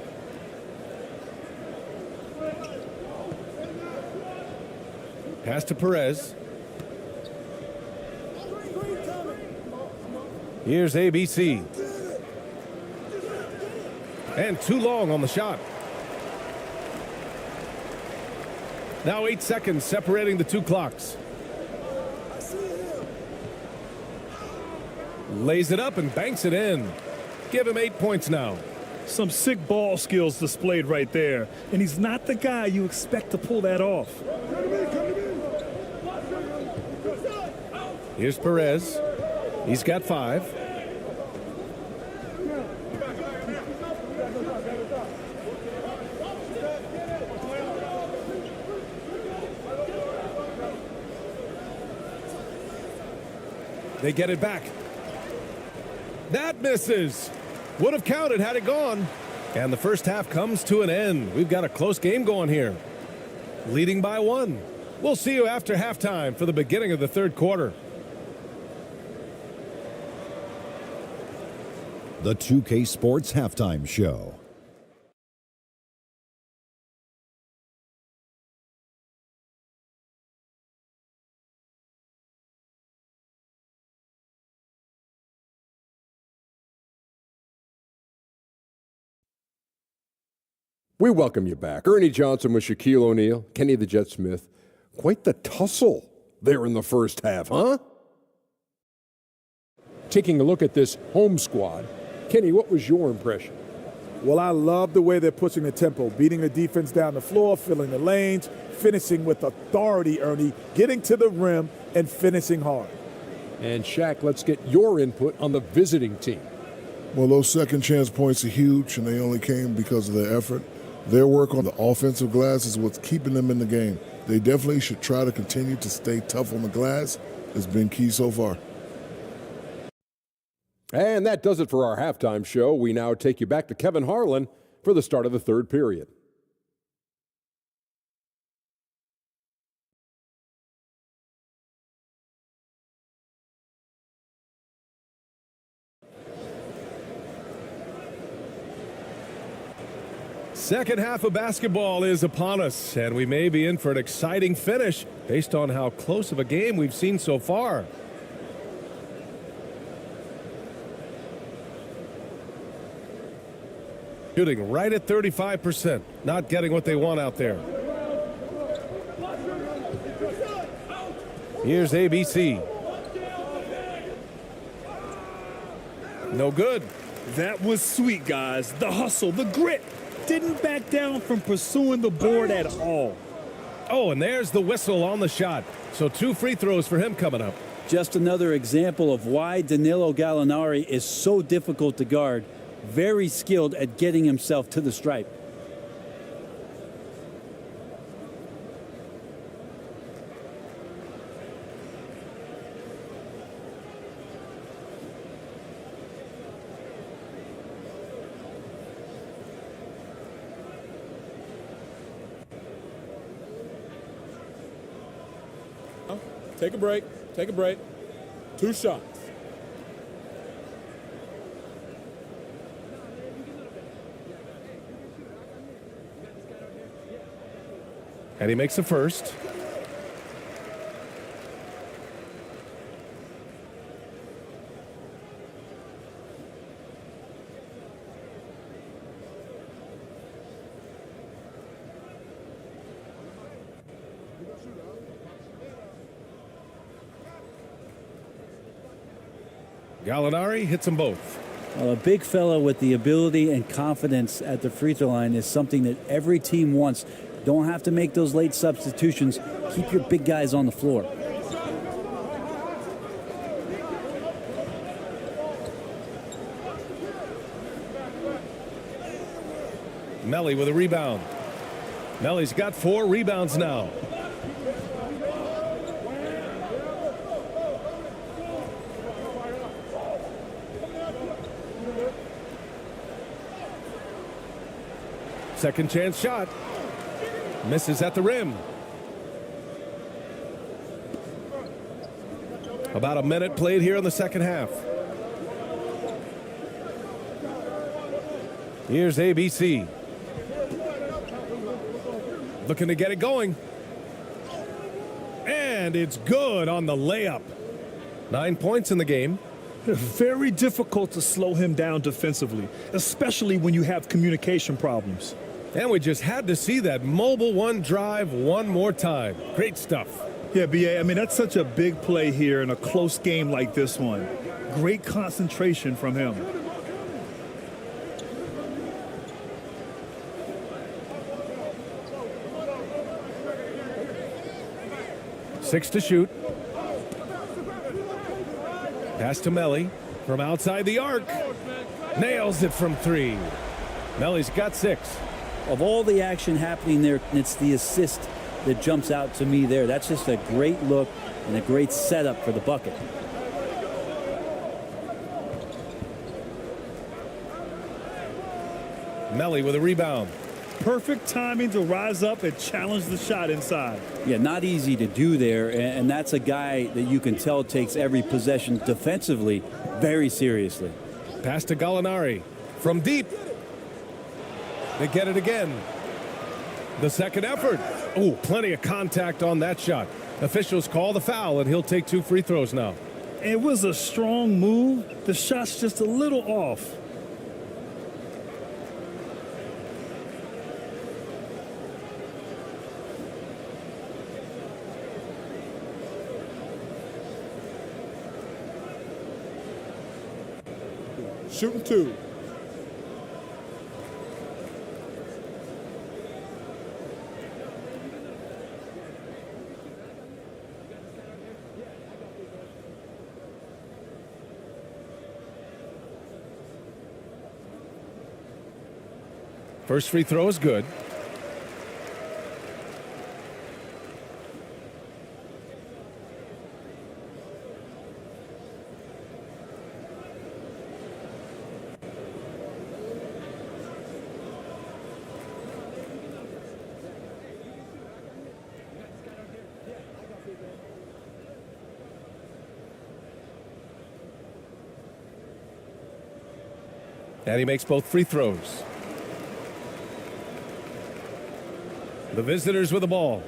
Pass to Perez. Here's ABC. And too long on the shot. Now 8 seconds separating the 2 clocks. Lays it up and banks it in. Give him 8 points now. Some sick ball skills displayed right there. And he's not the guy you expect to pull that off. Here's Perez. He's got 5. They get it back. That misses. Would have counted had it gone. And the first half comes to an end. We've got a close game going here. Leading by 1. We'll see you after halftime for the beginning of the third quarter. The 2K Sports Halftime Show. We welcome you back. Ernie Johnson with Shaquille O'Neal, Kenny the Jet Smith. Quite the tussle there in the first half, huh? Taking a look at this home squad, Kenny, what was your impression? Well, I love the way they're pushing the tempo, beating the defense down the floor, filling the lanes, finishing with authority, Ernie, getting to the rim and finishing hard. And Shaq, let's get your input on the visiting team. Well, those second chance points are huge, and they only came because of their effort. Their work on the offensive glass is what's keeping them in the game. They definitely should try to continue to stay tough on the glass. It's been key so far. And that does it for our halftime show. We now take you back to Kevin Harlan for the start of the third period. Second half of basketball is upon us, and we may be in for an exciting finish based on how close of a game we've seen so far. Shooting right at 35%, not getting what they want out there. Here's ABC. No good. That was sweet, guys. The hustle, the grit. Didn't back down from pursuing the board at all. Oh, and there's the whistle on the shot. So 2 free throws for him coming up. Just another example of why Danilo Gallinari is so difficult to guard. Very skilled at getting himself to the stripe. Take a break. Take a break. 2 shots. And he makes the first. Gallinari hits them both. Well, a big fellow with the ability and confidence at the free throw line is something that every team wants. Don't have to make those late substitutions. Keep your big guys on the floor. Melli with a rebound. Melli's got 4 rebounds now. Second chance shot. Misses at the rim. About a minute played here in the second half. Here's ABC. Looking to get it going. And it's good on the layup. 9 points in the game. Very difficult to slow him down defensively, especially when you have communication problems. And we just had to see that mobile one drive one more time. Great stuff. Yeah, B.A., I mean, that's such a big play here in a close game like this one. Great concentration from him. Six to shoot. Pass to Melli from outside the arc. Nails it from 3. Melli's got 6. Of all the action happening there, it's the assist that jumps out to me there. That's just a great look and a great setup for the bucket. Melli with a rebound. Perfect timing to rise up and challenge the shot inside. Yeah, not easy to do there, and that's a guy that you can tell takes every possession defensively very seriously. Pass to Gallinari from deep. They get it again. The second effort. Oh, plenty of contact on that shot. Officials call the foul, and he'll take 2 free throws now. It was a strong move. The shot's just a little off. Shooting 2. First free throw is good. And he makes both free throws. The visitors with the ball.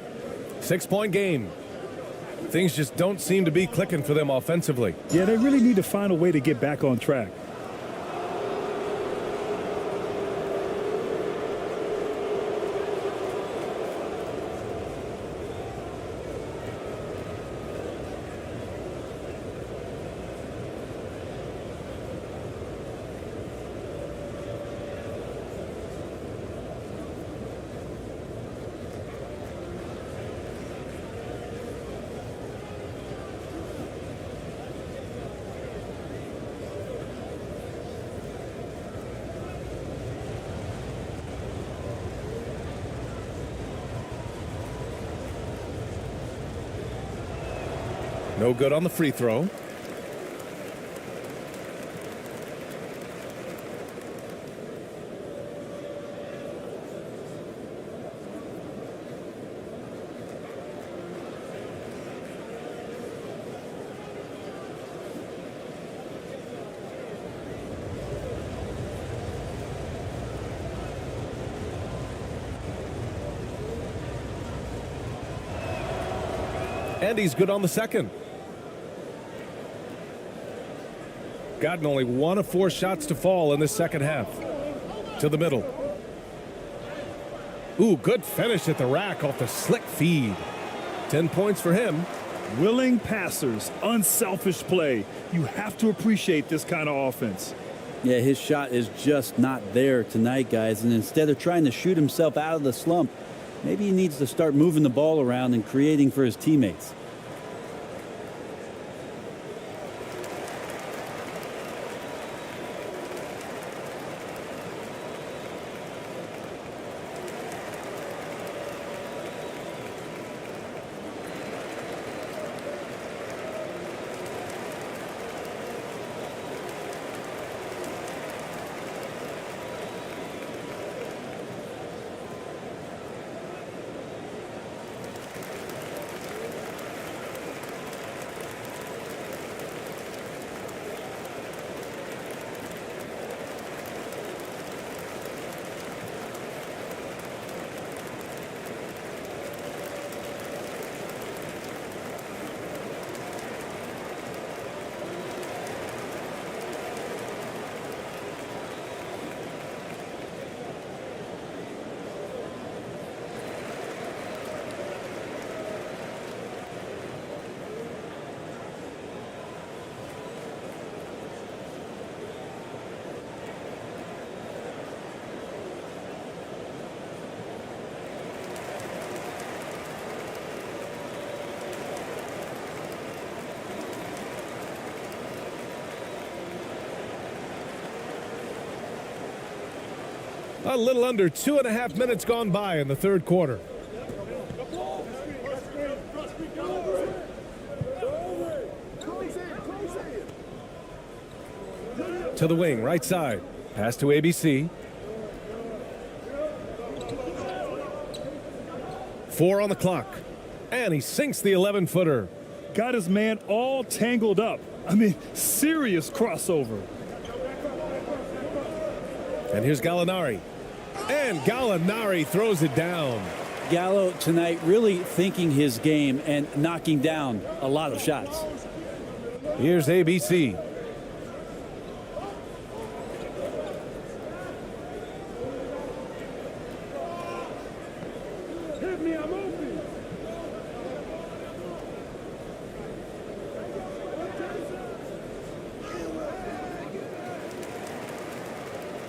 6-point game. Things just don't seem to be clicking for them offensively. Yeah, they really need to find a way to get back on track. No good on the free throw. And he's good on the second. Gotten only 1 of 4 shots to fall in this second half. To the middle. Ooh, good finish at the rack off the slick feed. 10 points for him. Willing passers, unselfish play. You have to appreciate this kind of offense. Yeah, his shot is just not there tonight, guys. And instead of trying to shoot himself out of the slump, maybe he needs to start moving the ball around and creating for his teammates. A little under 2.5 minutes gone by in the third quarter. To the wing, right side. Pass to ABC. 4 on the clock. And he sinks the 11-footer. Got his man all tangled up. I mean, serious crossover. And here's Gallinari. And Gallinari throws it down. Gallo tonight really thinking his game and knocking down a lot of shots. Here's ABC. Hit me, I'm open.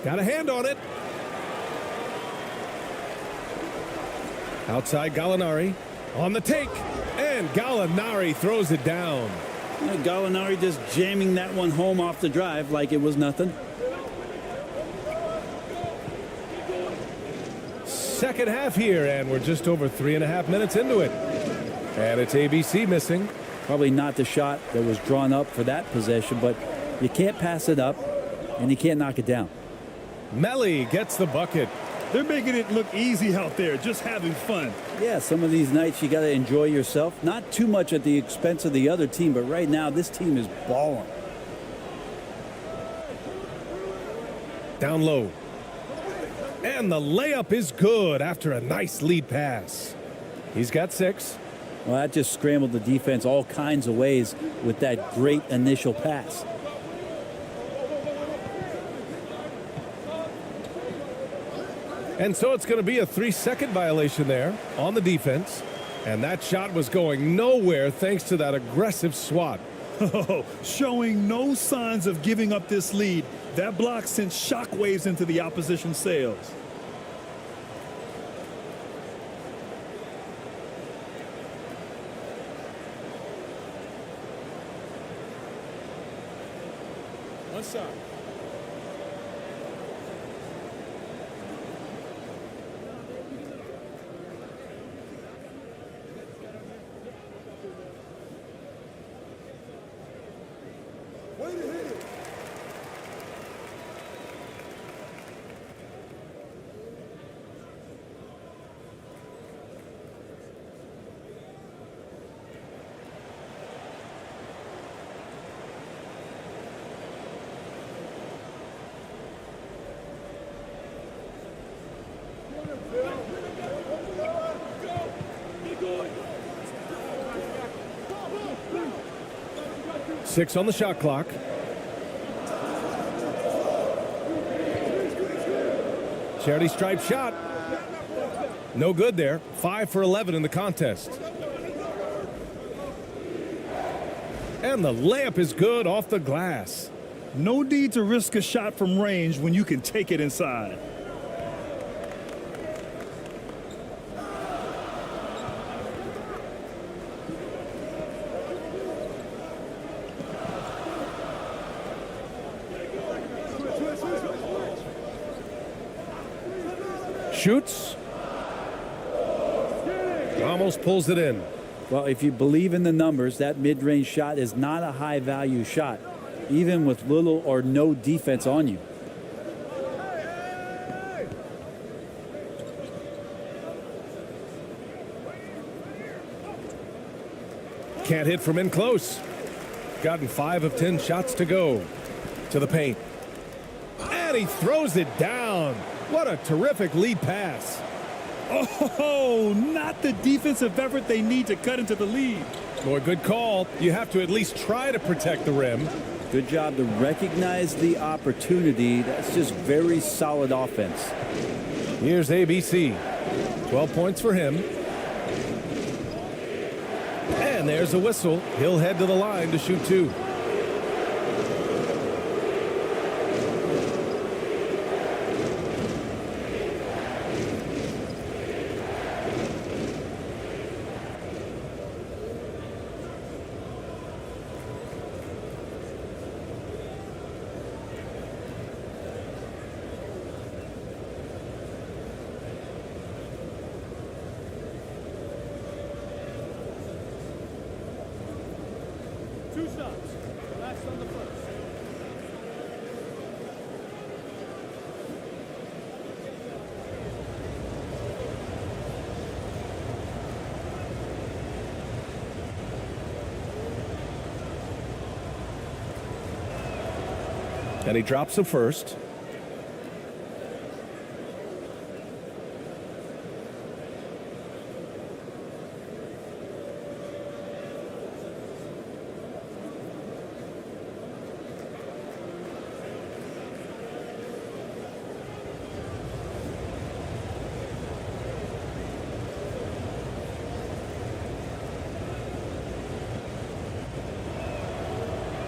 Got a hand on it. Outside Gallinari on the take, and Gallinari throws it down. Gallinari just jamming that one home off the drive like it was nothing. Second half here, and we're just over 3.5 minutes into it. And it's ABC missing. Probably not the shot that was drawn up for that possession, but you can't pass it up, and you can't knock it down. Melly gets the bucket. They're making it look easy out there, just having fun. Yeah, some of these nights you got to enjoy yourself. Not too much at the expense of the other team, but right now this team is balling. Down low. And the layup is good after a nice lead pass. He's got 6. Well, that just scrambled the defense all kinds of ways with that great initial pass. And so it's going to be a 3-second violation there on the defense. And that shot was going nowhere thanks to that aggressive swat. Showing no signs of giving up this lead. That block sent shockwaves into the opposition sails. One shot. Six on the shot clock. Charity stripe shot. No good there. 5 for 11 in the contest. And the layup is good off the glass. No need to risk a shot from range when you can take it inside. Shoots. Almost pulls it in. Well, if you believe in the numbers, that mid-range shot is not a high-value shot, even with little or no defense on you. Can't hit from in close. Gotten 5 of 10 shots to go. To the paint. And he throws it down. What a terrific lead pass. Oh, not the defensive effort they need to cut into the lead. Boy, good call. You have to at least try to protect the rim. Good job to recognize the opportunity. That's just very solid offense. Here's ABC. 12 points for him. And there's a whistle. He'll head to the line to shoot 2. And he drops the first.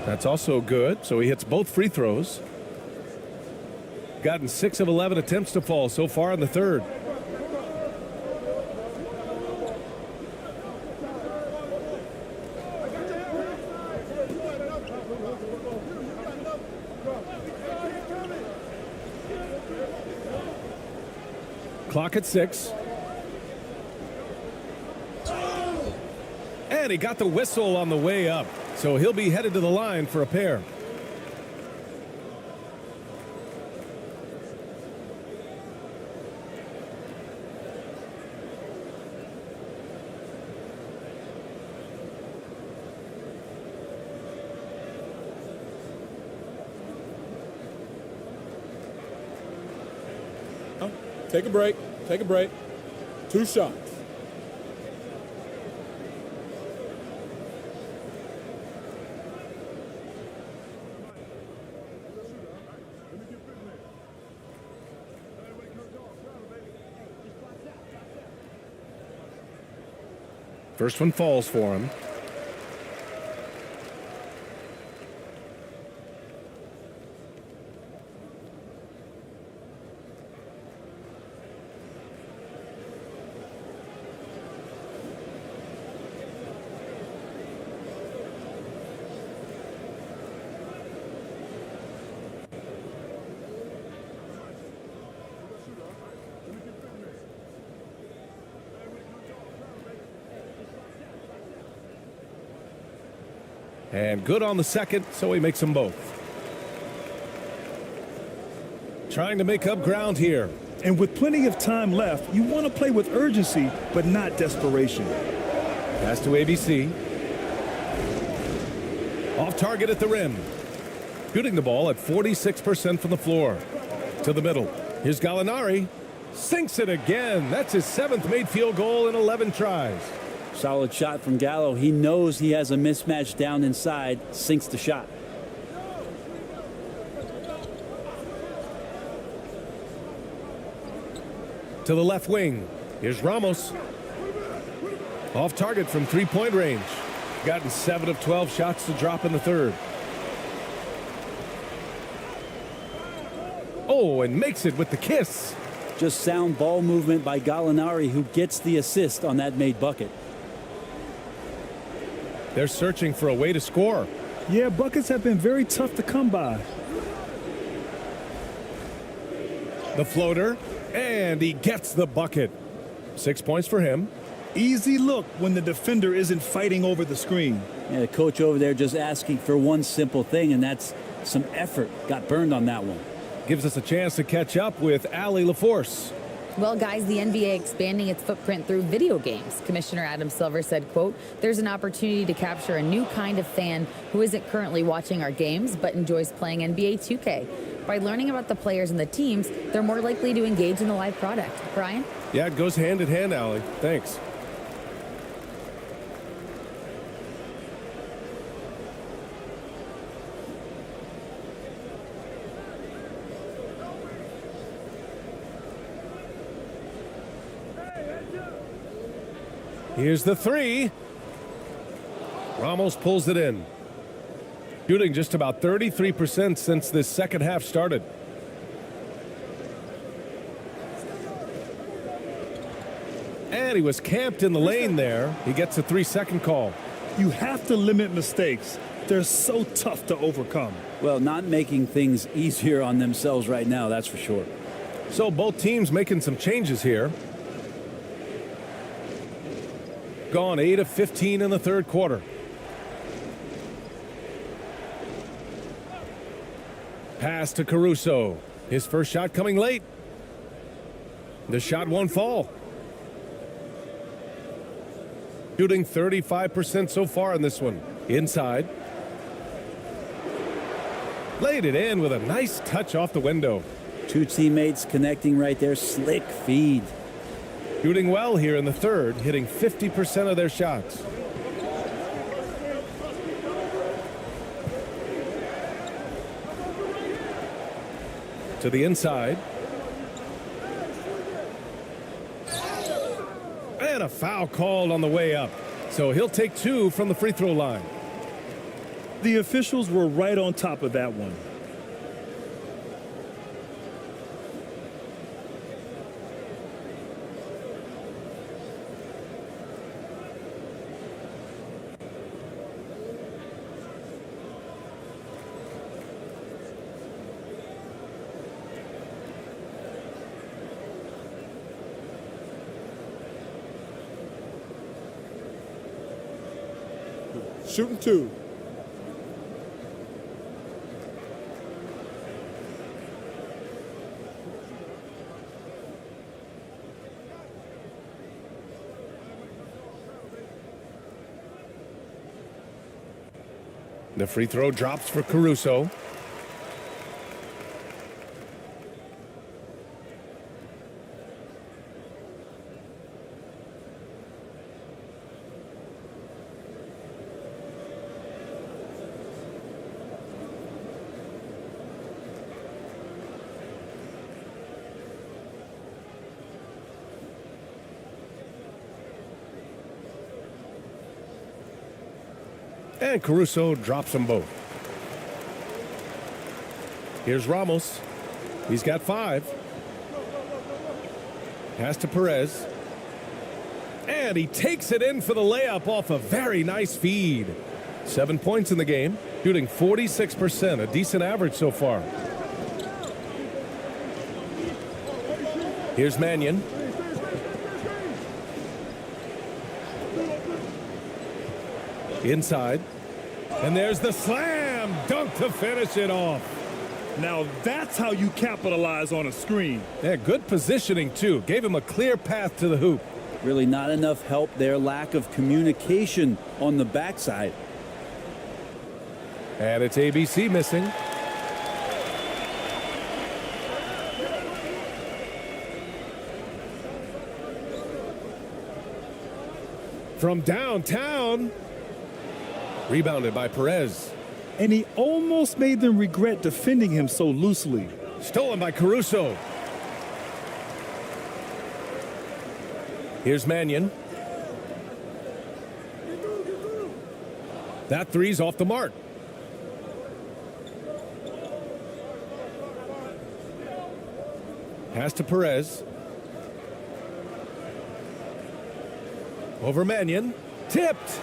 That's also good, so he hits both free throws. Gotten 6 of 11 attempts to fall so far in the third. Clock at 6. And he got the whistle on the way up. So he'll be headed to the line for a pair. Take a break. Take a break. 2 shots. First one falls for him. And good on the second, so he makes them both. Trying to make up ground here. And with plenty of time left, you want to play with urgency, but not desperation. Pass to ABC. Off target at the rim. Shooting the ball at 46% from the floor. To the middle. Here's Gallinari. Sinks it again. That's his 7th made field goal in 11 tries. Solid shot from Gallo. He knows he has a mismatch down inside. Sinks the shot. To the left wing. Here's Ramos. Off target from 3-point range. Gotten 7 of 12 shots to drop in the third. Oh, and makes it with the kiss. Just sound ball movement by Gallinari, who gets the assist on that made bucket. They're searching for a way to score. Yeah, buckets have been very tough to come by. The floater, and he gets the bucket. 6 points for him. Easy look when the defender isn't fighting over the screen. Yeah, the coach over there just asking for one simple thing, and that's some effort. Got burned on that one. Gives us a chance to catch up with Allie LaForce. Well, guys, the NBA expanding its footprint through video games. Commissioner Adam Silver said, quote, "There's an opportunity to capture a new kind of fan who isn't currently watching our games but enjoys playing NBA 2K. By learning about the players and the teams, they're more likely to engage in the live product." Brian? Yeah, it goes hand in hand, Allie. Thanks. Here's the three. Ramos pulls it in. Shooting just about 33% since this second half started. And he was camped in the lane there. He gets a 3-second call. You have to limit mistakes. They're so tough to overcome. Well, not making things easier on themselves right now, that's for sure. So both teams making some changes here. Gone 8 of 15 in the third quarter. Pass to Caruso. His first shot coming late. The shot won't fall. Shooting 35% so far in this one. Inside. Laid it in with a nice touch off the window. Two teammates connecting right there. Slick feed. Shooting well here in the third, hitting 50% of their shots. To the inside. And a foul called on the way up. So he'll take 2 from the free throw line. The officials were right on top of that one. Shooting 2. The free throw drops for Caruso. And Caruso drops them both. Here's Ramos. He's got 5. Pass to Perez. And he takes it in for the layup off a very nice feed. 7 points in the game, shooting 46%, a decent average so far. Here's Mannion. Inside. And there's the slam dunk to finish it off. Now that's how you capitalize on a screen. Yeah, good positioning too. Gave him a clear path to the hoop. Really not enough help there. Lack of communication on the backside. And it's ABC missing. From downtown. Rebounded by Perez. And he almost made them regret defending him so loosely. Stolen by Caruso. Here's Mannion. That three's off the mark. Pass to Perez. Over Mannion. Tipped.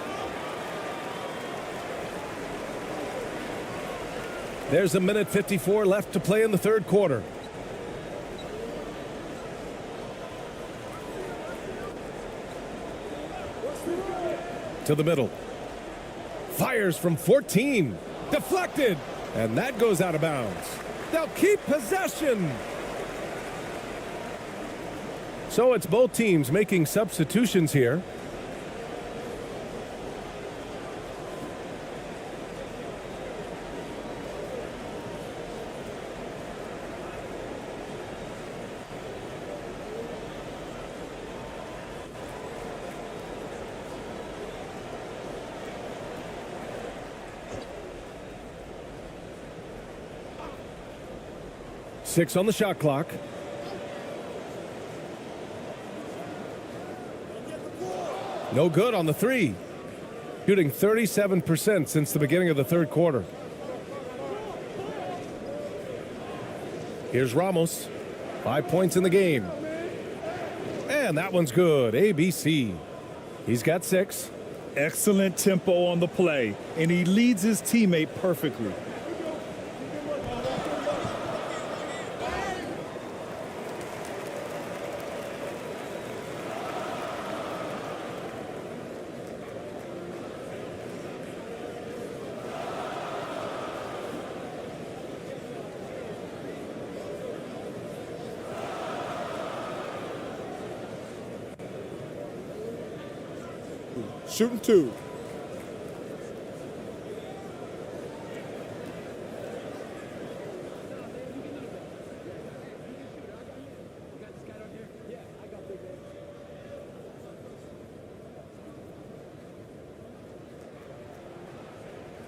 There's 1:54 left to play in the third quarter. To the middle. Fires from 14. Deflected. And that goes out of bounds. They'll keep possession. So it's both teams making substitutions here. Six on the shot clock. No good on the three. Shooting 37% since the beginning of the third quarter. Here's Ramos. 5 points in the game. And that one's good. ABC. He's got 6. Excellent tempo on the play, and he leads his teammate perfectly. Shooting 2.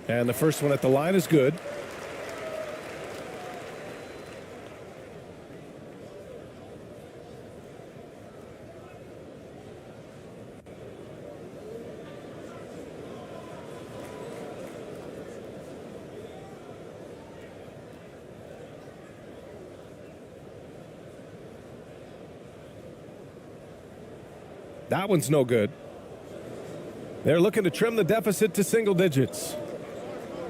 And the first one at the line is good. That one's no good. They're looking to trim the deficit to single digits.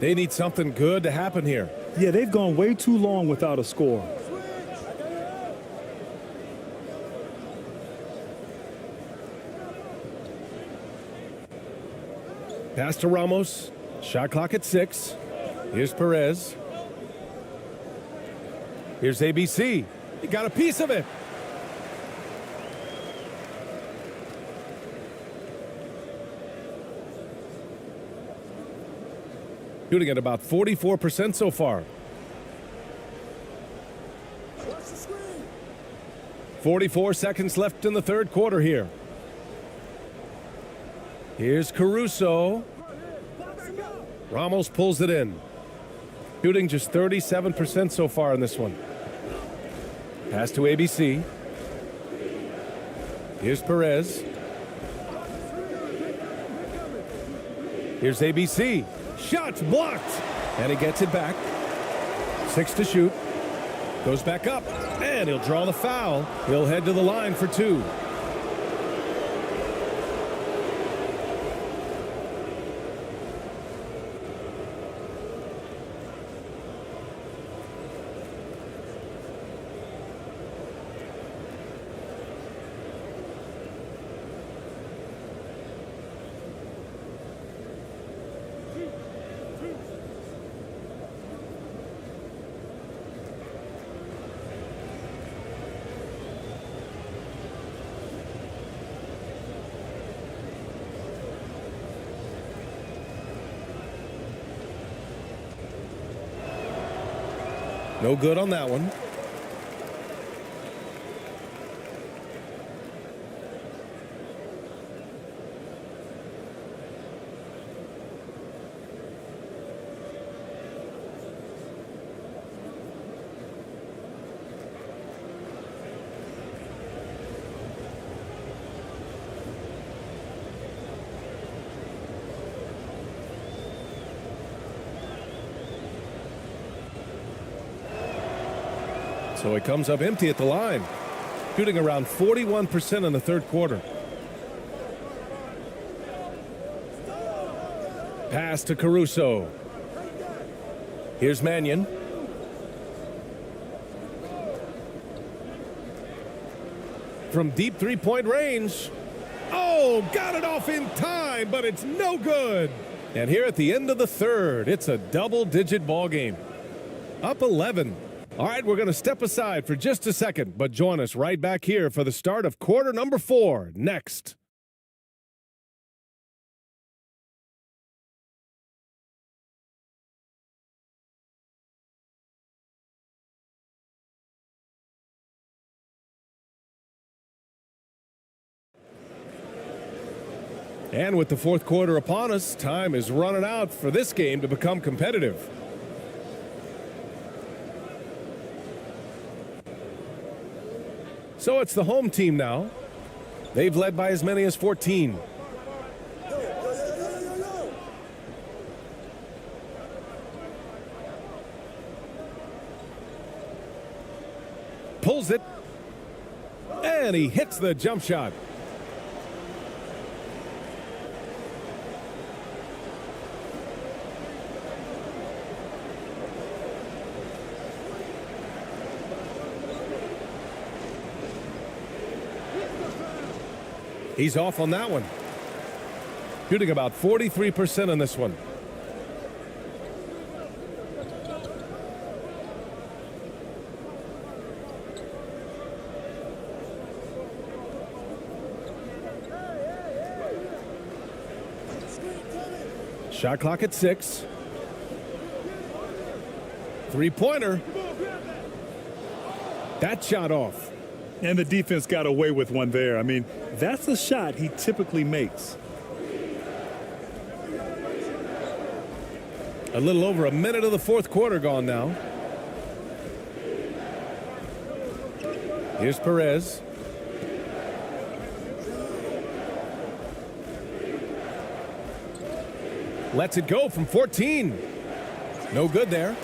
They need something good to happen here. Yeah, they've gone way too long without a score. Pass to Ramos. Shot clock at 6. Here's Perez. Here's ABC. He got a piece of it. Shooting at about 44% so far. 44 seconds left in the third quarter here. Here's Caruso. Ramos pulls it in. Shooting just 37% so far in this one. Pass to ABC. Here's Perez. Here's ABC. Shot blocked. And he gets it back. 6 to shoot. Goes back up. And he'll draw the foul. He'll head to the line for 2. No good on that one. So he comes up empty at the line, shooting around 41% in the third quarter. Pass to Caruso. Here's Mannion. From deep three-point range. Oh, got it off in time, but it's no good. And here at the end of the third, it's a double-digit ball game. Up 11. All right, we're going to step aside for just a second, but join us right back here for the start of quarter number 4 next. And with the fourth quarter upon us, time is running out for this game to become competitive. So it's the home team now. They've led by as many as 14. Pulls it. And he hits the jump shot. He's off on that one. Shooting about 43% on this one. Shot clock at 6. Three-pointer. That shot off. And the defense got away with one there. I mean, that's a shot he typically makes. A little over a minute of the fourth quarter gone now. Here's Perez. Lets it go from 14. No good there.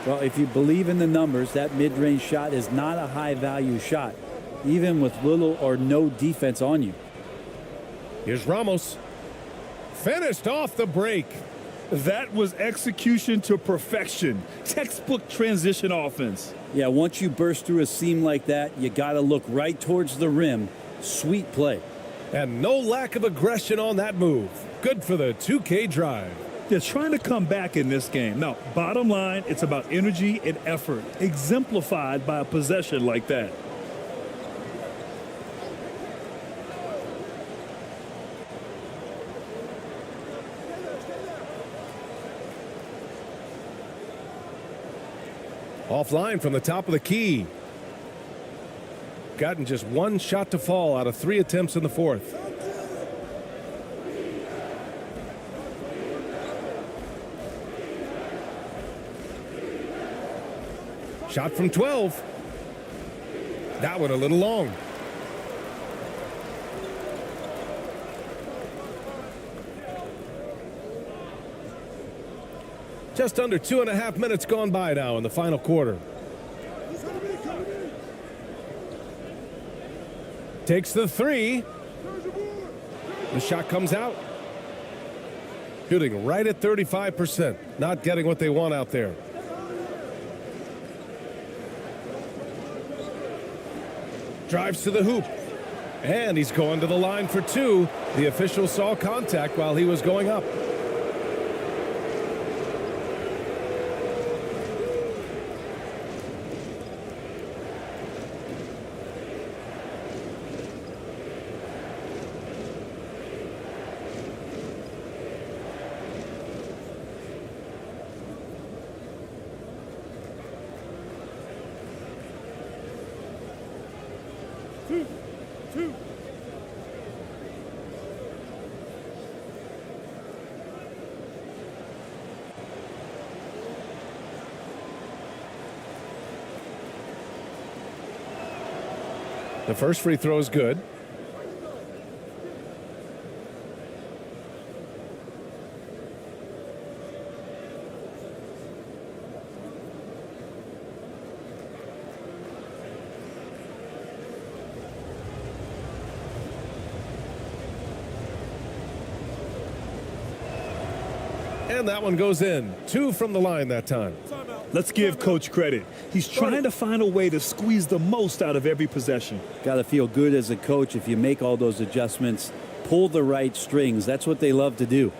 Well, if you believe in the numbers, that mid-range shot is not a high-value shot, even with little or no defense on you. Here's Ramos. Finished off the break. That was execution to perfection. Textbook transition offense. Yeah, once you burst through a seam like that, you got to look right towards the rim. Sweet play. And no lack of aggression on that move. Good for the 2K drive. They're trying to come back in this game. Now, bottom line, it's about energy and effort, exemplified by a possession like that. Offline from the top of the key. Gotten just one shot to fall out of 3 attempts in the fourth. Shot from 12. That one a little long. Just under 2.5 minutes gone by now in the final quarter. Takes the 3. The shot comes out. Shooting right at 35%. Not getting what they want out there. Drives to the hoop. And he's going to the line for 2. The official saw contact while he was going up. The first free throw is good. And that one goes in. 2 from the line that time. Let's give Coach credit. He's trying to find a way to squeeze the most out of every possession. Got to feel good as a coach if you make all those adjustments, pull the right strings. That's what they love to do.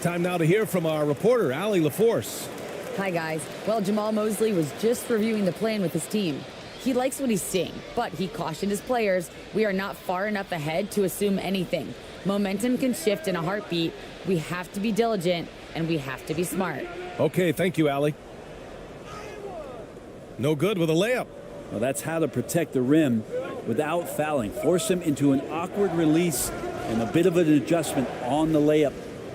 Time now to hear from our reporter, Allie LaForce. Hi, guys. Well, Jamal Mosley was just reviewing the plan with his team. He likes what he's seeing, but he cautioned his players, we are not far enough ahead to assume anything. Momentum can shift in a heartbeat. We have to be diligent, and we have to be smart. Okay, thank you, Allie. No good with a layup. Well, that's how to protect the rim without fouling. Force him into an awkward release and a bit of an adjustment on the layup.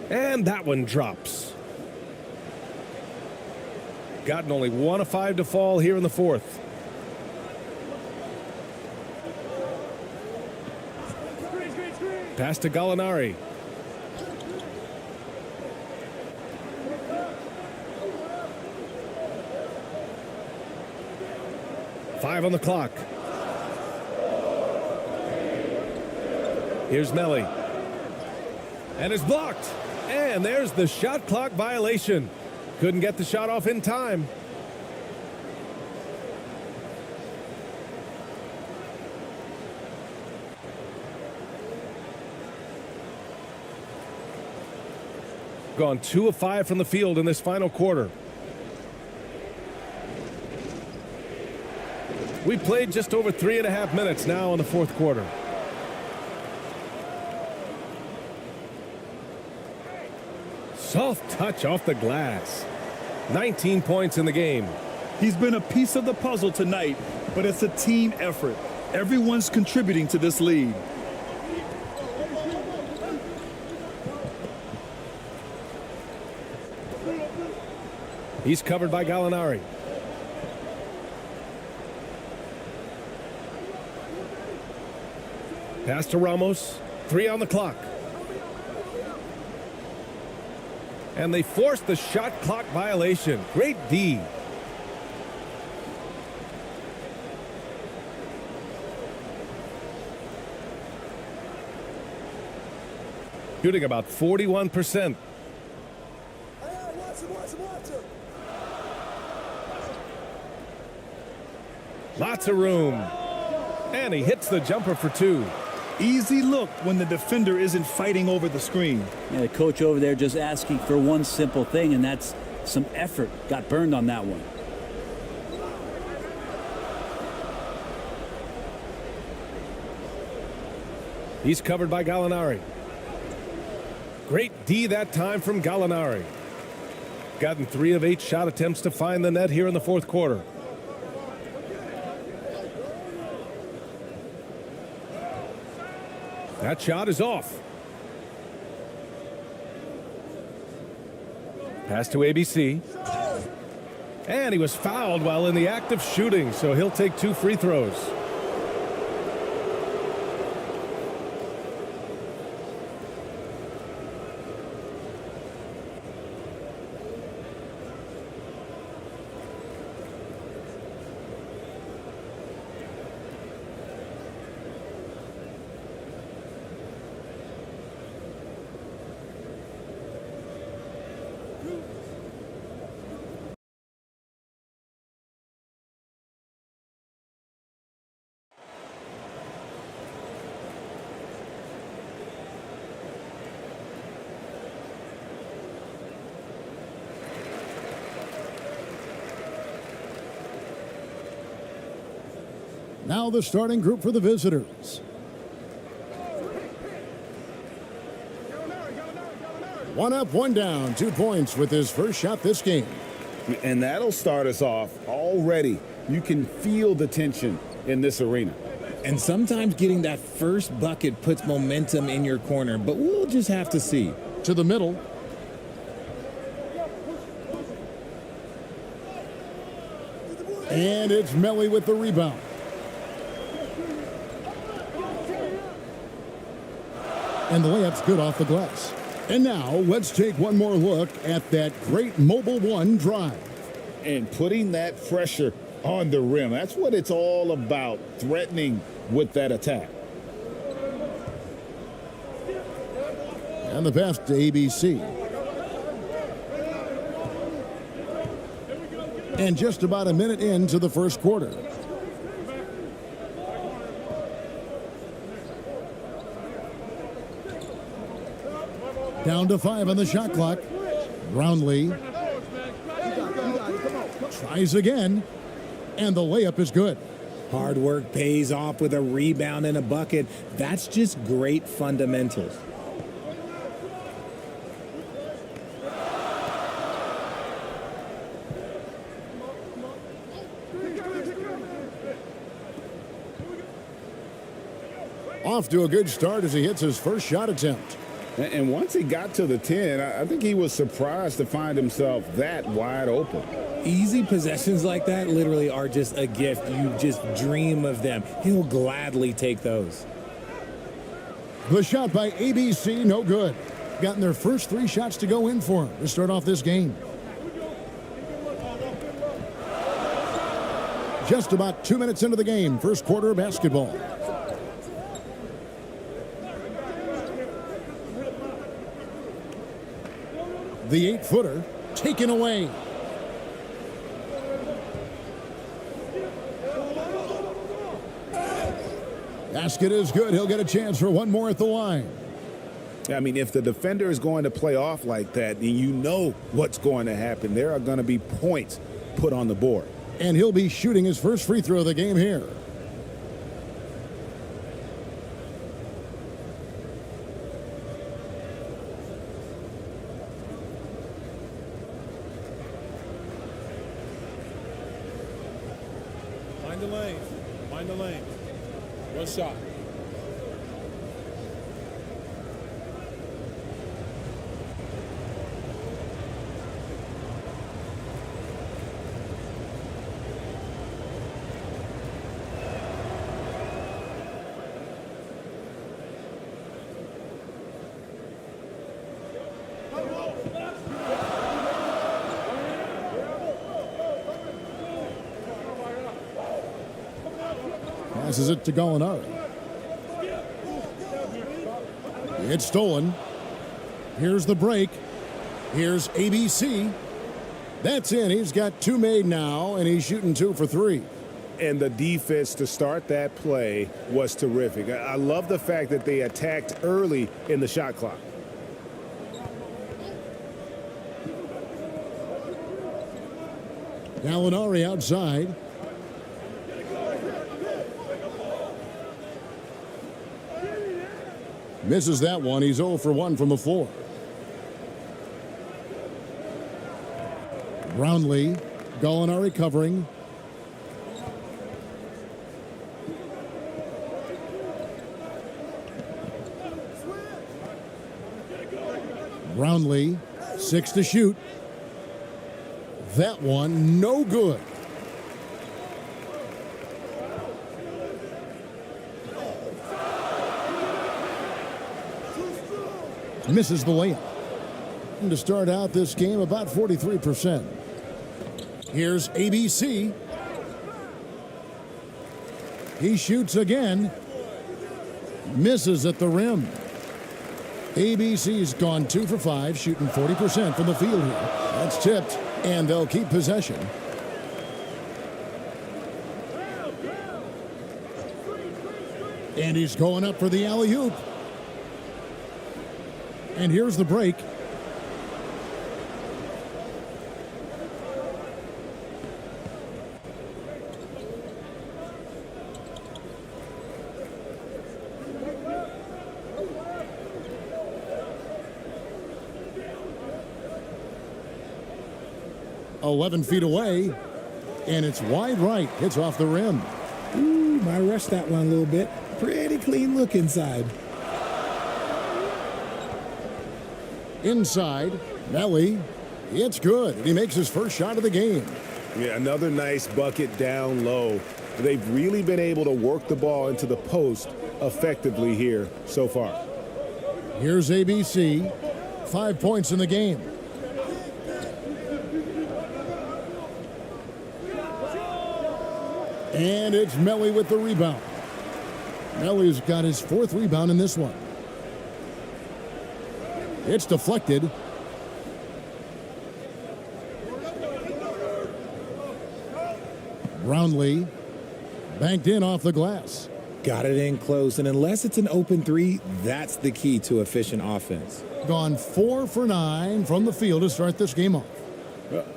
And that one drops. Gotten only 1 of 5 to fall here in the fourth. Pass to Gallinari. Five on the clock. Here's Melly. And it's blocked. And there's the shot clock violation. Couldn't get the shot off in time. Gone 2 of 5 from the field in this final quarter. We played just over 3.5 minutes now in the fourth quarter. Soft touch off the glass. 19 points in the game. He's been a piece of the puzzle tonight, but it's a team effort. Everyone's contributing to this lead. He's covered by Gallinari. Pass to Ramos. 3 on the clock. And they forced the shot clock violation. Great D. Shooting about 41%. Lots of room. And he hits the jumper for 2. Easy look when the defender isn't fighting over the screen. Yeah, the coach over there just asking for one simple thing, and that's some effort. Got burned on that one. He's covered by Gallinari. Great D that time from Gallinari. Gotten 3 of 8 shot attempts to find the net here in the fourth quarter. That shot is off. Pass to ABC. And he was fouled while in the act of shooting, so he'll take 2 free throws. Now the starting group for the visitors. One up, one down, 2 points with his first shot this game. And that'll start us off already. You can feel the tension in this arena. And sometimes getting that first bucket puts momentum in your corner, but we'll just have to see. To the middle. And it's Melly with the rebound. And the layup's good off the glass. And now let's take one more look at that great Mobile One drive. And putting that pressure on the rim. That's what it's all about, threatening with that attack. And the pass to ABC. And just about a minute into the first quarter. Down to 5 on the shot clock. Brownlee tries again, and the layup is good. Hard work pays off with a rebound and a bucket. That's just great fundamentals. Off to a good start as he hits his first shot attempt. And once he got to the 10, I think he was surprised to find himself that wide open. Easy possessions like that literally are just a gift. You just dream of them. He'll gladly take those. The shot by ABC, no good. Gotten their first 3 shots to go in for him to start off this game. Just about 2 minutes into the game, first quarter of basketball. The 8-footer taken away. Basket is good. He'll get a chance for one more at the line. I mean, if the defender is going to play off like that, then you know what's going to happen. There are going to be points put on the board. And he'll be shooting his first free throw of the game here. Find the lane. Find the lane. One shot. Passes it to Gallinari. It's stolen. Here's the break. Here's ABC. That's in. He's got 2 made now, and he's shooting 2 for 3. And the defense to start that play was terrific. I love the fact that they attacked early in the shot clock. Gallinari outside. Misses that one. He's 0 for 1 from the floor. Brownlee. Gallinari covering. Brownlee. 6 to shoot. That one no good. Misses the layup. And to start out this game, about 43%. Here's ABC. He shoots again. Misses at the rim. ABC's gone 2 for 5, shooting 40% from the field here. That's tipped, and they'll keep possession. And he's going up for the alley-oop. And here's the break. 11 feet away, and it's wide right. Hits off the rim. Ooh, might rush that one a little bit. Pretty clean look inside. Inside, Melly. It's good. He makes his first shot of the game. Yeah, another nice bucket down low. They've really been able to work the ball into the post effectively here so far. Here's ABC. 5 points in the game. And it's Melly with the rebound. Melly's got his 4th rebound in this one. It's deflected. Brownlee banked in off the glass. Got it in close, and unless it's an open three, that's the key to efficient offense. Gone 4 for 9 from the field to start this game off.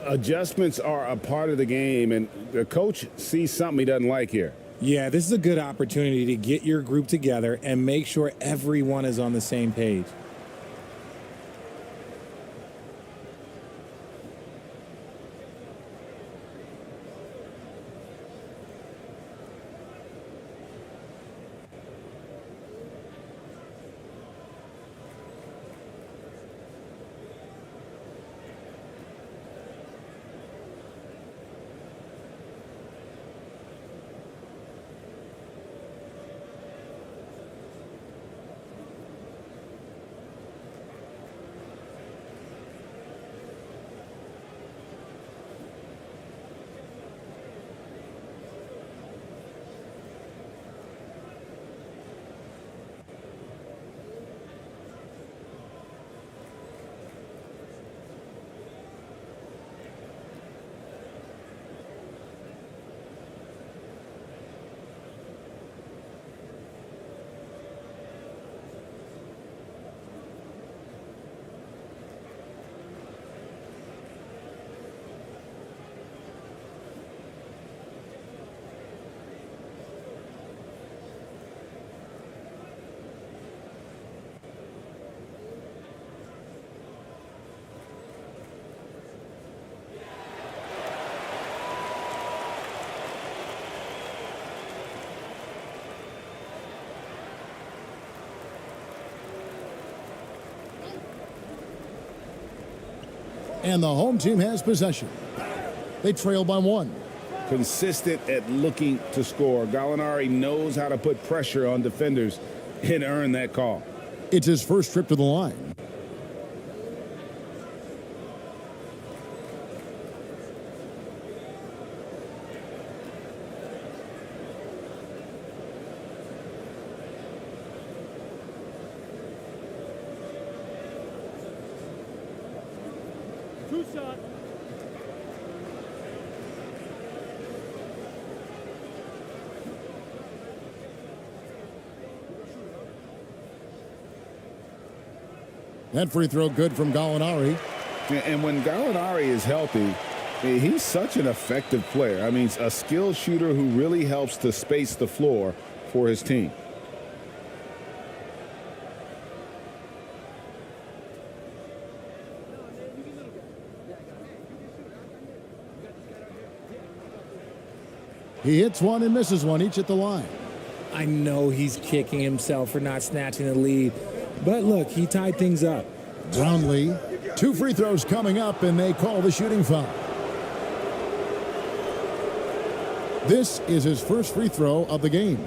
Adjustments are a part of the game, and the coach sees something he doesn't like here. Yeah, this is a good opportunity to get your group together and make sure everyone is on the same page. And the home team has possession. They trail by 1. Consistent at looking to score. Gallinari knows how to put pressure on defenders and earn that call. It's his first trip to the line. That free throw good from Gallinari. And when Gallinari is healthy, he's such an effective player. I mean, a skilled shooter who really helps to space the floor for his team. He hits one and misses one, each at the line. I know he's kicking himself for not snatching the lead, but look, he tied things up. Brownlee, 2 free throws coming up, and they call the shooting foul. This is his first free throw of the game.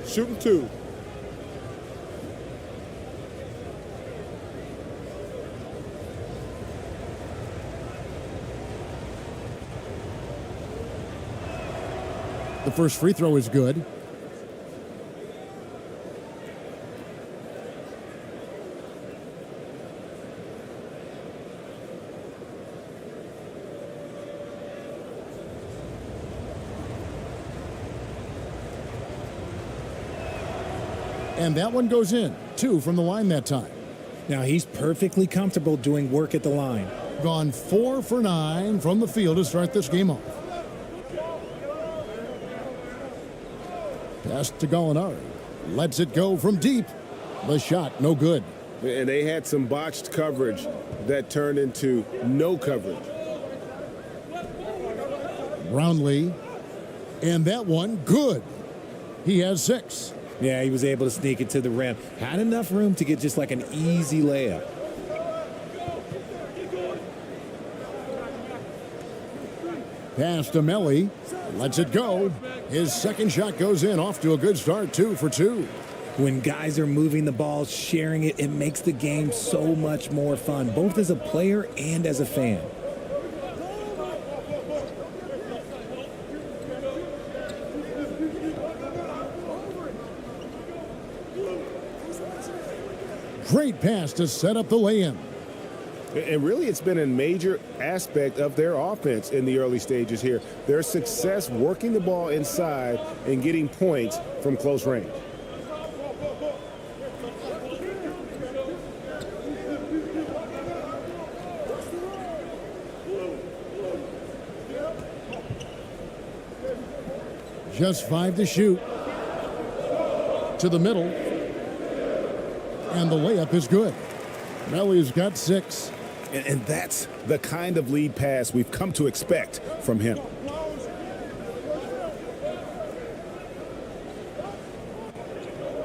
Shooting 2. The first free throw is good. And that one goes in. 2 from the line that time. Now he's perfectly comfortable doing work at the line. Gone 4 for 9 from the field to start this game off. Pass to Gallinari. Lets it go from deep. The shot, no good. And they had some botched coverage that turned into no coverage. Brownlee. And that one, good. He has 6. Yeah, he was able to sneak it to the rim. Had enough room to get just like an easy layup. Pass to Melly. Lets it go. His second shot goes in. Off to a good start. 2 for 2. When guys are moving the ball, sharing it, it makes the game so much more fun, both as a player and as a fan. Great pass to set up the lay-in. And really, it's been a major aspect of their offense in the early stages here. Their success working the ball inside and getting points from close range. Just 5 to shoot. To the middle. And the layup is good. Melly's got 6. And that's the kind of lead pass we've come to expect from him.